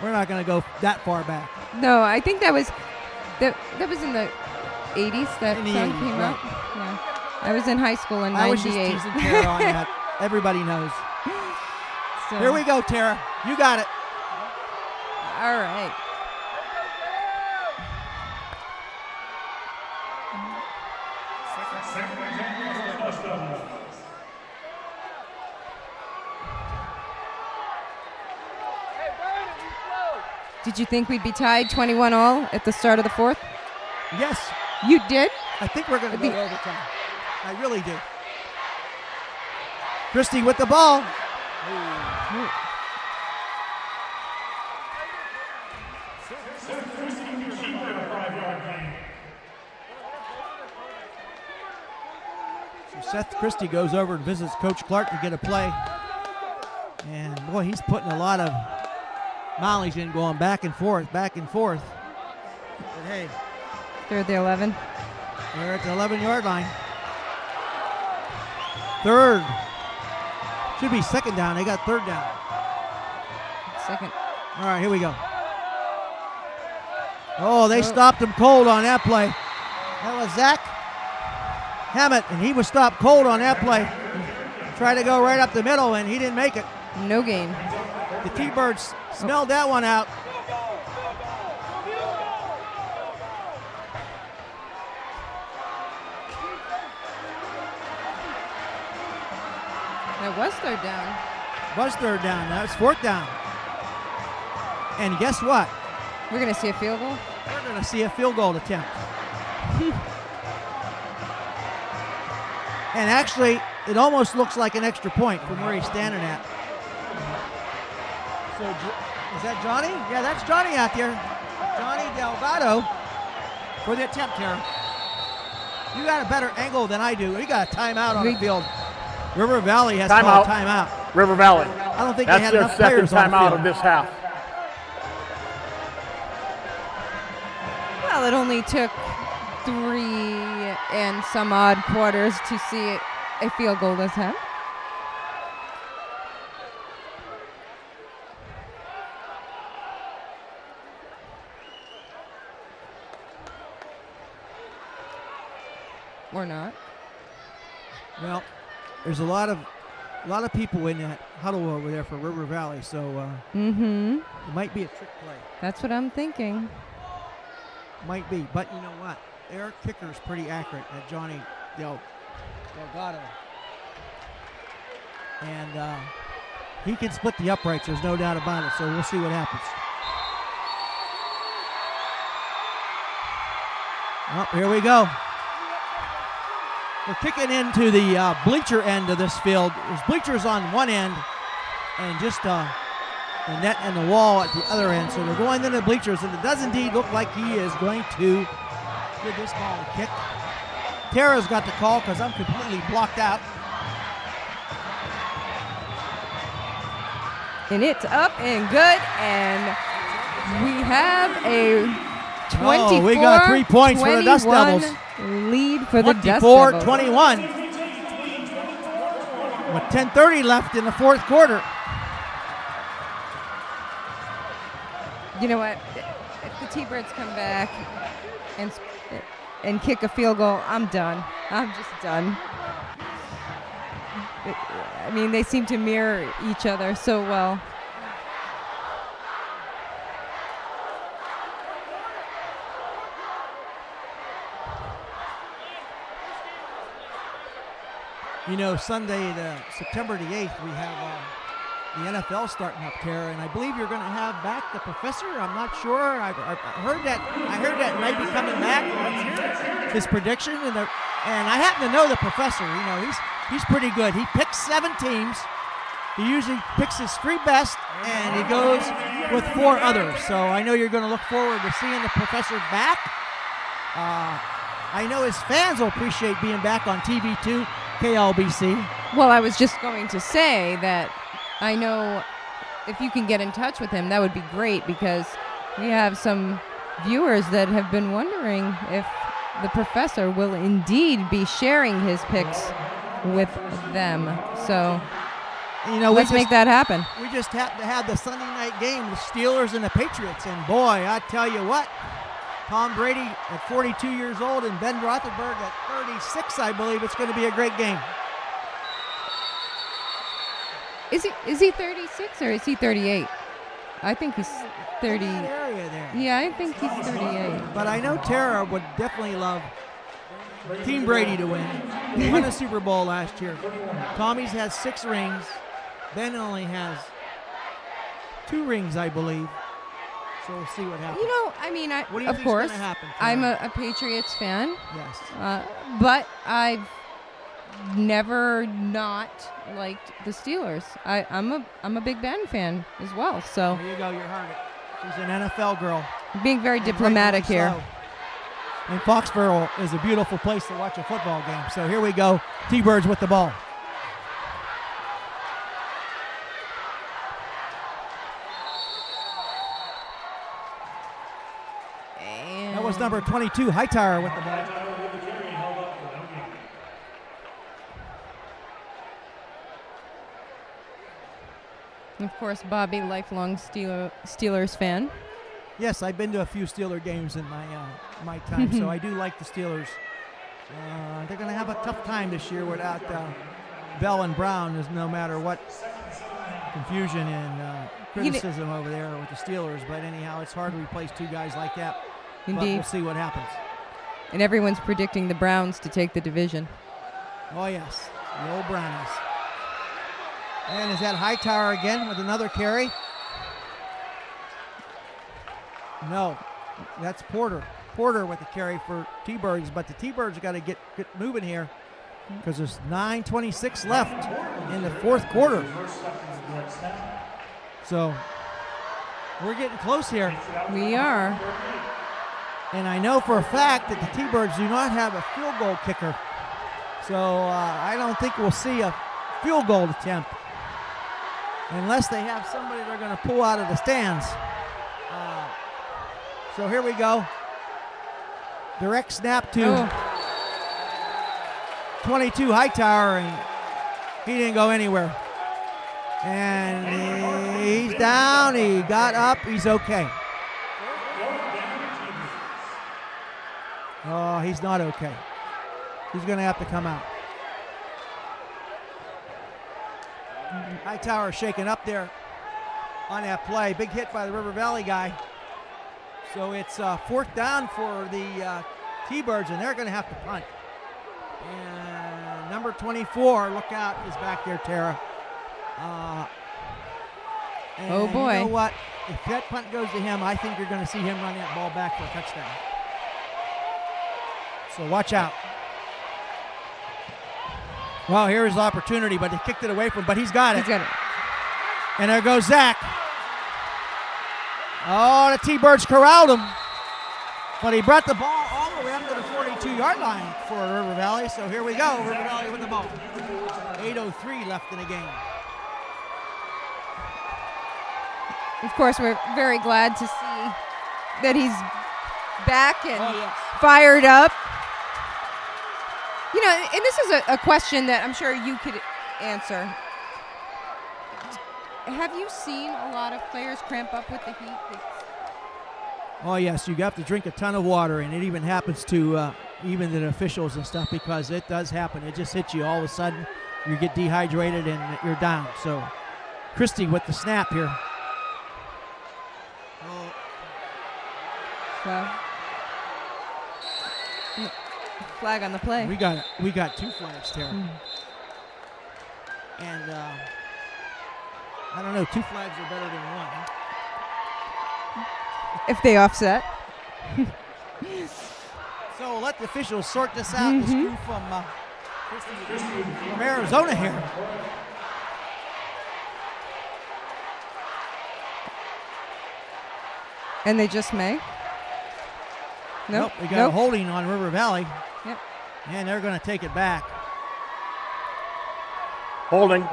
We're not going to go that far back. No, I think that was in the 80s that In the song 80s, came right. out. Yeah. I was in high school in 98. I was just teasing Tara on that. Everybody knows. So, Here we go, Tara. You got it. All right. Did you think we'd be tied 21-all at the start of the fourth? Yes. You did? I think we're going to go overtime. I really do. Christie with the ball. So Seth Christie goes over and visits Coach Clark to get a play. And boy, he's putting a lot of mileage in, going back and forth. But hey, They're at the 11. they're at the 11-yard line. Third. Should be second down. They got third down. Second. All right, here we go. Oh, they stopped him cold on that play. That was Zach Hammett, and he was stopped cold on that play. Tried to go right up the middle, and he didn't make it. No gain. The T-Birds smelled that one out. That was third down. Was third down. That was fourth down. And guess what? We're going to see a field goal? We're going to see a field goal attempt. And actually, it almost looks like an extra point from where he's standing at. So, is that Johnny? Yeah, that's Johnny out there. Johnny Delgado for the attempt here. You got a better angle than I do. We got a timeout on the field. River Valley has called timeout. River Valley. I don't think That's they had their enough second players on the timeout field. of this half. Well, it only took 3 and some odd quarters to see a field goal attempt. Or not. Well, there's a lot of people in that huddle over there for River Valley, so it might be a trick play. That's what I'm thinking. Might be, but you know what? Their kicker's pretty accurate at Johnny Delgado. And he can split the uprights, there's no doubt about it, so we'll see what happens. Oh, here we go. We're kicking into the bleacher end of this field. There's bleachers on one end and just the net and the wall at the other end. So they're going into the bleachers, and it does indeed look like he is going to give this ball a kick. Tara's got the call because I'm completely blocked out. And it's up and good, and we have a 24, we got 3 points for the Dust Devils. Lead for the Dust Devils. 24-21 with 10:30 left in the fourth quarter. You know what? If the T-Birds come back and kick a field goal, I'm done. I'm just done. I mean, they seem to mirror each other so well. You know, Sunday, September the 8th, we have the NFL starting up, Tara, and I believe you're going to have back the professor. I'm not sure. I heard that might be coming back. His prediction, and I happen to know the professor. You know, he's pretty good. He picks 7 teams. He usually picks his 3 best, and he goes with 4 others. So I know you're going to look forward to seeing the professor back. I know his fans will appreciate being back on TV too. KLBC. Well, I was just going to say that I know if you can get in touch with him, that would be great, because we have some viewers that have been wondering if the professor will indeed be sharing his picks with them. So let's make that happen. We just happened to have the Sunday night game, the Steelers and the Patriots, and boy, I tell you what, Tom Brady at 42 years old and Ben Roethlisberger at 36, I believe it's going to be a great game. Is he 36 or is he 38? I think he's 30. In that area there. Yeah, I think he's 38. But I know Tara would definitely love Team Brady to win. He won a Super Bowl last year. Tommy's has 6 rings. Ben only has 2 rings, I believe. So we'll see what happens. What do you of think's course, gonna happen, I'm Tara? a Patriots fan. Yes. But I've never not liked the Steelers. I'm a Big Ben fan as well. So There you go, you heard it. She's an NFL girl. being very diplomatic Rightfully here. so. And Foxborough is a beautiful place to watch a football game. So here we go. T-Birds with the ball. That was number 22, Hightower with the ball. Of course, Bobby, lifelong Steelers fan. Yes, I've been to a few Steeler games in my time, so I do like the Steelers. They're going to have a tough time this year without Bell and Brown, as no matter what confusion and criticism over there with the Steelers. But anyhow, it's hard to replace 2 guys like that. But Indeed. we'll see what happens. And everyone's predicting the Browns to take the division. Oh, yes, the old Brownies. And is that Hightower again with another carry? No, that's Porter. Porter with the carry for T-Birds, but the T-Birds got to get moving here because there's 9:26 left in the 4th quarter. So we're getting close here. We are. And I know for a fact that the T-Birds do not have a field goal kicker. So I don't think we'll see a field goal attempt unless they have somebody they're going to pull out of the stands. So here we go. Direct snap to 22 Hightower, and he didn't go anywhere. And he's down, he got up, he's okay. Oh, he's not okay. He's going to have to come out. Hightower shaking up there on that play. Big hit by the River Valley guy. So it's 4th down for the T-Birds, and they're going to have to punt. And number 24, look out, is back there, Tara. Oh, boy. You know what? If that punt goes to him, I think you're going to see him run that ball back for a touchdown. So watch out. Well, here's the opportunity, but they kicked it away from him, but he's got it. He's got it. And there goes Zach. Oh, the T-Birds corralled him. But he brought the ball all the way up to the 42-yard line for River Valley. So here we go, River Valley with the ball. 8:03 left in the game. Of course, we're very glad to see that he's back and yes. fired up. You know, and this is a question that I'm sure you could answer. Have you seen a lot of players cramp up with the heat? Oh, yes, you have to drink a ton of water, and it even happens to even the officials and stuff, because it does happen. It just hits you all of a sudden. You get dehydrated, and you're down. So Christie with the snap here. Flag on the play. We got 2 flags there. And I don't know, 2 flags are better than 1. Huh? If they offset. So let the officials sort this out. This crew from Arizona here. And they just may. Nope, we got a holding on River Valley. Yep. And they're going to take it back. Holding.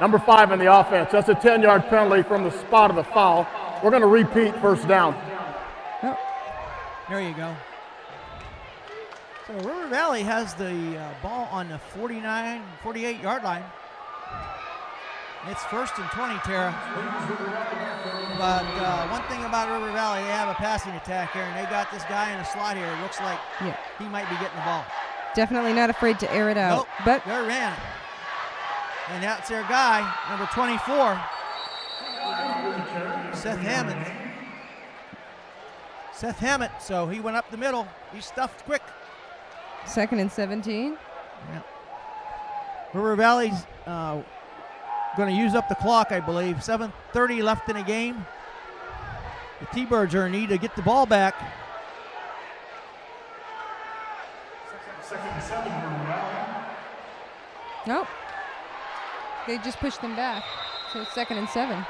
Number 5 in the offense. That's a 10-yard penalty from the spot of the foul. We're going to repeat first down. Oh, there you go. So River Valley has the ball on the 48-yard line. It's 1st and 20, Tara. But one thing about River Valley, they have a passing attack here, and they got this guy in a slot here. It looks like he might be getting the ball. Definitely not afraid to air it out. Nope, but they ran it. And that's their guy, number 24, Seth Hammond. Seth Hammond, so he went up the middle. He stuffed quick. 2nd and 17. Yeah. River Valley's going to use up the clock, I believe. 7:30 left in the game. The T-Birds are in need to get the ball back. Nope. They just pushed them back. So it's 2nd and 7.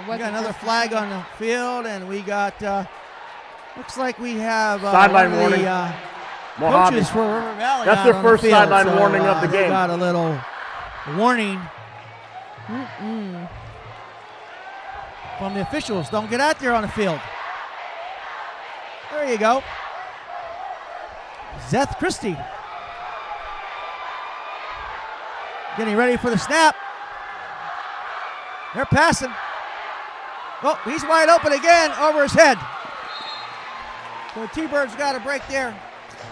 We got another flag on the field, and we got, looks like we have sideline warning. Coaches for River Valley. That's their first sideline warning of the game. Got a little warning from the officials. Don't get out there on the field. There you go. Zeth Christie getting ready for the snap. They're passing. Oh, he's wide open again over his head. So the T-Birds got a break there.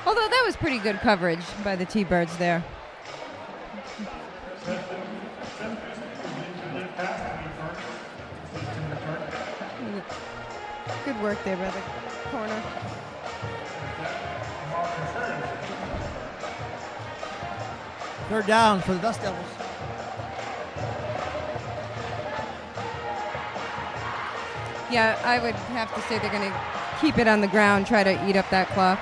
Although that was pretty good coverage by the T-Birds there. Good work there by the corner. Third down for the Dust Devils. Yeah, I would have to say they're going to keep it on the ground, try to eat up that clock.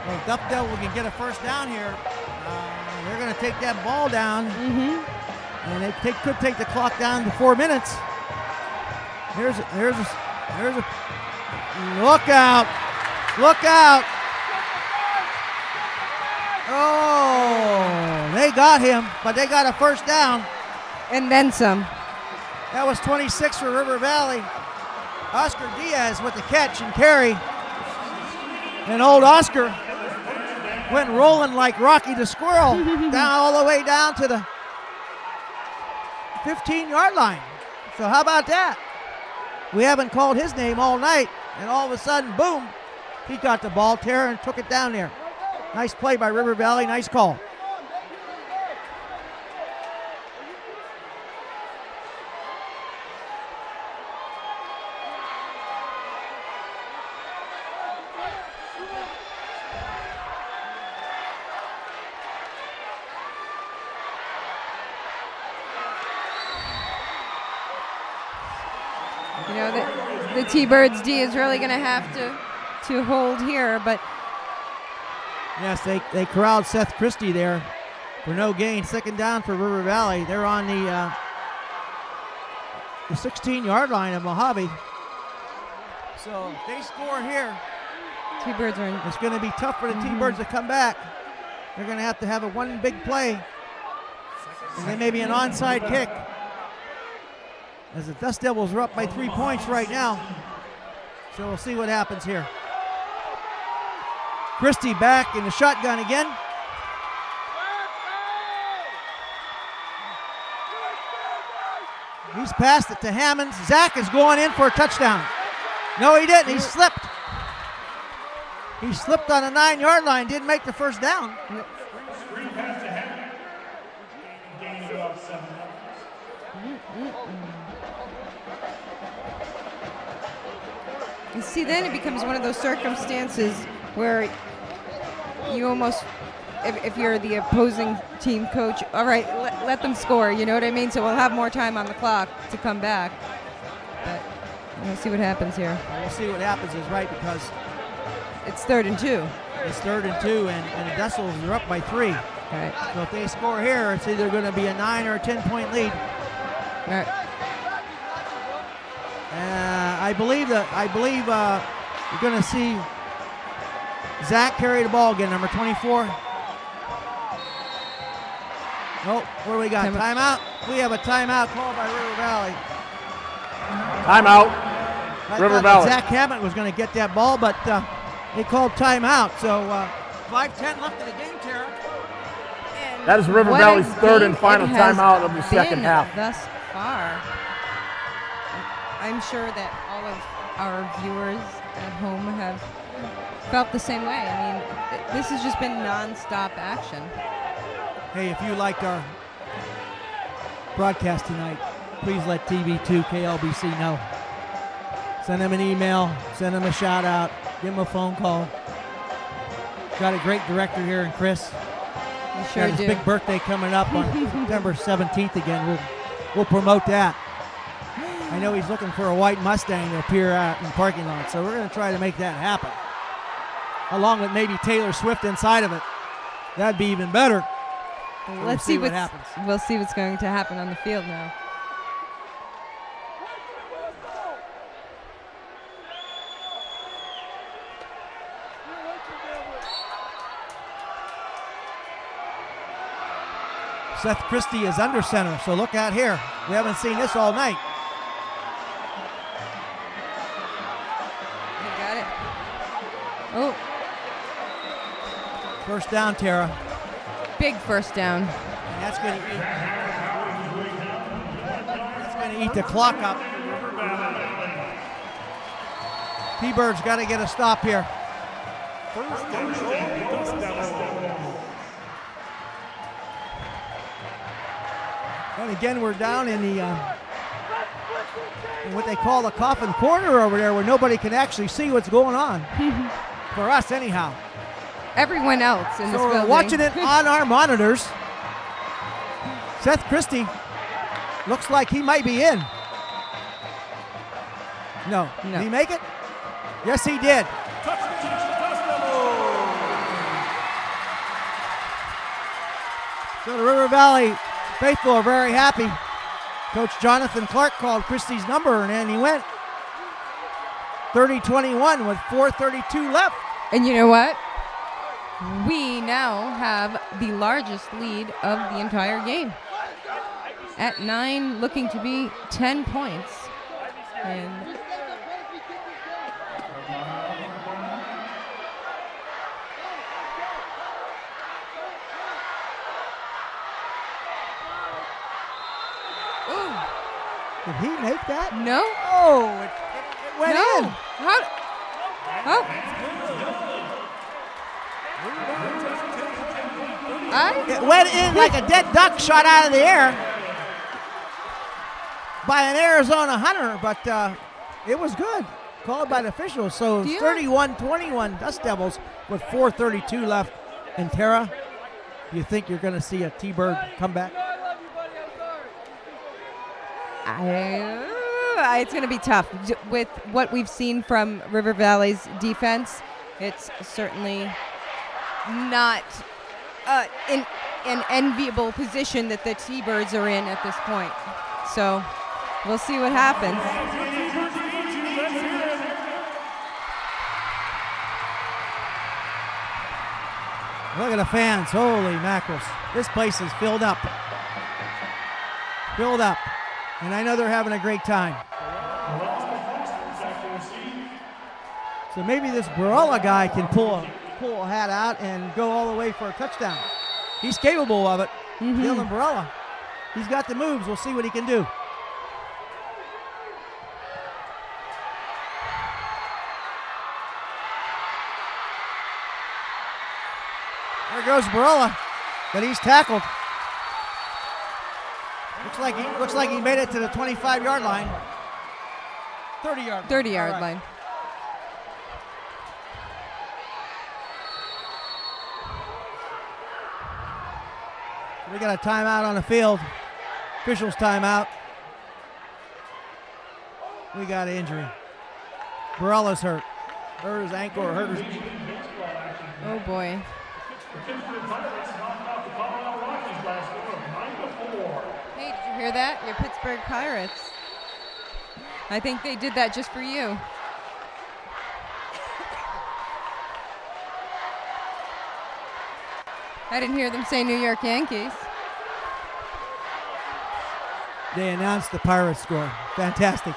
Well, if Duff Devil can get a first down here, they're going to take that ball down. And they could take the clock down to 4 minutes. Here's a look out. Look out. Oh, they got him, but they got a first down. And then some. That was 26 for River Valley. Oscar Diaz with the catch and carry. And old Oscar went rolling like Rocky the Squirrel down all the way down to the 15-yard line. So how about that? We haven't called his name all night, and all of a sudden, boom, he got the ball, Tara, and took it down there. Nice play by River Valley, nice call. You know, the T-Birds D is really going to have to hold here, but yes, they corralled Seth Christie there for no gain. Second down for River Valley. They're on the 16-yard line of Mohave. So if they score here, T-Birds are in. It's going to be tough for the T-Birds to come back. They're going to have a one big play, and then maybe an onside kick. As the Dust Devils are up by 3 points right now. So we'll see what happens here. Christie back in the shotgun again. He's passed it to Hammonds. Zach is going in for a touchdown. No, he didn't. He slipped. He slipped on the 9-yard line. Didn't make the first down. You see, then it becomes one of those circumstances where you almost, if you're the opposing team coach, all right, let them score, you know what I mean? So we'll have more time on the clock to come back. But we'll see what happens here. We'll see what happens is right, because it's 3rd and 2. It's 3rd and 2, and the Dust Devils are up by 3. Right. So if they score here, it's either going to be a 9 or a 10-point lead. Right. I believe you're going to see Zach carry the ball again, number 24. Oh, what do we got? Timeout? We have a timeout called by River Valley. Timeout. I River thought Valley. Zach Hammond was going to get that ball, but they called timeout. So 5:10 left in the game, Tara. That is River Valley's third and final timeout of the second half. Thus far, I'm sure that all of our viewers at home have felt the same way. I mean, this has just been non-stop action. Hey, if you liked our broadcast tonight, please let TV2 KLBC know. Send them an email, send them a shout out, give them a phone call. Got a great director here in Chris. We sure Got his do. big birthday coming up on September 17th again. We'll promote that. I know he's looking for a white Mustang to appear out in the parking lot, so we're going to try to make that happen. Along with maybe Taylor Swift inside of it. That'd be even better. So Let's see what happens. We'll see what's going to happen on the field now. Seth Christie is under center, so look out here. We haven't seen this all night. You got it. Oh. First down, Tara. Big first down. And that's going to eat the clock up. T-Bird's got to get a stop here. First and goal, Dust Devils. And again, we're down in the in what they call the coffin corner over there, where nobody can actually see what's going on. For us, anyhow. Everyone else in this So we're building. watching it on our monitors. Seth Christie looks like he might be in. No. Did he make it? Yes, he did. So the River Valley faithful are very happy. Coach Jonathan Clark called Christie's number, and then he went 30-21 with 4:32 left. And you know what? We now have the largest lead of the entire game. At 9, looking to be 10 points. And Did he make that? no. Oh, it went No. in. How? Oh. It went in like a dead duck shot out of the air by an Arizona hunter, but it was good. Called by the officials. So it's 31-21 Dust Devils with 4:32 left. And Tara, do you think you're going to see a T-Bird come back? It's going to be tough. With what we've seen from River Valley's defense, it's certainly not in an enviable position that the T-Birds are in at this point. So we'll see what happens. Look at the fans. Holy mackerels. This place is filled up. Filled up. And I know they're having a great time. So maybe this Barella guy can pull a hat out and go all the way for a touchdown. He's capable of it. Dylan Barella. He's got the moves. We'll see what he can do. There goes Barella, but he's tackled. Looks like he made it to the 25-yard line. 30-yard line. 30-yard line. We got a timeout on the field. Officials timeout. We got an injury. Barella's hurt. Hurt his ankle or hurt his... Oh boy. Hey, did you hear that? Your Pittsburgh Pirates. I think they did that just for you. I didn't hear them say New York Yankees. They announced the Pirates score. Fantastic.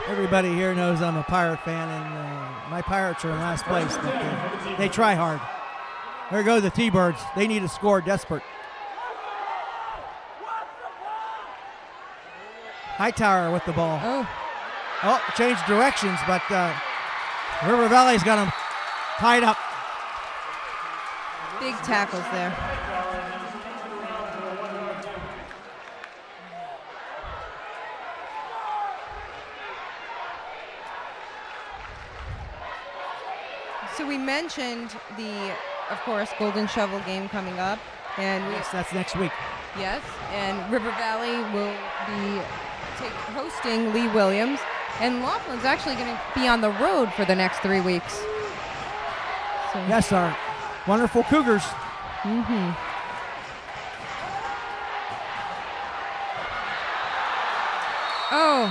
Everybody here knows I'm a Pirate fan, and my Pirates are in last place, but they try hard. There go the T-Birds. They need a score, desperate. Hightower with the ball. Oh, changed directions, but River Valley's got them tied up. Big tackles there. So we mentioned the, of course, Golden Shovel game coming up, and yes, that's next week. Yes, and River Valley will be hosting Lee Williams, and Laughlin's actually going to be on the road for the next 3 weeks. So. Yes, our wonderful Cougars. Mm-hmm. Oh.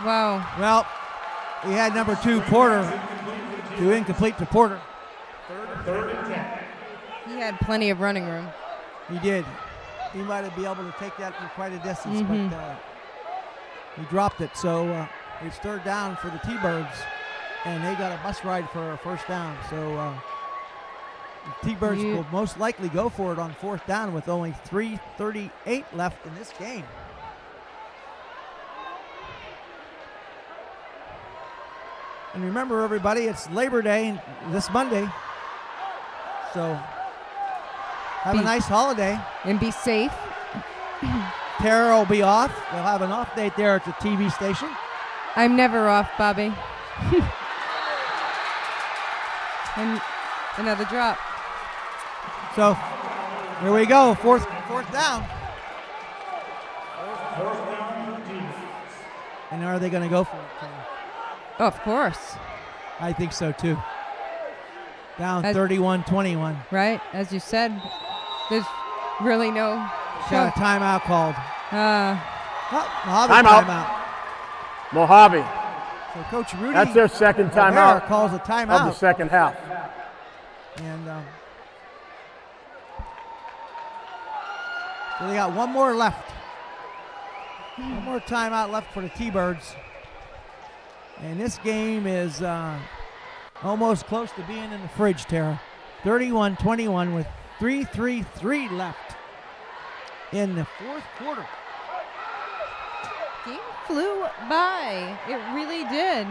Wow. Well, we had number 2 Porter, to incomplete to Porter. He had plenty of running room. He did. He might have been able to take that for quite a distance, Mm-hmm. but he dropped it. So it's third down for the T-Birds, and they got a bus ride for a first down. So the T-Birds will most likely go for it on fourth down with only 3:38 left in this game. And remember, everybody, it's Labor Day this Monday. So have a nice holiday. And be safe. Tara will be off. They'll have an off date there at the TV station. I'm never off, Bobby. And another drop. So here we go, fourth down. And are they going to go for it, Tara? Of course. I think so too. Down 31-21. Right, as you said, there's really no. Got a timeout called. Mojave timeout. Mohave. So Coach Rudy. That's their second timeout. Calls a timeout of the second half. And so they got one more left. One more timeout left for the T-Birds. And this game is almost close to being in the fridge, Tara. 31-21 with 3:33 left in the fourth quarter. Game flew by. It really did.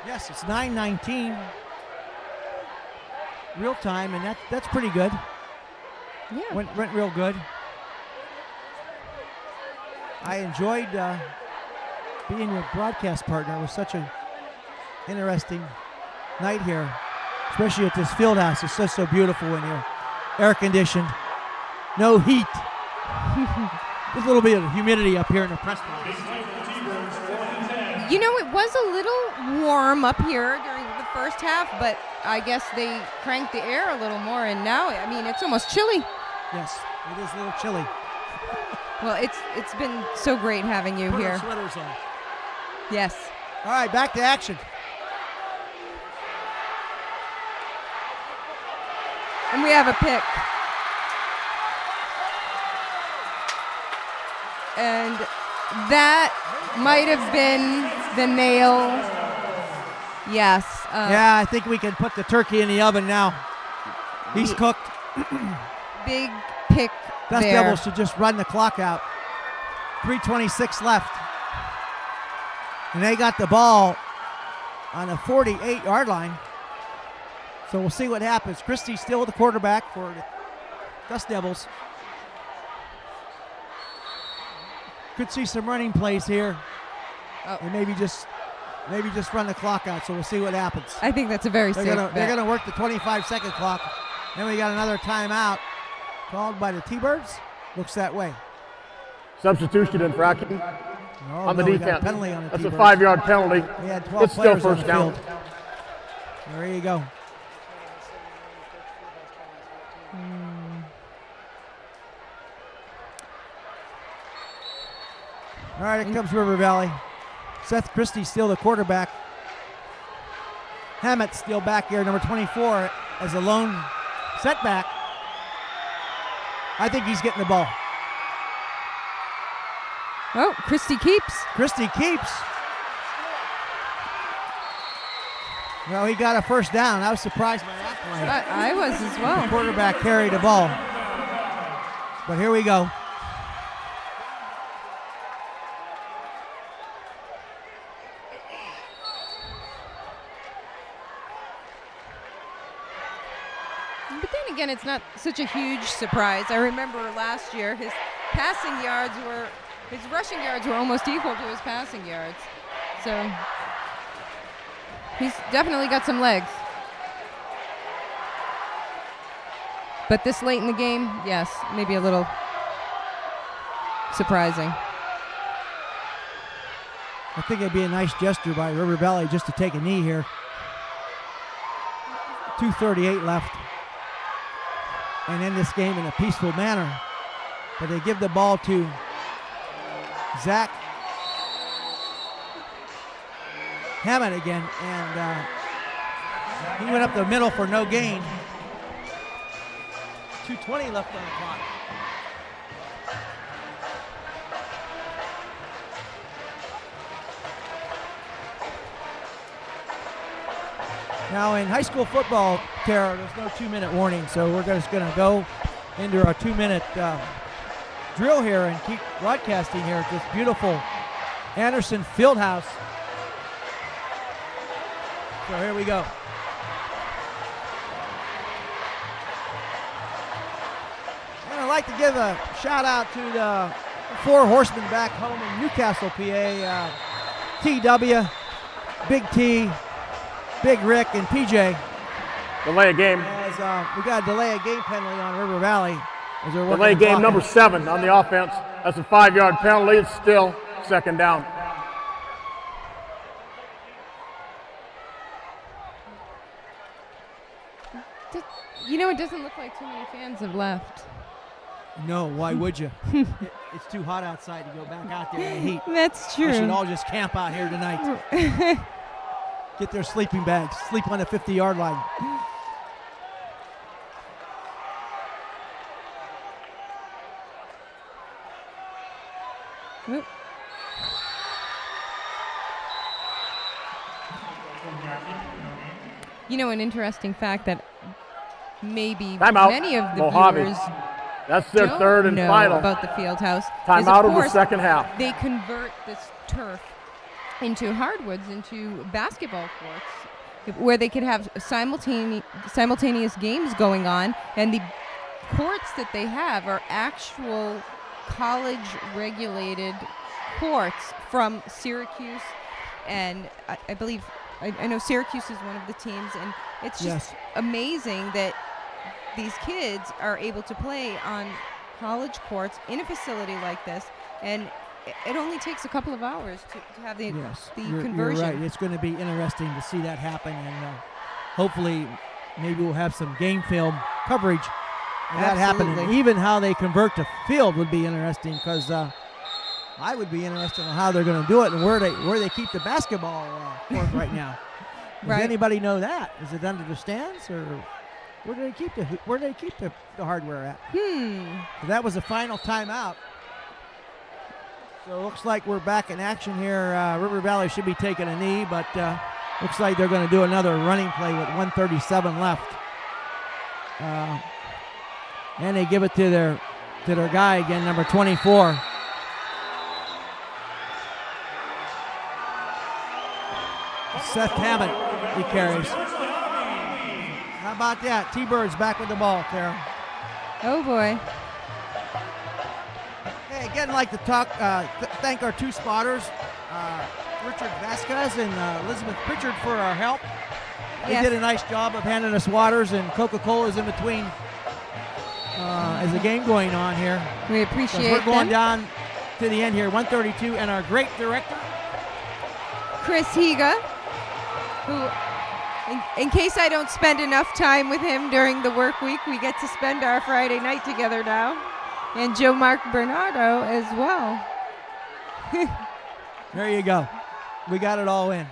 Yes, it's 9:19 real time, and that's pretty good. Yeah. Went real good. I enjoyed being your broadcast partner. It was such an interesting night here, especially at this field house. It's so beautiful in here. Air conditioned, no heat. There's a little bit of humidity up here in the press box. You know, it was a little warm up here during the first half, but I guess they cranked the air a little more, and now, I mean, it's almost chilly. Yes, it is a little chilly. Well, it's been so great having you Put here. our sweaters on. Yes. All right, back to action. And we have a pick. And that might have been the nail. Yes. Yeah, I think we can put the turkey in the oven now. He's cooked. Big pick Dust there. Devils should just run the clock out. 3:26 left. And they got the ball on the 48-yard line. So we'll see what happens. Christie's still the quarterback for the Dust Devils. Could see some running plays here. And maybe just run the clock out. So we'll see what happens. I think that's a very safe bet. They're going to work the 25-second clock. Then we got another timeout called by the T-Birds. Looks that way. Substitution infraction on the we got a defense. penalty on the That's a T-Birds. 5-yard penalty. We had 12 It's still players on first the down. field. There you go. All right, here comes River Valley. Seth Christie still the quarterback. Hammett still back here, number 24, as a lone setback. I think he's getting the ball. Oh, Christie keeps. Christie keeps. Well, he got a first down. I was surprised by that play. I was as well. The quarterback carried the ball. But here we go. But then again, it's not such a huge surprise. I remember last year his rushing yards were almost equal to his passing yards. So he's definitely got some legs. But this late in the game, yes, maybe a little surprising. I think it'd be a nice gesture by River Valley just to take a knee here. 2:38 left. And end this game in a peaceful manner. But they give the ball to Zach Hammond again. And he went up the middle for no gain. 2:20 left on the clock. Now in high school football, Tara, there's no 2-minute warning, so we're just going to go into our 2-minute drill here and keep broadcasting here at this beautiful Anderson Fieldhouse. So here we go. And I'd like to give a shout out to the 4 horsemen back home in Newcastle, PA. TW, Big T, Big Rick, and PJ. Delay of game. As we got a delay of game penalty on River Valley. As they're Delay of game number 7 on the offense. That's a 5-yard penalty. It's still second down. You know, it doesn't look like too many fans have left. No, why would you? It's too hot outside to go back out there in the heat. That's true. We should all just camp out here tonight. Get their sleeping bags. Sleep on the 50-yard line. Oop. You know, an interesting fact that maybe Timeout. many of the Mohave. viewers That's their don't third and know final. about the field house. Timeout of of the course, second half. They convert this turf into hardwoods, into basketball courts, where they could have simultaneous games going on, and the courts that they have are actual college-regulated courts from Syracuse, and I believe I know Syracuse is one of the teams, and it's just amazing that these kids are able to play on college courts in a facility like this, and it only takes a couple of hours to have the conversion. You're right. It's going to be interesting to see that happen, and hopefully maybe we'll have some game film coverage of that happening. Even how they convert the field would be interesting, because I would be interested in how they're going to do it and where they keep the basketball court right now. Does anybody know that? Is it under the stands, or where do they keep the hardware at? So that was the final timeout. So it looks like we're back in action here. River Valley should be taking a knee, but looks like they're going to do another running play with 1:37 left. And they give it to their guy again, number 24. Seth Hammond, he carries. How about that? T-Bird's back with the ball, Tara. Oh, boy. Hey, again, I'd like to thank our 2 spotters, Richard Vasquez and Elizabeth Pritchard, for our help. They did a nice job of handing us waters and Coca-Colas in between as the game going on here. We appreciate it. We're going down to the end here, 132, and our great director, Chris Higa, who, in case I don't spend enough time with him during the work week, we get to spend our Friday night together now. And Joe Mark Bernardo as well. There you go. We got it all in.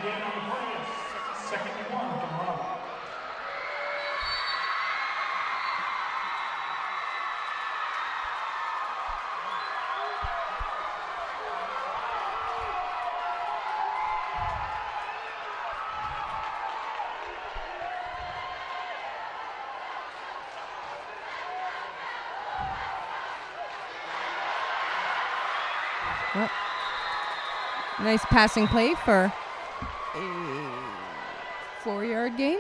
again on the play. It's 2nd and 1 for Mohave. Well, nice passing play for a 4-yard gain.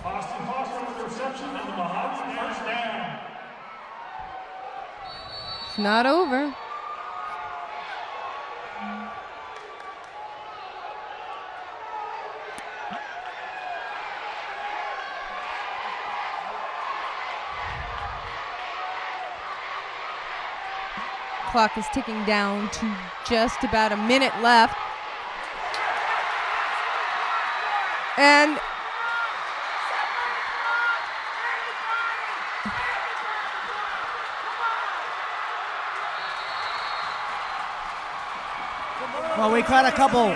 Austin Foster with the reception and the Mohave first down. It's not over. Clock is ticking down to just about a minute left. And well, we caught a couple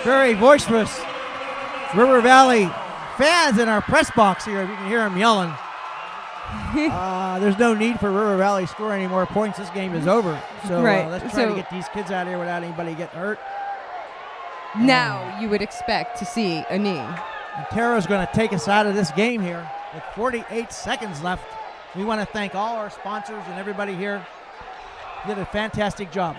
very boisterous River Valley fans in our press box here. You can hear them yelling. There's no need for River Valley to score any more points. This game is over. So let's try to get these kids out of here without anybody getting hurt. Now you would expect to see a knee. And Tara's going to take us out of this game here with 48 seconds left. We want to thank all our sponsors and everybody here. Did a fantastic job.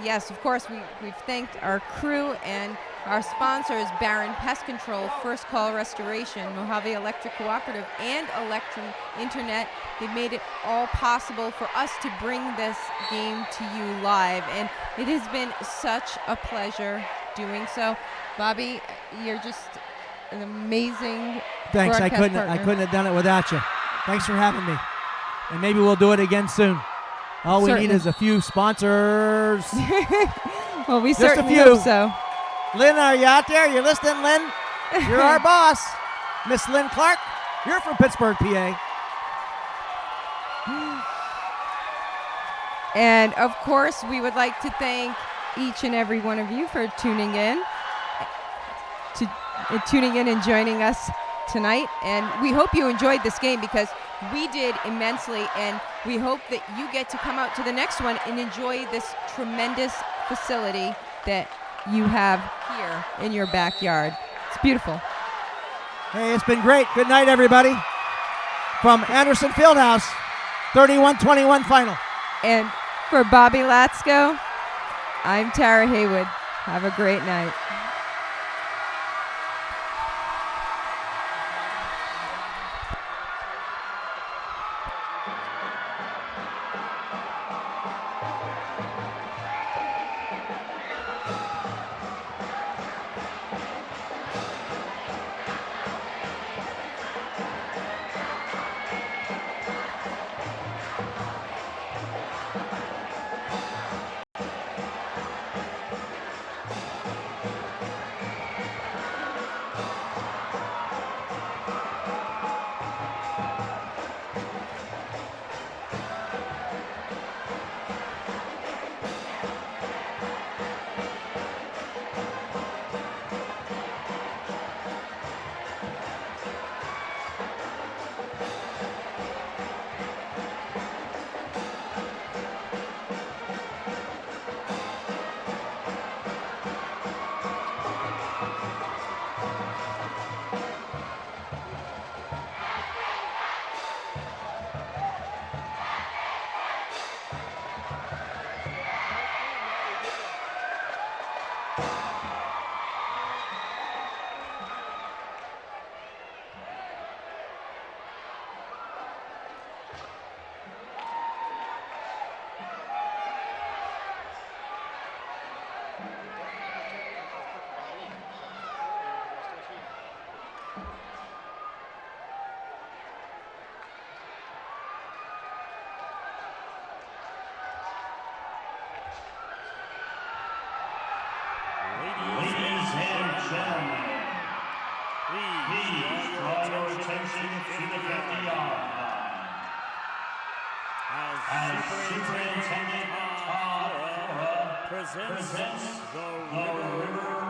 Yes, of course, we've thanked our crew and our sponsors, Barron Pest Control, First Call Restoration, Mohave Electric Cooperative, and Electrum Internet. They made it all possible for us to bring this game to you live, and it has been such a pleasure doing so. Bobby, you're just an amazing Thanks. I broadcast partner. couldn't have done it without you. Thanks for having me. And maybe we'll do it again soon. All we need is a few sponsors. Well, we Just certainly a few. hope so. Lynn, are you out there? You listening, Lynn? You're our boss. Miss Lynn Clark, you're from Pittsburgh, PA. And of course, we would like to thank each and every one of you for tuning in and joining us tonight. And we hope you enjoyed this game, because we did immensely, and we hope that you get to come out to the next one and enjoy this tremendous facility that you have here in your backyard. It's beautiful. Hey, it's been great. Good night, everybody. From Anderson Fieldhouse, 31-21 final. And for Bobby Latsko, I'm Tara Haywood. Have a great night. Ladies and gentlemen, please draw your attention to the 50-yard line. As Superintendent Todd presents the River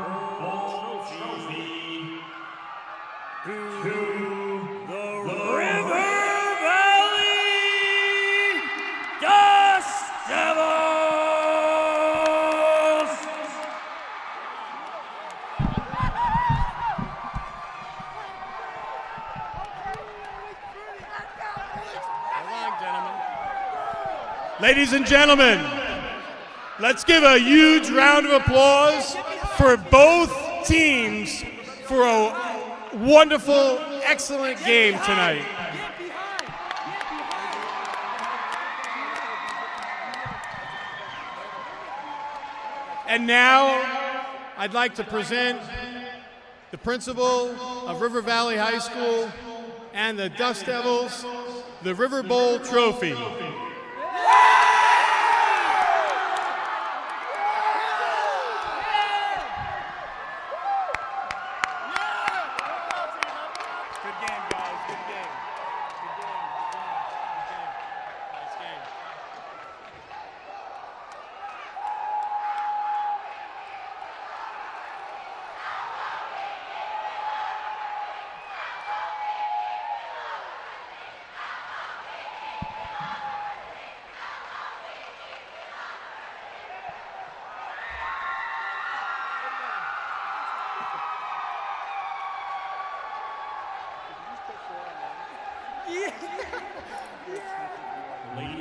Ladies and gentlemen, let's give a huge round of applause for both teams for a wonderful, excellent game tonight. And now, I'd like to present the principal of River Valley High School and the Dust Devils, the River Bowl Trophy.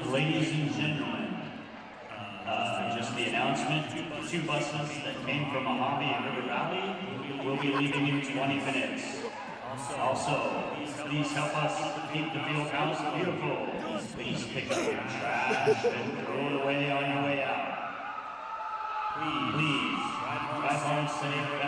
Ladies and gentlemen, just the announcement, the two buses that came from Mohave and River Valley will be leaving in 20 minutes. Also, please help us keep the field house beautiful. Please pick up your trash and throw it away on your way out. Please, drive home safe.